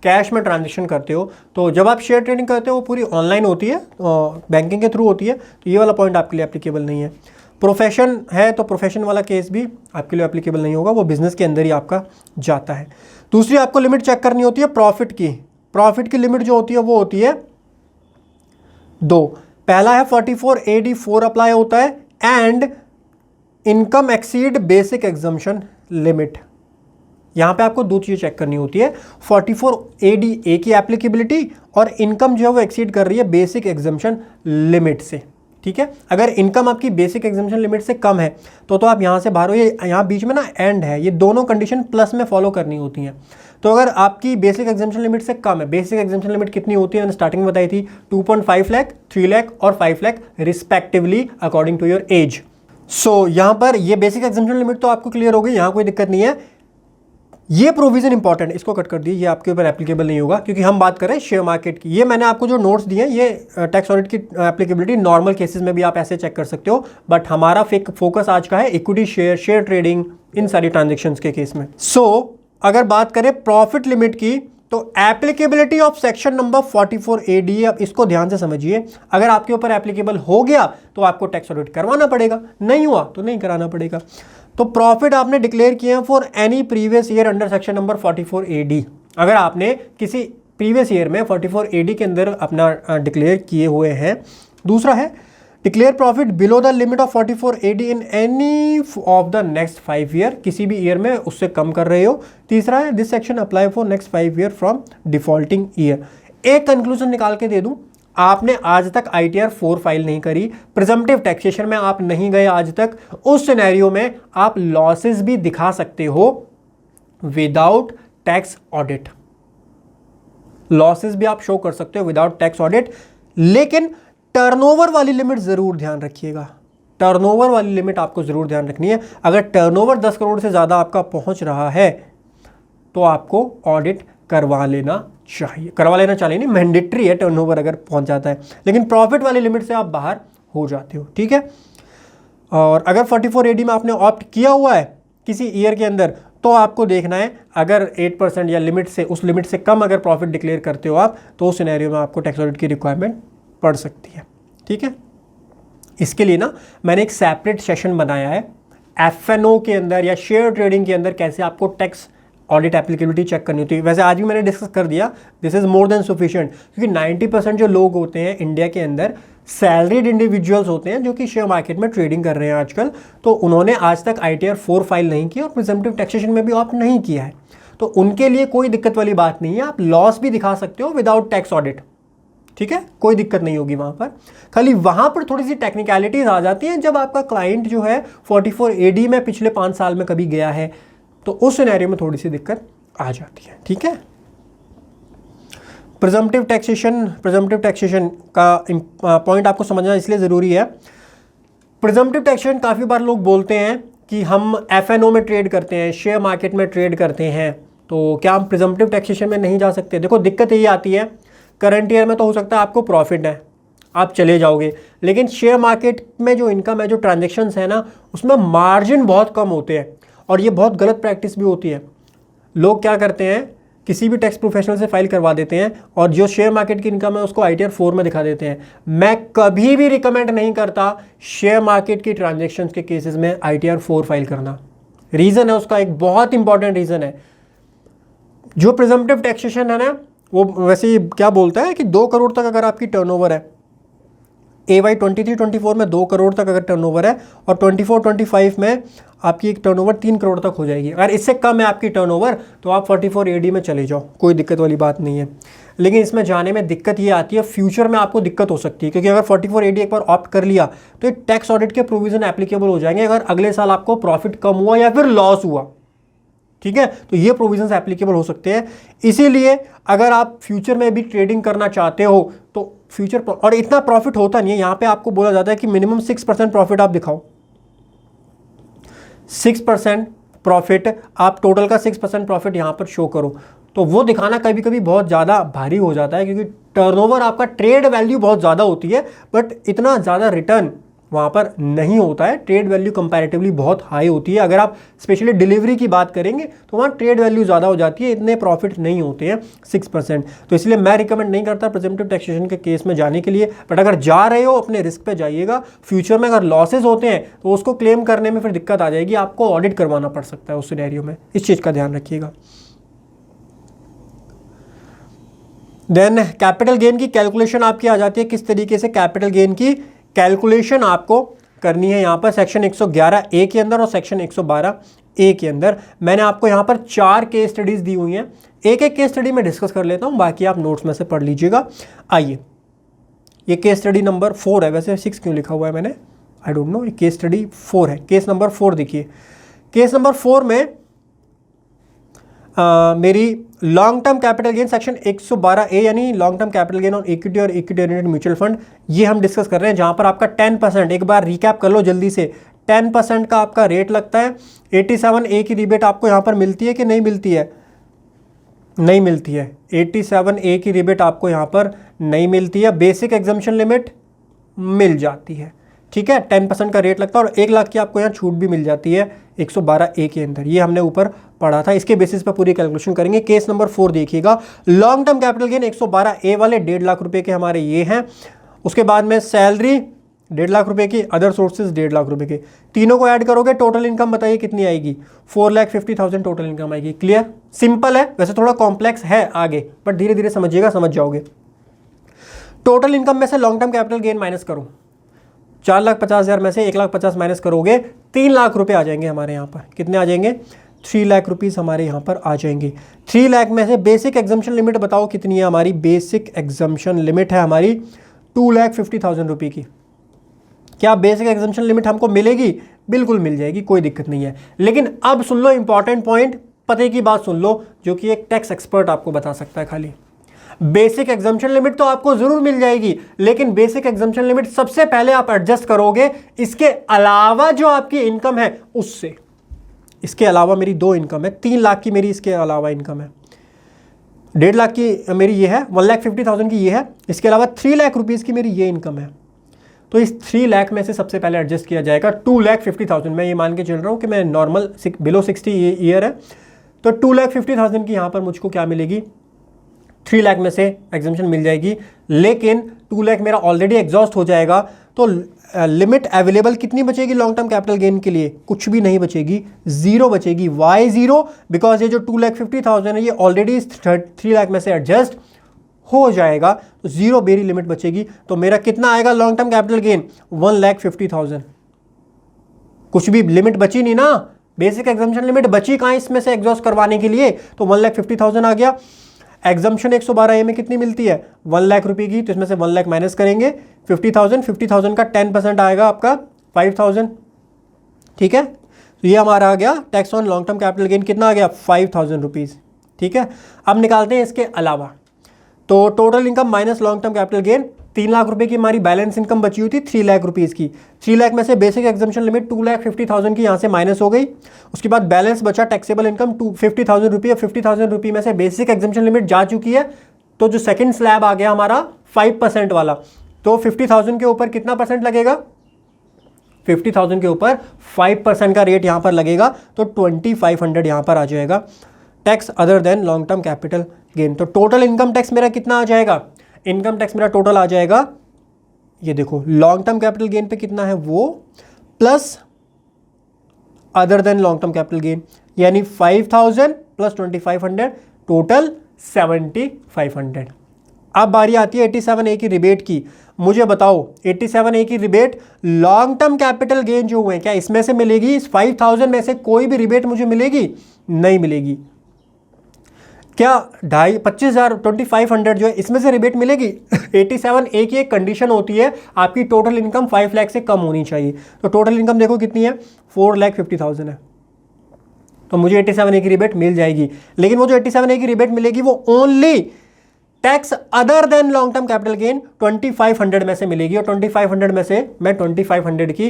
कैश में ट्रांजेक्शन करते हो। तो जब आप शेयर ट्रेडिंग करते हो वो पूरी ऑनलाइन होती है, बैंकिंग के थ्रू होती है, तो ये वाला पॉइंट आपके लिए एप्लीकेबल नहीं है। प्रोफेशन है तो प्रोफेशन वाला केस भी आपके लिए एप्लीकेबल नहीं होगा, वो बिजनेस के अंदर ही आपका जाता है। दूसरी आपको लिमिट चेक करनी होती है प्रॉफिट की। प्रॉफिट की लिमिट जो होती है वो होती है 2। पहला है 44AD4 अप्लाई होता है, and income exceed basic exemption limit. यहां पे आपको दो चीजें चेक करनी होती है, 44ADA की एप्लीकेबिलिटी और इनकम जो है वो एक्सीड कर रही है बेसिक एग्जम्पशन लिमिट से। ठीक है, अगर इनकम आपकी बेसिक एग्जम्पशन लिमिट से कम है तो आप यहां से बाहर हो। ये यहाँ बीच में ना एंड है, ये दोनों कंडीशन प्लस में फॉलो करनी होती हैं। तो अगर आपकी बेसिक एग्जम्पशन लिमिट से कम है, बेसिक एग्जम्पशन लिमिट कितनी होती है मैंने स्टार्टिंग में बताई थी, 2.5 लाख, 3 लाख और 5 lakh respectively according to your age. So यहां पर ये बेसिक एग्जम्पशन लिमिट तो आपको क्लियर हो गई, यहां कोई दिक्कत नहीं है। ये प्रोविजन इंपॉर्टेंट, इसको कट कर दिए, ये आपके ऊपर एप्लीकेबल नहीं होगा क्योंकि हम बात कर रहे हैं शेयर मार्केट की। ये मैंने आपको जो नोट्स दिए हैं ये टैक्स ऑडिट की एप्लीकेबिलिटी नॉर्मल केसेस में भी आप ऐसे चेक कर सकते हो, बट हमारा फोकस आज का है इक्विटी शेयर ट्रेडिंग, इन सारी ट्रांजेक्शन्स के केस में। सो अगर बात करें प्रॉफिट लिमिट की तो applicability of section number 44AD, अब इसको ध्यान से समझिए। अगर आपके ऊपर एप्लीकेबल हो गया तो आपको टैक्स ऑडिट करवाना पड़ेगा, नहीं हुआ तो नहीं कराना पड़ेगा। तो प्रॉफिट आपने डिक्लेयर किए हैं for any previous year under section number 44AD। अगर आपने किसी प्रीवियस ईयर में 44AD के अंदर अपना डिक्लेयर किए हुए हैं। दूसरा है declare profit below the limit of 44AD in any of the next 5 year, किसी भी ईयर में उससे कम कर रहे हो। तीसरा है this section apply for next 5 year from defaulting year. एक कंक्लूजन निकाल के दे दूं, आपने आज तक ITR 4 फाइल नहीं करी, प्रिजम्पटिव टैक्सेशन में आप नहीं गए आज तक, उस सिनेरियो में आप लॉसेस भी दिखा सकते हो विदाउट टैक्स ऑडिट। लॉसेस भी आप शो कर सकते हो विदाउट टैक्स ऑडिट, लेकिन टर्नओवर वाली लिमिट जरूर ध्यान रखिएगा। टर्नओवर वाली लिमिट आपको जरूर ध्यान रखनी है। अगर टर्नओवर 10 करोड़ से ज्यादा आपका पहुंच रहा है तो आपको ऑडिट करवा लेना चाहिए नहीं, मैंडेटरी है टर्नओवर अगर पहुंच जाता है, लेकिन प्रॉफिट वाली लिमिट से आप बाहर हो जाते हो। ठीक है, और अगर 44AD में आपने ऑप्ट किया हुआ है किसी ईयर के अंदर तो आपको देखना है, अगर 8% या लिमिट से, उस लिमिट से कम अगर प्रॉफिट डिक्लेयर करते हो आप तो उस सिनेरियो में आपको टैक्स ऑडिट की रिक्वायरमेंट पड़ सकती है। ठीक है, इसके लिए ना मैंने एक सेपरेट सेशन बनाया है एफएनओ के अंदर या शेयर ट्रेडिंग के अंदर कैसे आपको टैक्स ऑडिट एप्लीकेबिलिटी चेक करनी होती है। वैसे आज भी मैंने डिस्कस कर दिया, this is more than sufficient, क्योंकि 90% जो लोग होते हैं इंडिया के अंदर सैलरीड इंडिविजुअल्स होते हैं जो कि शेयर मार्केट में ट्रेडिंग कर रहे हैं आजकल, तो उन्होंने आज तक ITR 4 फाइल नहीं किया और प्रिजम्पटिव टैक्सेशन में भी ऑप्ट नहीं किया है, तो उनके लिए कोई दिक्कत वाली बात नहीं है। आप लॉस भी दिखा सकते हो विदाउट टैक्स ऑडिट, ठीक है, कोई दिक्कत नहीं होगी वहां पर। खाली वहां पर थोड़ी सी टेक्निकलिटीज आ जाती हैं जब आपका क्लाइंट जो है 44 AD में पिछले 5 साल में कभी गया है, तो उस सिनेरियो में थोड़ी सी दिक्कत आ जाती है, ठीक है। प्रिजम्पटिव टैक्सेशन का पॉइंट आपको समझना इसलिए ज़रूरी है। प्रिजम्पटिव टैक्सेशन काफ़ी बार लोग बोलते हैं कि हम FNO में ट्रेड करते हैं, शेयर मार्केट में ट्रेड करते हैं, तो क्या हम प्रिजम्पटिव टैक्सेशन में नहीं जा सकते? देखो दिक्कत यही आती है, करंट ईयर में तो हो सकता है आपको प्रॉफिट है, आप चले जाओगे, लेकिन शेयर मार्केट में जो इनकम है, जो ट्रांजेक्शन्स है ना, उसमें मार्जिन बहुत कम होते हैं और ये बहुत गलत प्रैक्टिस भी होती है। लोग क्या करते हैं, किसी भी टैक्स प्रोफेशनल से फाइल करवा देते हैं और जो शेयर मार्केट की इनकम है उसको ITR 4 में दिखा देते हैं। मैं कभी भी रिकमेंड नहीं करता शेयर मार्केट की ट्रांजैक्शंस के केसेस में ITR 4 फाइल करना। रीज़न है उसका, एक बहुत इंपॉर्टेंट रीज़न है। जो प्रिजम्पटिव टैक्सेशन है ना, वो वैसे ही क्या बोलता है कि 2 करोड़ तक अगर आपकी टर्नओवर है, AY 23-24 में 2 करोड़ तक अगर टर्नओवर है और 24-25 में आपकी एक टर्नओवर 3 करोड़ तक हो जाएगी। अगर इससे कम है आपकी टर्नओवर तो आप 44 AD में चले जाओ, कोई दिक्कत वाली बात नहीं है। लेकिन इसमें जाने में दिक्कत ये आती है, फ्यूचर में आपको दिक्कत हो सकती है, क्योंकि अगर 44 AD एक बार ऑप्ट कर लिया तो एक टैक्स ऑडिट के प्रोविजन एप्लीकेबल हो जाएंगे अगर अगले साल आपको प्रॉफिट कम हुआ या फिर लॉस हुआ, ठीक है, तो ये प्रोविजंस एप्लीकेबल हो सकते हैं। इसीलिए अगर आप फ्यूचर में भी ट्रेडिंग करना चाहते हो तो फ्यूचर, और इतना प्रॉफिट होता नहीं है, यहां पे आपको बोला जाता है कि मिनिमम 6% प्रॉफिट आप दिखाओ। 6% प्रॉफिट, आप टोटल का 6% प्रॉफिट यहां पर शो करो, तो वो दिखाना कभी कभी बहुत ज़्यादा भारी हो जाता है, क्योंकि टर्नओवर आपका ट्रेड वैल्यू बहुत ज़्यादा होती है बट इतना ज़्यादा रिटर्न वहाँ पर नहीं होता है। ट्रेड वैल्यू कंपैरेटिवली बहुत हाई होती है। अगर आप स्पेशली डिलीवरी की बात करेंगे तो वहाँ ट्रेड वैल्यू ज़्यादा हो जाती है, इतने प्रॉफिट नहीं होते हैं 6%। तो इसलिए मैं रिकमेंड नहीं करता प्रिजम्पटिव टैक्सेशन के केस में जाने के लिए, बट अगर जा रहे हो अपने रिस्क पे जाइएगा। फ्यूचर में अगर लॉसेज होते हैं तो उसको क्लेम करने में फिर दिक्कत आ जाएगी, आपको ऑडिट करवाना पड़ सकता है उस सिनेरियो में, इस चीज़ का ध्यान रखिएगा। देन कैपिटल गेन की कैलकुलेशन आपकी आ जाती है, किस तरीके से कैपिटल गेन की कैलकुलेशन आपको करनी है। यहाँ पर सेक्शन 111A के अंदर और सेक्शन 112A के अंदर मैंने आपको यहाँ पर 4 केस स्टडीज़ दी हुई हैं। एक एक केस स्टडी में डिस्कस कर लेता हूँ, बाकी आप नोट्स में से पढ़ लीजिएगा। आइए, ये केस स्टडी नंबर 4 है, वैसे 6 क्यों लिखा हुआ है मैंने, आई डोंट नो। ये केस स्टडी 4 है, केस नंबर 4 देखिए। केस नंबर 4 में मेरी long term capital gain section 112A यानी long term capital gain on equity और इक्विटी ओरिएंटेड म्यूचुअल फंड, ये हम डिस्कस कर रहे हैं, जहां पर आपका 10%, एक बार रिकैप कर लो जल्दी से, 10% का आपका रेट लगता है। 87A की रिबेट आपको यहां पर मिलती है कि नहीं मिलती है? नहीं मिलती है। 87A की रिबेट आपको यहां पर नहीं मिलती है। बेसिक एग्जम्पशन लिमिट मिल जाती है, ठीक है, 10% का रेट लगता है और 1 लाख की आपको यहाँ छूट भी मिल जाती है 112A के अंदर। ये हमने ऊपर पढ़ा था, इसके बेसिस पर पूरी कैलकुलेशन करेंगे। केस नंबर 4 देखिएगा। Long term capital gain 112A वाले 1.5 लाख रुपए के हमारे ये हैं। उसके बाद में सैलरी 1.5 लाख रुपए की, अदर सोर्सेज 1.5 लाख रुपए के, तीनों को ऐड करोगे टोटल इनकम बताइए कितनी आएगी? 4,50,000 टोटल इनकम आएगी। क्लियर, सिंपल है, वैसे थोड़ा कॉम्प्लेक्स है आगे, बट धीरे धीरे समझिएगा, समझ जाओगे। टोटल इनकम में से long term capital gain minus करो, 4,50,000 में से 1,50,000 माइनस करोगे, 3 लाख रुपए आ जाएंगे हमारे यहाँ पर। कितने आ जाएंगे? 3 लाख रुपीज़ हमारे यहाँ पर आ जाएंगे। 3 लाख में से बेसिक एग्जम्पशन लिमिट बताओ कितनी है हमारी? बेसिक एग्जम्पशन लिमिट है हमारी 2,50,000 रुपये की। क्या बेसिक एग्जम्पशन लिमिट हमको मिलेगी? बिल्कुल मिल जाएगी, कोई दिक्कत नहीं है। लेकिन अब सुन लो इंपॉर्टेंट पॉइंट, पते की बात सुन लो, जो कि एक टैक्स एक्सपर्ट आपको बता सकता है। खाली बेसिक एग्जम्पशन लिमिट तो आपको जरूर मिल जाएगी, लेकिन बेसिक एग्जम्पशन लिमिट सबसे पहले आप एडजस्ट करोगे इसके अलावा जो आपकी इनकम है उससे। इसके अलावा मेरी 2 इनकम है, 3 लाख की मेरी इसके अलावा इनकम है, 1.5 लाख की मेरी ये है, 1,50,000 की ये है, इसके अलावा 3 लाख रुपीज़ की मेरी ये इनकम है। तो इस 3 लाख में से सबसे पहले एडजस्ट किया जाएगा 2,50,000। मैं ये मान के चल रहा हूँ कि मैं नॉर्मल बिलो 60 ईयर है, तो 2,50,000 की यहाँ पर मुझको क्या मिलेगी? 3 लाख में से एग्जम्पशन मिल जाएगी, लेकिन 2 लाख मेरा ऑलरेडी एग्जॉस्ट हो जाएगा। तो लिमिट अवेलेबल कितनी बचेगी लॉन्ग टर्म कैपिटल गेन के लिए? कुछ भी नहीं बचेगी, 0 बचेगी। वाई 0? बिकॉज ये जो 2,50,000 है ये ऑलरेडी 3 लाख में से एडजस्ट हो जाएगा तो जीरो बेरी लिमिट बचेगी। तो मेरा कितना आएगा लॉन्ग टर्म कैपिटल गेन? 1,50,000। कुछ भी लिमिट बची नहीं ना, बेसिक एग्जम्पशन लिमिट बची कहाँ इसमें से एग्जॉस्ट करवाने के लिए, तो 1,50,000 आ गया। एग्जम्पशन 112A में कितनी मिलती है? 1 लाख रुपए की, तो इसमें से 1 लाख माइनस करेंगे 50,000 का 10% आएगा आपका 5,000। ठीक है, तो ये हमारा आ गया tax on long term capital gain, कितना आ गया? 5,000 रुपीज़। ठीक है, अब निकालते हैं इसके अलावा। तो total income minus long term capital gain, 3 lakh रुपए की हमारी बैलेंस इनकम बची हुई थी 3 लाख रुपीज़ की। 3 लाख में से बेसिक एग्जम्पशन लिमिट 2,50,000 की यहाँ से माइनस हो गई। उसके बाद बैलेंस बचा टैक्सेबल इनकम 50,000 रुपये। 50,000 रुपये में से बेसिक एग्जम्पशन लिमिट जा चुकी है, तो जो सेकंड स्लैब आ गया हमारा 5% वाला, तो 50,000 के ऊपर कितना परसेंट लगेगा? 50,000 के ऊपर 5% का रेट यहाँ पर लगेगा, तो 2,500 यहाँ पर आ जाएगा tax other than long term capital gain. तो टोटल इनकम टैक्स मेरा कितना आ जाएगा? इनकम टैक्स मेरा टोटल आ जाएगा, ये देखो लॉन्ग टर्म कैपिटल गेन पे कितना है वो, plus other than long term capital gain, यानी 5,000 प्लस 2,500, टोटल 7,500। अब बारी आती है 87A की रिबेट की। मुझे बताओ 87A की rebate long term capital gain जो हुए क्या इसमें से मिलेगी? इस 5,000 में से कोई भी रिबेट मुझे मिलेगी? नहीं मिलेगी। क्या 25,000 2,500 जो है इसमें से रिबेट मिलेगी? 87A की एक कंडीशन होती है, आपकी टोटल इनकम 5 लाख से कम होनी चाहिए। तो टोटल इनकम देखो कितनी है? 4,50,000 है, तो मुझे 87A की रिबेट मिल जाएगी। लेकिन वो जो 87A की रिबेट मिलेगी वो only tax other than long term capital gain 2,500 में से मिलेगी, और 2,500 में से मैं 2,500 की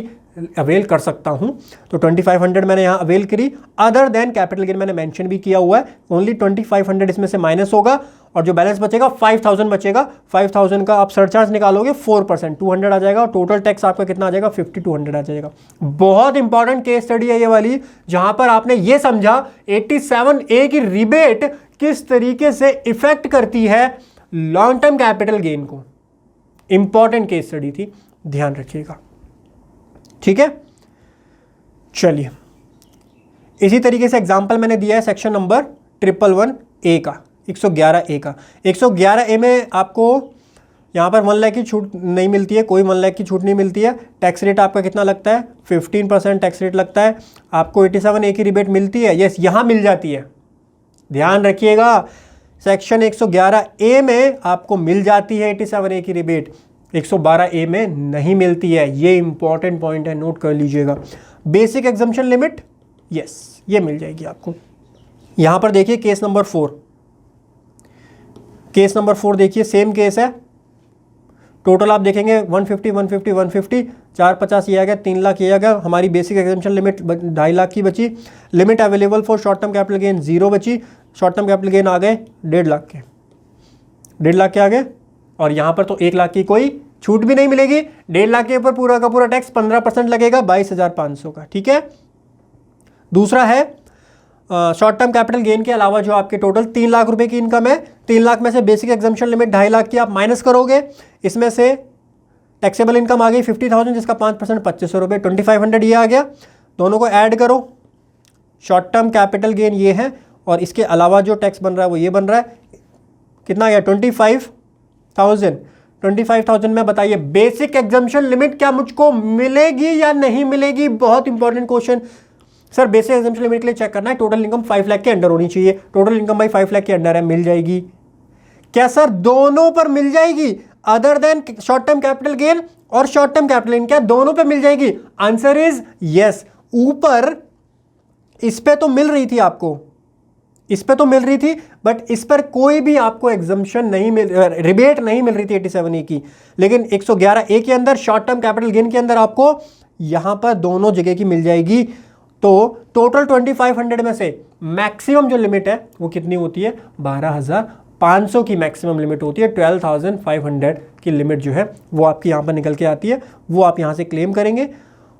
अवेल कर सकता हूं। तो 2,500 मैंने यहां अवेल करी, अदर देन कैपिटल गेन मैंने मेंशन भी किया हुआ है, ओनली 2,500 इसमें से माइनस होगा, और जो बैलेंस बचेगा 5,000 बचेगा। 5,000 का आप सरचार्ज निकालोगे 4%, 200 आ जाएगा, और टोटल टैक्स आपका कितना आ जाएगा? 5,200 आ जाएगा। बहुत इंपॉर्टेंट केस स्टडी है ये वाली, जहां पर आपने ये समझा 87A की रिबेट किस तरीके से इफेक्ट करती है लॉन्ग टर्म कैपिटल गेन को। इंपॉर्टेंट केस स्टडी थी, ध्यान रखिएगा। ठीक है, चलिए इसी तरीके से एग्जांपल मैंने दिया है सेक्शन नंबर 111A का, 111A का। 111A में आपको यहाँ पर 1 लाख की छूट नहीं मिलती है, कोई 1 लाख की छूट नहीं मिलती है। टैक्स रेट आपका कितना लगता है? 15% टैक्स रेट लगता है। आपको 87A की रिबेट मिलती है, यस यहाँ मिल जाती है, ध्यान रखिएगा। सेक्शन 111A में आपको मिल जाती है 87A की रिबेट, 112A में नहीं मिलती है। ये इंपॉर्टेंट पॉइंट है, नोट कर लीजिएगा। बेसिक एग्जम्पशन लिमिट यस ये मिल जाएगी आपको। यहां पर देखिए केस नंबर 4, केस नंबर 4 देखिए, सेम केस है। टोटल आप देखेंगे 150 150 150, 450 ये आ गया, 3 लाख ये आ गया। हमारी बेसिक एग्जम्पशन लिमिट 2.5 लाख की बची। Limit available for short term capital gain 0 बची। शॉर्ट टर्म कैपिटल गेन आ गए 1.5 लाख के, 1.5 लाख के आ गए। और यहाँ पर तो 1 लाख की कोई छूट भी नहीं मिलेगी। 1.5 लाख के ऊपर पूरा का पूरा टैक्स 15% लगेगा, 22,500 का। ठीक है, दूसरा है शॉर्ट टर्म कैपिटल गेन के अलावा जो आपके टोटल 3 लाख रुपए की इनकम है, 3 लाख में से बेसिक एग्जम्पशन लिमिट 2.5 लाख की आप माइनस करोगे। इसमें से टैक्सेबल इनकम आ गई 50,000, जिसका 5% 2,500 रुपये, 2,500 ये आ गया। दोनों को ऐड करो, शॉर्ट टर्म कैपिटल गेन ये है, और इसके अलावा जो टैक्स बन रहा है वो ये बन रहा है। कितना गया? 25,000। 25,000 में बताइए बेसिक एग्जम्पशन लिमिट क्या मुझको मिलेगी या नहीं मिलेगी? बहुत important question. Sir basic exemption limit के लिए चेक करना है, टोटल इनकम 5 लाख के अंडर होनी चाहिए। टोटल इनकम भाई 5 लाख के अंडर है, मिल जाएगी क्या सर? दोनों पर मिल जाएगी, other than short term capital gain और शॉर्ट टर्म कैपिटल गेन, क्या दोनों पे मिल जाएगी? Answer is yes. ऊपर इस पे तो मिल रही थी आपको, इस पे तो मिल रही थी, बट इस पर कोई भी आपको एग्जम्पशन नहीं मिल, रिबेट नहीं मिल रही थी 87A की। लेकिन 111A के अंदर शॉर्ट टर्म कैपिटल गेन के अंदर आपको यहां पर दोनों जगह की मिल जाएगी। तो टोटल 2,500 में से मैक्सिमम जो लिमिट है वो कितनी होती है? 12,500 की मैक्सिमम लिमिट होती है। 12,500 की लिमिट जो है वो आपकी यहाँ पर निकल के आती है, वो आप यहाँ से क्लेम करेंगे,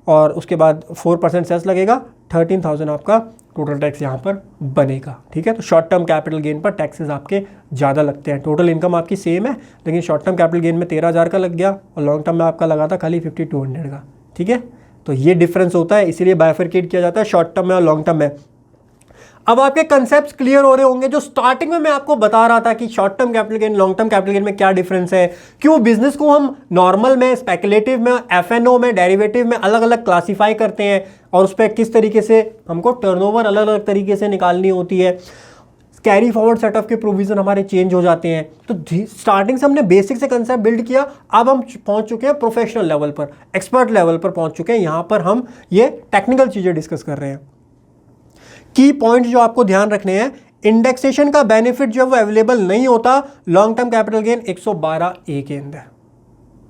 और उसके बाद 4% सेस लगेगा। 13,000 आपका टोटल टैक्स यहाँ पर बनेगा। ठीक है, तो शॉर्ट टर्म कैपिटल गेन पर टैक्सेस आपके ज़्यादा लगते हैं। टोटल इनकम आपकी सेम है, लेकिन शॉर्ट टर्म कैपिटल गेन में 13,000 का लग गया, और लॉन्ग टर्म में आपका लगा था खाली 5,200 का। ठीक है, तो ये डिफरेंस होता है, इसीलिए बाइफरकेट किया जाता है शॉर्ट टर्म में और लॉन्ग टर्म में। अब आपके कंसेप्ट क्लियर हो रहे होंगे। जो स्टार्टिंग में मैं आपको बता रहा था कि short term capital gain, long term capital gain में क्या डिफरेंस है, क्यों बिजनेस को हम नॉर्मल में, स्पेकुलेटिव में, एफएनओ में, डेरिवेटिव में अलग अलग क्लासिफाई करते हैं और उस पर किस तरीके से हमको टर्नओवर अलग अलग तरीके से निकालनी होती है, कैरी फॉरवर्ड सेट ऑफ के प्रोविजन हमारे चेंज हो जाते हैं। तो स्टार्टिंग से हमने बेसिक से कंसेप्ट बिल्ड किया, अब हम पहुंच चुके हैं प्रोफेशनल लेवल पर, एक्सपर्ट लेवल पर पहुंच चुके हैं। यहां पर हम ये टेक्निकल चीजें डिस्कस कर रहे हैं। की पॉइंट जो आपको ध्यान रखने हैं, इंडेक्सेशन का बेनिफिट जो वो अवेलेबल नहीं होता long term capital gain 112A के अंदर,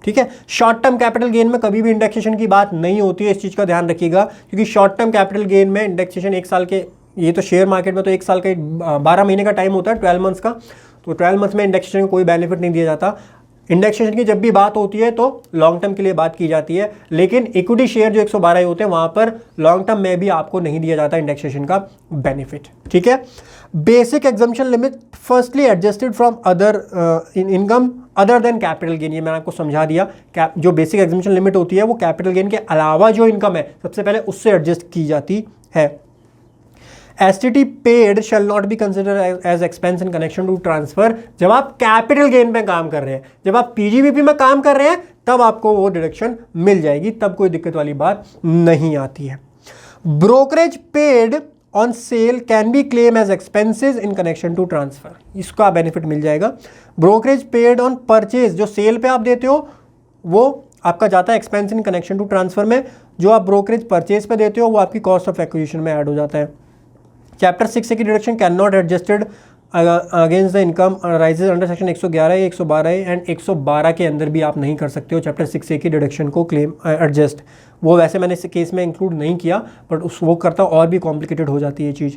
ठीक है। शॉर्ट टर्म कैपिटल गेन में कभी भी इंडेक्सेशन की बात नहीं होती है, इस चीज का ध्यान रखिएगा, क्योंकि शॉर्ट टर्म कैपिटल गेन में इंडेक्सेशन 1 साल के, ये तो शेयर मार्केट में तो 1 साल का 12 महीने का टाइम होता है, 12 मंथ्स का, तो 12 मंथ्स में इंडेक्सेशन को कोई बेनिफिट नहीं दिया जाता। इंडेक्सेशन की जब भी बात होती है तो लॉन्ग टर्म के लिए बात की जाती है, लेकिन इक्विटी शेयर जो 112 होते हैं वहां पर लॉन्ग टर्म में भी आपको नहीं दिया जाता इंडेक्सेशन का बेनिफिट, ठीक है। Basic exemption limit firstly adjusted from other income other than capital gain, ये मैंने आपको समझा दिया। जो बेसिक एग्जम्पशन लिमिट होती है वो कैपिटल गेन के अलावा जो इनकम है सबसे पहले उससे एडजस्ट की जाती है। STT paid shall not be consider as expense in connection to transfer. जब आप कैपिटल गेन में काम कर रहे हैं, जब आप PGBP में काम कर रहे हैं, तब आपको वो डिडक्शन मिल जाएगी, तब कोई दिक्कत वाली बात नहीं आती है। Brokerage paid on sale can be claim as expenses in connection to transfer, इसका बेनिफिट मिल जाएगा। ब्रोकरेज पेड ऑन परचेज, जो सेल पे आप देते हो वो आपका जाता है expense in connection to transfer में, जो आप ब्रोकरेज परचेज पे देते हो वो आपकी कॉस्ट ऑफ एक्विजिशन में ऐड हो जाता है। चैप्टर 6 की deduction can not adjusted against the income rises under section 111 112 and 112 के अंदर भी आप नहीं कर सकते हो चैप्टर 6A की डिडक्शन को क्लेम एडजस्ट। वो वैसे मैंने इस केस में इंक्लूड नहीं किया, बट उस वो करता और भी कॉम्प्लिकेटेड हो जाती है चीज़।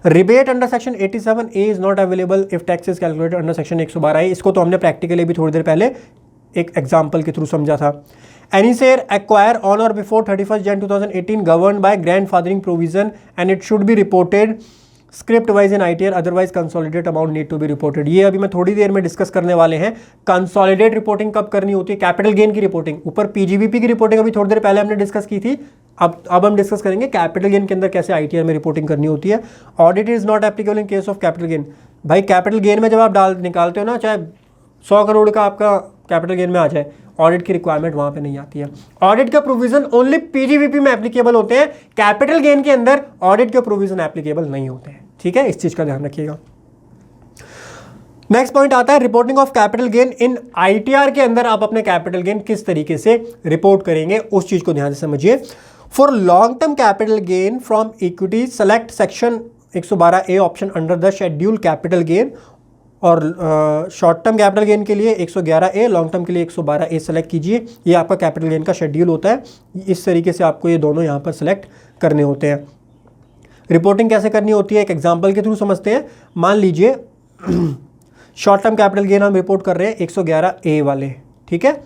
Rebate under section 87A is not available if tax is calculated under section 112A। इसको तो हमने प्रैक्टिकली भी थोड़ी देर पहले एक एग्जाम्पल के थ्रू समझा था। Any share acquired on or before 31st Jan 2018 governed by grandfathering provision and it should be reported script wise in ITR, otherwise consolidate amount need to be reported। ये अभी मैं थोड़ी देर में डिस्कस करने वाले हैं। कंसोलिडेट रिपोर्टिंग कब करनी होती है? कैपिटल गेन की रिपोर्टिंग, ऊपर PGBP की रिपोर्टिंग अभी थोड़ी देर पहले हमने डिस्कस की थी। अब हम डिस्कस करेंगे कैपिटल गेन के अंदर कैसे ITR में रिपोर्टिंग करनी होती है। Audit is not applicable in case of capital gain. भाई कैपिटल गेन में जब आप निकालते हो ना, चाहे 100 करोड़ का आपका कैपिटल गेन में आ जाए, ऑडिट की रिक्वायरमेंट वहां पे नहीं आती है। ऑडिट का प्रोविजन ओनली PGBP में एप्लीकेबल होते हैं, कैपिटल गेन के अंदर ऑडिट के प्रोविजन एप्लीकेबल नहीं होते हैं, ठीक है। इस चीज का ध्यान रखिएगा। नेक्स्ट पॉइंट आता है reporting of capital gain in ITR के अंदर आप अपने कैपिटल गेन किस तरीके से रिपोर्ट करेंगे, उस चीज को ध्यान से समझिए। For long term capital gain from equity select section 112A option under the schedule capital gain, और शॉर्ट टर्म कैपिटल गेन के लिए 111A, लॉन्ग टर्म के लिए 112A सेलेक्ट कीजिए। ये आपका कैपिटल गेन का शेड्यूल होता है। इस तरीके से आपको ये दोनों यहाँ पर सेलेक्ट करने होते हैं। रिपोर्टिंग कैसे करनी होती है एक एग्जांपल के थ्रू समझते हैं। मान लीजिए शॉर्ट टर्म कैपिटल गेन हम रिपोर्ट कर रहे हैं 111A वाले, ठीक है।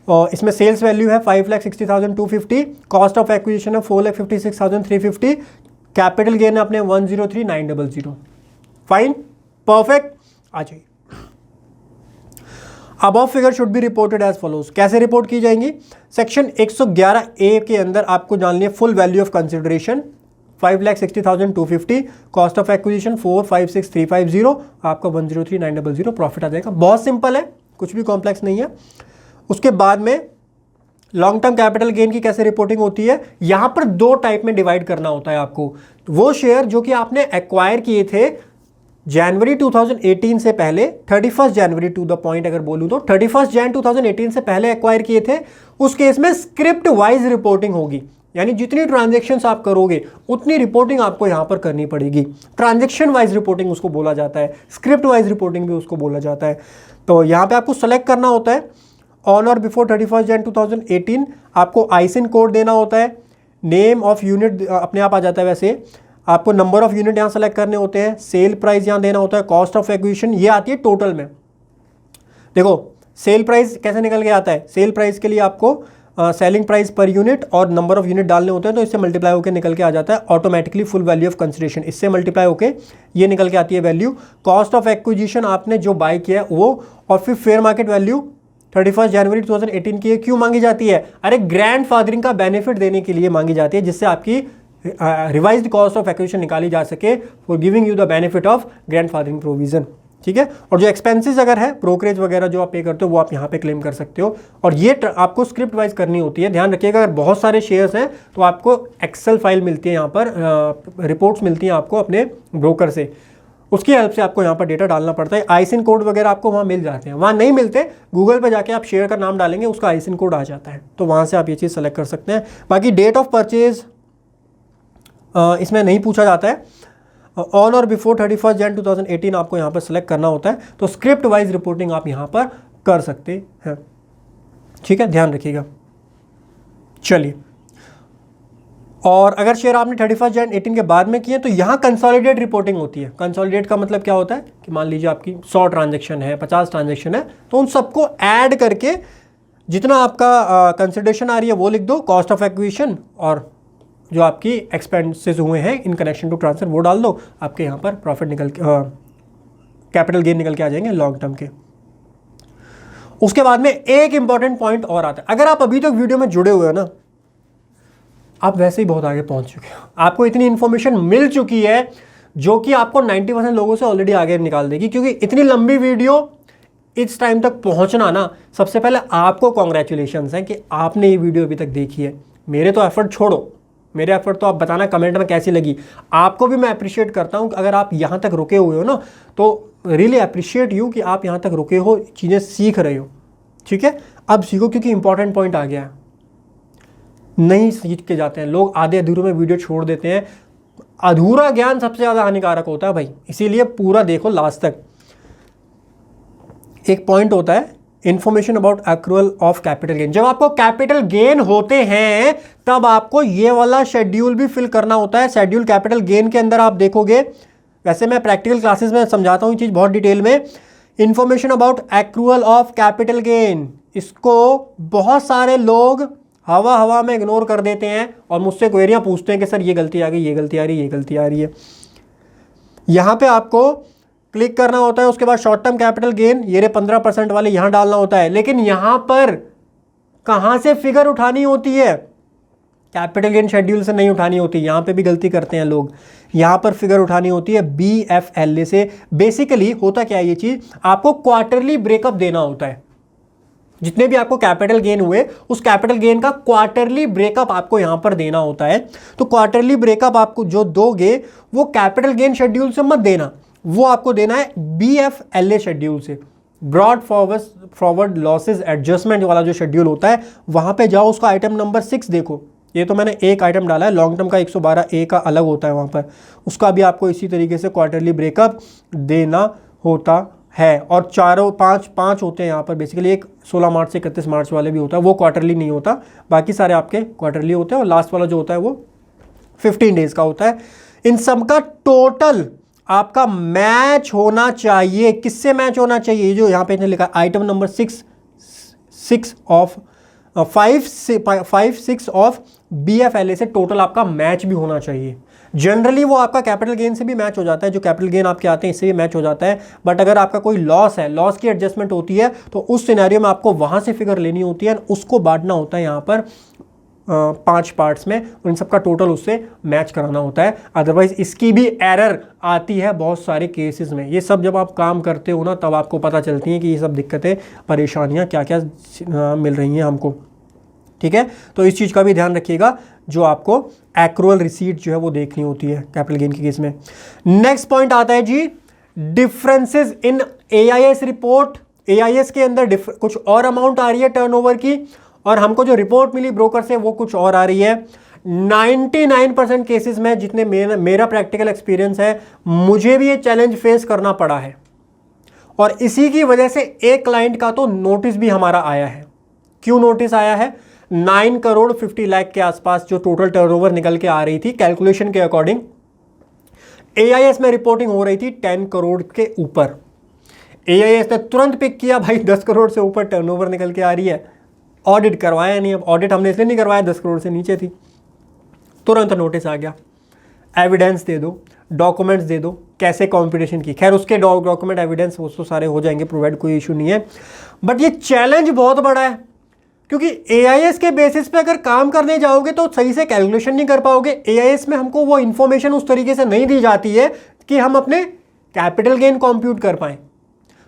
और इसमें सेल्स वैल्यू है 5,60,250, कॉस्ट ऑफ एक्विजिशन है 4,56,350, कैपिटल गेन है अपने 103,900। फाइन, परफेक्ट, आ जाइए। Above figure should be reported as follows. कैसे रिपोर्ट की जाएंगी? सेक्शन 111A के अंदर आपको जाननी है full value of consideration 5,60,250, cost of acquisition 4,56,350, आपका 103,900 प्रॉफिट आ जाएगा। बहुत सिंपल है, कुछ भी कॉम्प्लेक्स नहीं है। उसके बाद में लॉन्ग टर्म कैपिटल गेन की कैसे रिपोर्टिंग होती है? यहां पर 2 टाइप में डिवाइड करना होता है आपको। वो शेयर जो कि आपने एक्वायर किए थे जनवरी 2018 से पहले, 31 जनवरी टू द पॉइंट अगर बोलूं तो 31 जन 2018 से पहले एक्वायर किए थे, उस केस में स्क्रिप्ट वाइज रिपोर्टिंग होगी। यानी जितनी ट्रांजैक्शंस आप करोगे उतनी रिपोर्टिंग आपको यहां पर करनी पड़ेगी। ट्रांजैक्शन वाइज रिपोर्टिंग उसको बोला जाता है, स्क्रिप्ट वाइज रिपोर्टिंग भी उसको बोला जाता है। तो यहां पे आपको सेलेक्ट करना होता है ऑन और बिफोर 31 जन 2018, आपको आईसिन कोड देना होता है, नेम ऑफ यूनिट अपने आप आ जाता है। वैसे आपको नंबर ऑफ यूनिट यहाँ सेलेक्ट करने होते हैं, सेल प्राइस यहाँ देना होता है, कॉस्ट ऑफ एक्विजिशन ये आती है टोटल में। देखो सेल प्राइस कैसे निकल के आता है? सेल प्राइस के लिए आपको सेलिंग प्राइस पर यूनिट और नंबर ऑफ यूनिट डालने होते हैं, तो इससे मल्टीप्लाई होकर निकल के आ जाता है automatically full value of consideration. इससे मल्टीप्लाई होकर ये निकल के आती है वैल्यू। कॉस्ट ऑफ एक्विजिशन आपने जो बाय किया है वो, और फिर फेयर मार्केट वैल्यू 31 जनवरी 2018 की क्यों मांगी जाती है? अरे ग्रैंड फादरिंग का बेनिफिट देने के लिए मांगी जाती है, जिससे आपकी रिवाइज्ड कॉस्ट ऑफ एक्विजिशन निकाली जा सके for giving you the benefit of grandfathering provision. ठीक है, और जो एक्सपेंसेस अगर है ब्रोकरेज वगैरह जो आप पे करते हो वो आप यहाँ पे क्लेम कर सकते हो, और ये आपको स्क्रिप्ट वाइज करनी होती है। ध्यान रखिएगा, अगर बहुत सारे शेयर्स हैं तो आपको एक्सेल फाइल मिलती है, यहाँ पर रिपोर्ट्स मिलती हैं आपको अपने ब्रोकर से, उसकी हेल्प से आपको यहाँ पर डेटा डालना पड़ता है। आईसिन कोड वगैरह आपको वहाँ मिल जाते हैं, वहाँ नहीं मिलते, गूगल पर जाके आप शेयर का नाम डालेंगे उसका आईसिन कोड आ जाता है, तो वहाँ से आप ये चीज़ सेलेक्ट कर सकते हैं। बाकी डेट ऑफ परचेज इसमें नहीं पूछा जाता है, ऑन और बिफोर 31 जन 2018 आपको यहाँ पर सेलेक्ट करना होता है, तो स्क्रिप्ट वाइज रिपोर्टिंग आप यहाँ पर कर सकते हैं। ठीक है, ध्यान रखिएगा। चलिए, और अगर शेयर आपने 31 जन 18 के बाद में किए तो यहाँ कंसोलिडेट रिपोर्टिंग होती है। कंसोलिडेट का मतलब क्या होता है कि मान लीजिए आपकी 100 ट्रांजेक्शन है, 50 ट्रांजेक्शन है, तो उन सबको ऐड करके जितना आपका कंसिडरेशन आ रही है वो लिख दो, कॉस्ट ऑफ एक्विजिशन और जो आपकी एक्सपेंसेस हुए हैं इन कनेक्शन टू ट्रांसफर वो डाल दो, आपके यहाँ पर प्रॉफिट निकल के कैपिटल गेन निकल के आ जाएंगे लॉन्ग टर्म के। उसके बाद में एक इंपॉर्टेंट पॉइंट और आता है, अगर आप अभी तक वीडियो में जुड़े हुए हो ना, आप वैसे ही बहुत आगे पहुंच चुके हो, आपको इतनी इंफॉर्मेशन मिल चुकी है जो कि आपको 90% लोगों से ऑलरेडी आगे निकाल देगी, क्योंकि इतनी लंबी वीडियो इस टाइम तक पहुंचना ना, सबसे पहले आपको कॉन्ग्रेचुलेशंस हैं कि आपने ये वीडियो अभी तक देखी है। मेरे तो एफर्ट छोड़ो, मेरे एफर्ट तो आप बताना कमेंट में कैसी लगी, आपको भी मैं अप्रिशिएट करता हूं। अगर आप यहाँ तक रुके हुए हो ना, तो रियली अप्रिशिएट यू कि आप यहाँ तक रुके हो, चीज़ें सीख रहे हो। ठीक है, अब सीखो, क्योंकि इंपॉर्टेंट पॉइंट आ गया है। नहीं सीख के जाते हैं लोग, आधे अधूरे में वीडियो छोड़ देते हैं। अधूरा ज्ञान सबसे ज़्यादा हानिकारक होता है भाई, इसीलिए पूरा देखो लास्ट तक। एक पॉइंट होता है information about accrual of capital gain. जब आपको कैपिटल गेन होते हैं तब आपको ये वाला शेड्यूल भी फिल करना होता है। शेड्यूल कैपिटल गेन के अंदर आप देखोगे, वैसे मैं प्रैक्टिकल क्लासेस में समझाता हूँ ये चीज़ बहुत डिटेल में। Information about accrual of capital gain, इसको बहुत सारे लोग हवा में इग्नोर कर देते हैं और मुझसे क्वेरियां पूछते हैं कि सर ये गलती आ गई, ये गलती आ रही है, ये गलती आ रही है। यहाँ पे आपको क्लिक करना होता है, उसके बाद शॉर्ट टर्म कैपिटल गेन ये 15% वाले यहाँ डालना होता है। लेकिन यहाँ पर कहाँ से फिगर उठानी होती है? कैपिटल गेन शेड्यूल से नहीं उठानी होती, यहाँ पे भी गलती करते हैं लोग। यहाँ पर फिगर उठानी होती है BFLA से। बेसिकली होता क्या है ये चीज़, आपको क्वार्टरली ब्रेकअप देना होता है। जितने भी आपको कैपिटल गेन हुए उस कैपिटल गेन का क्वार्टरली ब्रेकअप आपको यहाँ पर देना होता है। तो क्वार्टरली ब्रेकअप आपको जो दोगे वो कैपिटल गेन शेड्यूल से मत देना, वो आपको देना है BFLA शेड्यूल से, ब्रॉड फॉरवर्ड लॉसेज एडजस्टमेंट वाला जो शेड्यूल होता है वहाँ पे जाओ, उसका आइटम नंबर 6 देखो। ये तो मैंने एक आइटम डाला है, लॉन्ग टर्म का 112A का अलग होता है वहाँ पर, उसका भी आपको इसी तरीके से क्वार्टरली ब्रेकअप देना होता है। और चारों पाँच होते हैं यहाँ पर बेसिकली, एक 16 मार्च से 31 मार्च वाले भी होता है, वो क्वार्टरली नहीं होता, बाकी सारे आपके क्वार्टरली होते हैं। और लास्ट वाला जो होता है वो 15 डेज का होता है। इन सब का टोटल आपका मैच होना चाहिए। किससे मैच होना चाहिए? जो यहाँ पे लिखा item number 6 of 5-6 of BFLA से टोटल आपका मैच भी होना चाहिए। जनरली वो आपका कैपिटल गेन से भी मैच हो जाता है, जो कैपिटल गेन आपके आते हैं इससे भी मैच हो जाता है। बट अगर आपका कोई लॉस है, लॉस की एडजस्टमेंट होती है, तो उस सिनेरियो में आपको वहाँ से फिगर लेनी होती है, उसको बांटना होता है यहाँ पर 5 पार्ट्स में, उन सबका टोटल उससे मैच कराना होता है। अदरवाइज इसकी भी एरर आती है बहुत सारे केसेस में। ये सब जब आप काम करते हो ना तब आपको पता चलती हैं कि ये सब दिक्कतें, परेशानियाँ क्या क्या मिल रही हैं हमको। ठीक है, तो इस चीज़ का भी ध्यान रखिएगा, जो आपको एक्रूअल रिसीट जो है वो देखनी होती है कैपिटल गेन के केस में। नेक्स्ट पॉइंट आता है जी, differences in AIS report. AIS के अंदर कुछ और अमाउंट आ रही है टर्नओवर की, और हमको जो रिपोर्ट मिली ब्रोकर से वो कुछ और आ रही है। 99% केसेस में, जितने मेरा प्रैक्टिकल एक्सपीरियंस है, मुझे भी ये चैलेंज फेस करना पड़ा है, और इसी की वजह से एक क्लाइंट का तो नोटिस भी हमारा आया है। क्यों नोटिस आया है? 9 करोड़ 50 लाख के आसपास जो टोटल टर्नओवर निकल के आ रही थी कैलकुलेशन के अकॉर्डिंग, AIS में रिपोर्टिंग हो रही थी 10 करोड़ के ऊपर। AIS ने तुरंत पिक किया, भाई 10 करोड़ से ऊपर टर्नओवर निकल के आ रही है। ऑडिट करवाया नहीं, अब ऑडिट हमने इसलिए नहीं करवाया, 10 करोड़ से नीचे थी। तुरंत नोटिस आ गया, एविडेंस दे दो, डॉक्यूमेंट्स दे दो, कैसे कॉम्पिटिशन की। खैर उसके डॉक्यूमेंट एविडेंस वो तो सारे हो जाएंगे प्रोवाइड, कोई इशू नहीं है। बट ये चैलेंज बहुत बड़ा है, क्योंकि एआईएस के बेसिस पे अगर काम करने जाओगे तो सही से कैलकुलेशन नहीं कर पाओगे। एआईएस में हमको वो इंफॉर्मेशन उस तरीके से नहीं दी जाती है कि हम अपने कैपिटल गेन कंप्यूट कर पाए,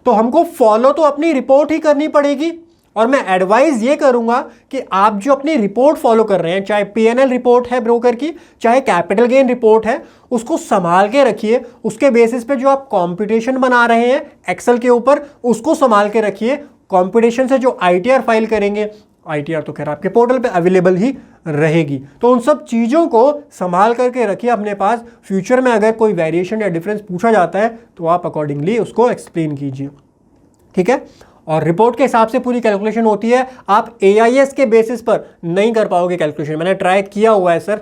तो हमको फॉलो तो अपनी रिपोर्ट ही करनी पड़ेगी। और मैं एडवाइस ये करूंगा कि आप जो अपनी रिपोर्ट फॉलो कर रहे हैं, चाहे पीएनएल रिपोर्ट है ब्रोकर की, चाहे कैपिटल गेन रिपोर्ट है, उसको संभाल के रखिए। उसके बेसिस पे जो आप कंप्यूटेशन बना रहे हैं एक्सेल के ऊपर, उसको संभाल के रखिए। कंप्यूटेशन से जो आईटीआर फाइल करेंगे, आईटीआर तो खैर आपके पोर्टल पे अवेलेबल ही रहेगी, तो उन सब चीज़ों को संभाल करके रखिए अपने पास। फ्यूचर में अगर कोई वेरिएशन या डिफरेंस पूछा जाता है तो आप अकॉर्डिंगली उसको एक्सप्लेन कीजिए, ठीक है। और रिपोर्ट के हिसाब से पूरी कैलकुलेशन होती है, आप एआईएस के बेसिस पर नहीं कर पाओगे कैलकुलेशन। मैंने ट्राई किया हुआ है सर,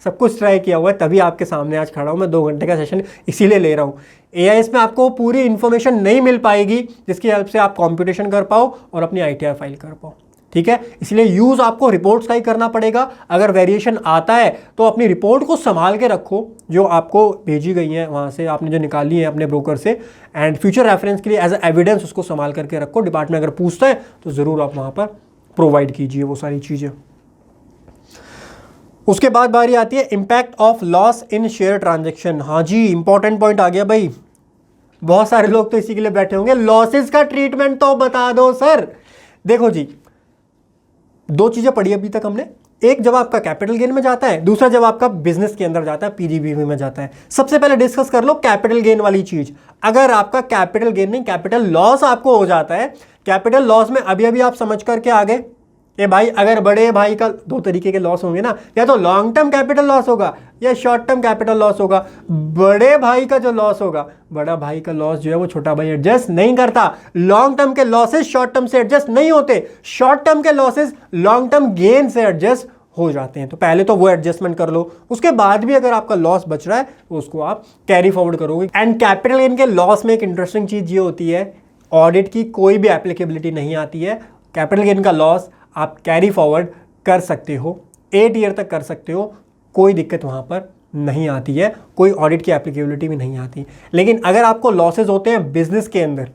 सब कुछ ट्राई किया हुआ है, तभी आपके सामने आज खड़ा हूँ मैं। 2 घंटे का सेशन इसीलिए ले रहा हूँ। एआईएस में आपको पूरी इंफॉर्मेशन नहीं मिल पाएगी जिसकी हेल्प से आप कंप्यूटेशन कर पाओ और अपनी आईटीआर फाइल कर पाओ, ठीक है। इसलिए यूज आपको रिपोर्ट्स का ही करना पड़ेगा। अगर वेरिएशन आता है तो अपनी रिपोर्ट को संभाल के रखो जो आपको भेजी गई है वहाँ से, आपने जो निकाली है अपने ब्रोकर से, एंड फ्यूचर रेफरेंस के लिए एज एविडेंस उसको संभाल करके रखो। डिपार्टमेंट अगर पूछता है तो ज़रूर आप वहाँ पर प्रोवाइड कीजिए वो सारी चीज़ें। उसके बाद बारी आती है impact of loss in share transaction. हाँ जी, इंपॉर्टेंट पॉइंट आ गया भाई। बहुत सारे लोग तो इसी के लिए बैठे होंगे, लॉसेस का ट्रीटमेंट तो बता दो सर। देखो जी, 2 चीज़ें पढ़ी अभी तक हमने। एक जब आपका कैपिटल गेन में जाता है, दूसरा जब आपका बिजनेस के अंदर जाता है, पीजीबीवी में जाता है। सबसे पहले डिस्कस कर लो कैपिटल गेन वाली चीज। अगर आपका कैपिटल गेन नहीं, कैपिटल लॉस आपको हो जाता है। कैपिटल लॉस में अभी अभी आप समझ करके आ गए कि भाई अगर बड़े भाई का 2 तरीके के लॉस होंगे ना, या तो लॉन्ग टर्म कैपिटल लॉस होगा या शॉर्ट टर्म कैपिटल लॉस होगा। बड़े भाई का जो लॉस होगा, बड़ा भाई का लॉस जो है वो छोटा भाई एडजस्ट नहीं करता। लॉन्ग टर्म के लॉसेस शॉर्ट टर्म से एडजस्ट नहीं होते, शॉर्ट टर्म के लॉसेस लॉन्ग टर्म गेन से एडजस्ट हो जाते हैं। तो पहले तो वो एडजस्टमेंट कर लो, उसके बाद भी अगर आपका लॉस बच रहा है तो उसको आप कैरी फॉरवर्ड करोगे। एंड कैपिटल गेन के लॉस में एक इंटरेस्टिंग चीज ये होती है, ऑडिट की कोई भी एप्लीकेबिलिटी नहीं आती है। कैपिटल गेन का लॉस आप कैरी फॉरवर्ड कर सकते हो, 8 ईयर तक कर सकते हो, कोई दिक्कत वहाँ पर नहीं आती है, कोई ऑडिट की एप्लीकेबिलिटी भी नहीं आती। लेकिन अगर आपको लॉसेज होते हैं बिजनेस के अंदर,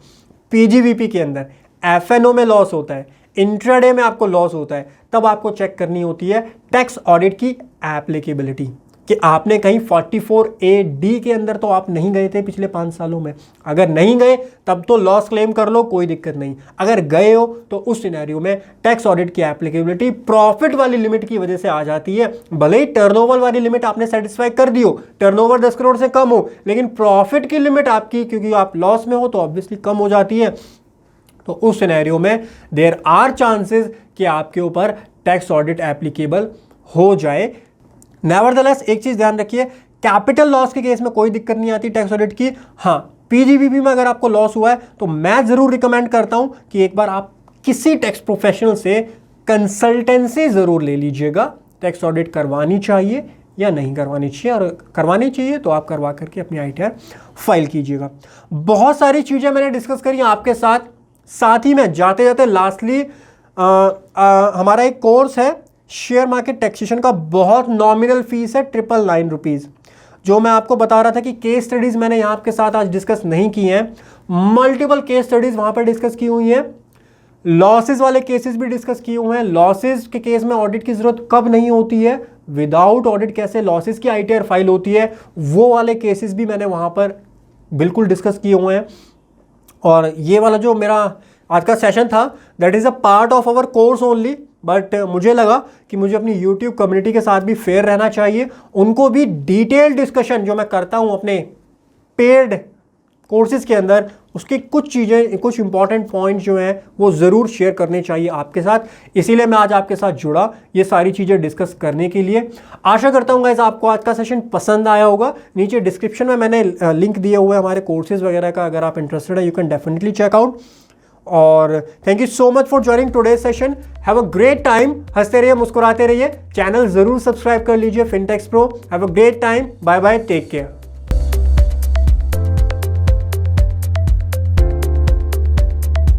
पीजीवीपी के अंदर, एफएनओ में लॉस होता है, इंट्राडे में आपको लॉस होता है, तब आपको चेक करनी होती है टैक्स ऑडिट की एप्लीकेबिलिटी कि आपने कहीं 44A(D) के अंदर तो आप नहीं गए थे पिछले 5 सालों में। अगर नहीं गए तब तो लॉस क्लेम कर लो, कोई दिक्कत नहीं। अगर गए हो तो उस सिनेरियो में टैक्स ऑडिट की एप्लीकेबिलिटी प्रॉफिट वाली लिमिट की वजह से आ जाती है। भले ही टर्नओवर वाली लिमिट आपने सेटिस्फाई कर दी हो, टर्नओवर 10 करोड़ से कम हो, लेकिन प्रॉफिट की लिमिट आपकी, क्योंकि आप लॉस में हो तो ऑब्वियसली कम हो जाती है। तो उस सिनेरियो में देयर आर चांसेस कि आपके ऊपर टैक्स ऑडिट एप्लीकेबल हो जाए। नेवरदलेस एक चीज ध्यान रखिए, कैपिटल लॉस के केस में कोई दिक्कत नहीं आती टैक्स ऑडिट की। हाँ, पीजीबीपी में अगर आपको लॉस हुआ है तो मैं जरूर रिकमेंड करता हूं कि एक बार आप किसी टैक्स प्रोफेशनल से कंसल्टेंसी जरूर ले लीजिएगा। टैक्स ऑडिट करवानी चाहिए या नहीं करवानी चाहिए, और करवानी चाहिए तो आप करवा करके अपनी आईटीआर फाइल कीजिएगा। बहुत सारी चीजें मैंने डिस्कस करी आपके साथ ही में जाते जाते लास्टली हमारा एक कोर्स है शेयर मार्केट टैक्सेशन का, बहुत नॉमिनल फीस है 999 रुपीज़। जो मैं आपको बता रहा था कि केस स्टडीज़ मैंने यहाँ आपके साथ आज डिस्कस नहीं की हैं, मल्टीपल केस स्टडीज़ वहाँ पर डिस्कस की हुई हैं। लॉसेस वाले केसेस भी डिस्कस किए हुए हैं। लॉसेस के केस में ऑडिट की ज़रूरत कब नहीं होती है, विदाउट ऑडिट कैसे लॉसेस की आईटीआर फाइल होती है, वो वाले केसेस भी मैंने वहाँ पर बिल्कुल डिस्कस किए हुए हैं। और ये वाला जो मेरा आज का सेशन था, that is a part of our course only, but मुझे लगा कि मुझे अपनी यूट्यूब कम्युनिटी के साथ भी फेयर रहना चाहिए। उनको भी डिटेल डिस्कशन जो मैं करता हूँ अपने पेड कोर्सेज के अंदर, उसकी कुछ चीज़ें, कुछ इंपॉर्टेंट पॉइंट्स जो हैं वो ज़रूर शेयर करने चाहिए आपके साथ। इसीलिए मैं आज आपके साथ जुड़ा ये सारी चीज़ें डिस्कस करने के लिए। आशा करता हूँ गाइस आपको आज का सेशन पसंद आया होगा। नीचे डिस्क्रिप्शन में मैंने लिंक दिया हुआ है हमारे कोर्सेज वगैरह का, अगर आप इंटरेस्टेड है you can definitely check out. और thank you so much for joining today's session. Have a great time, हंसते रहिए, मुस्कुराते रहिए। चैनल जरूर सब्सक्राइब कर लीजिए Fintex Pro. Have a great time, bye bye, take care.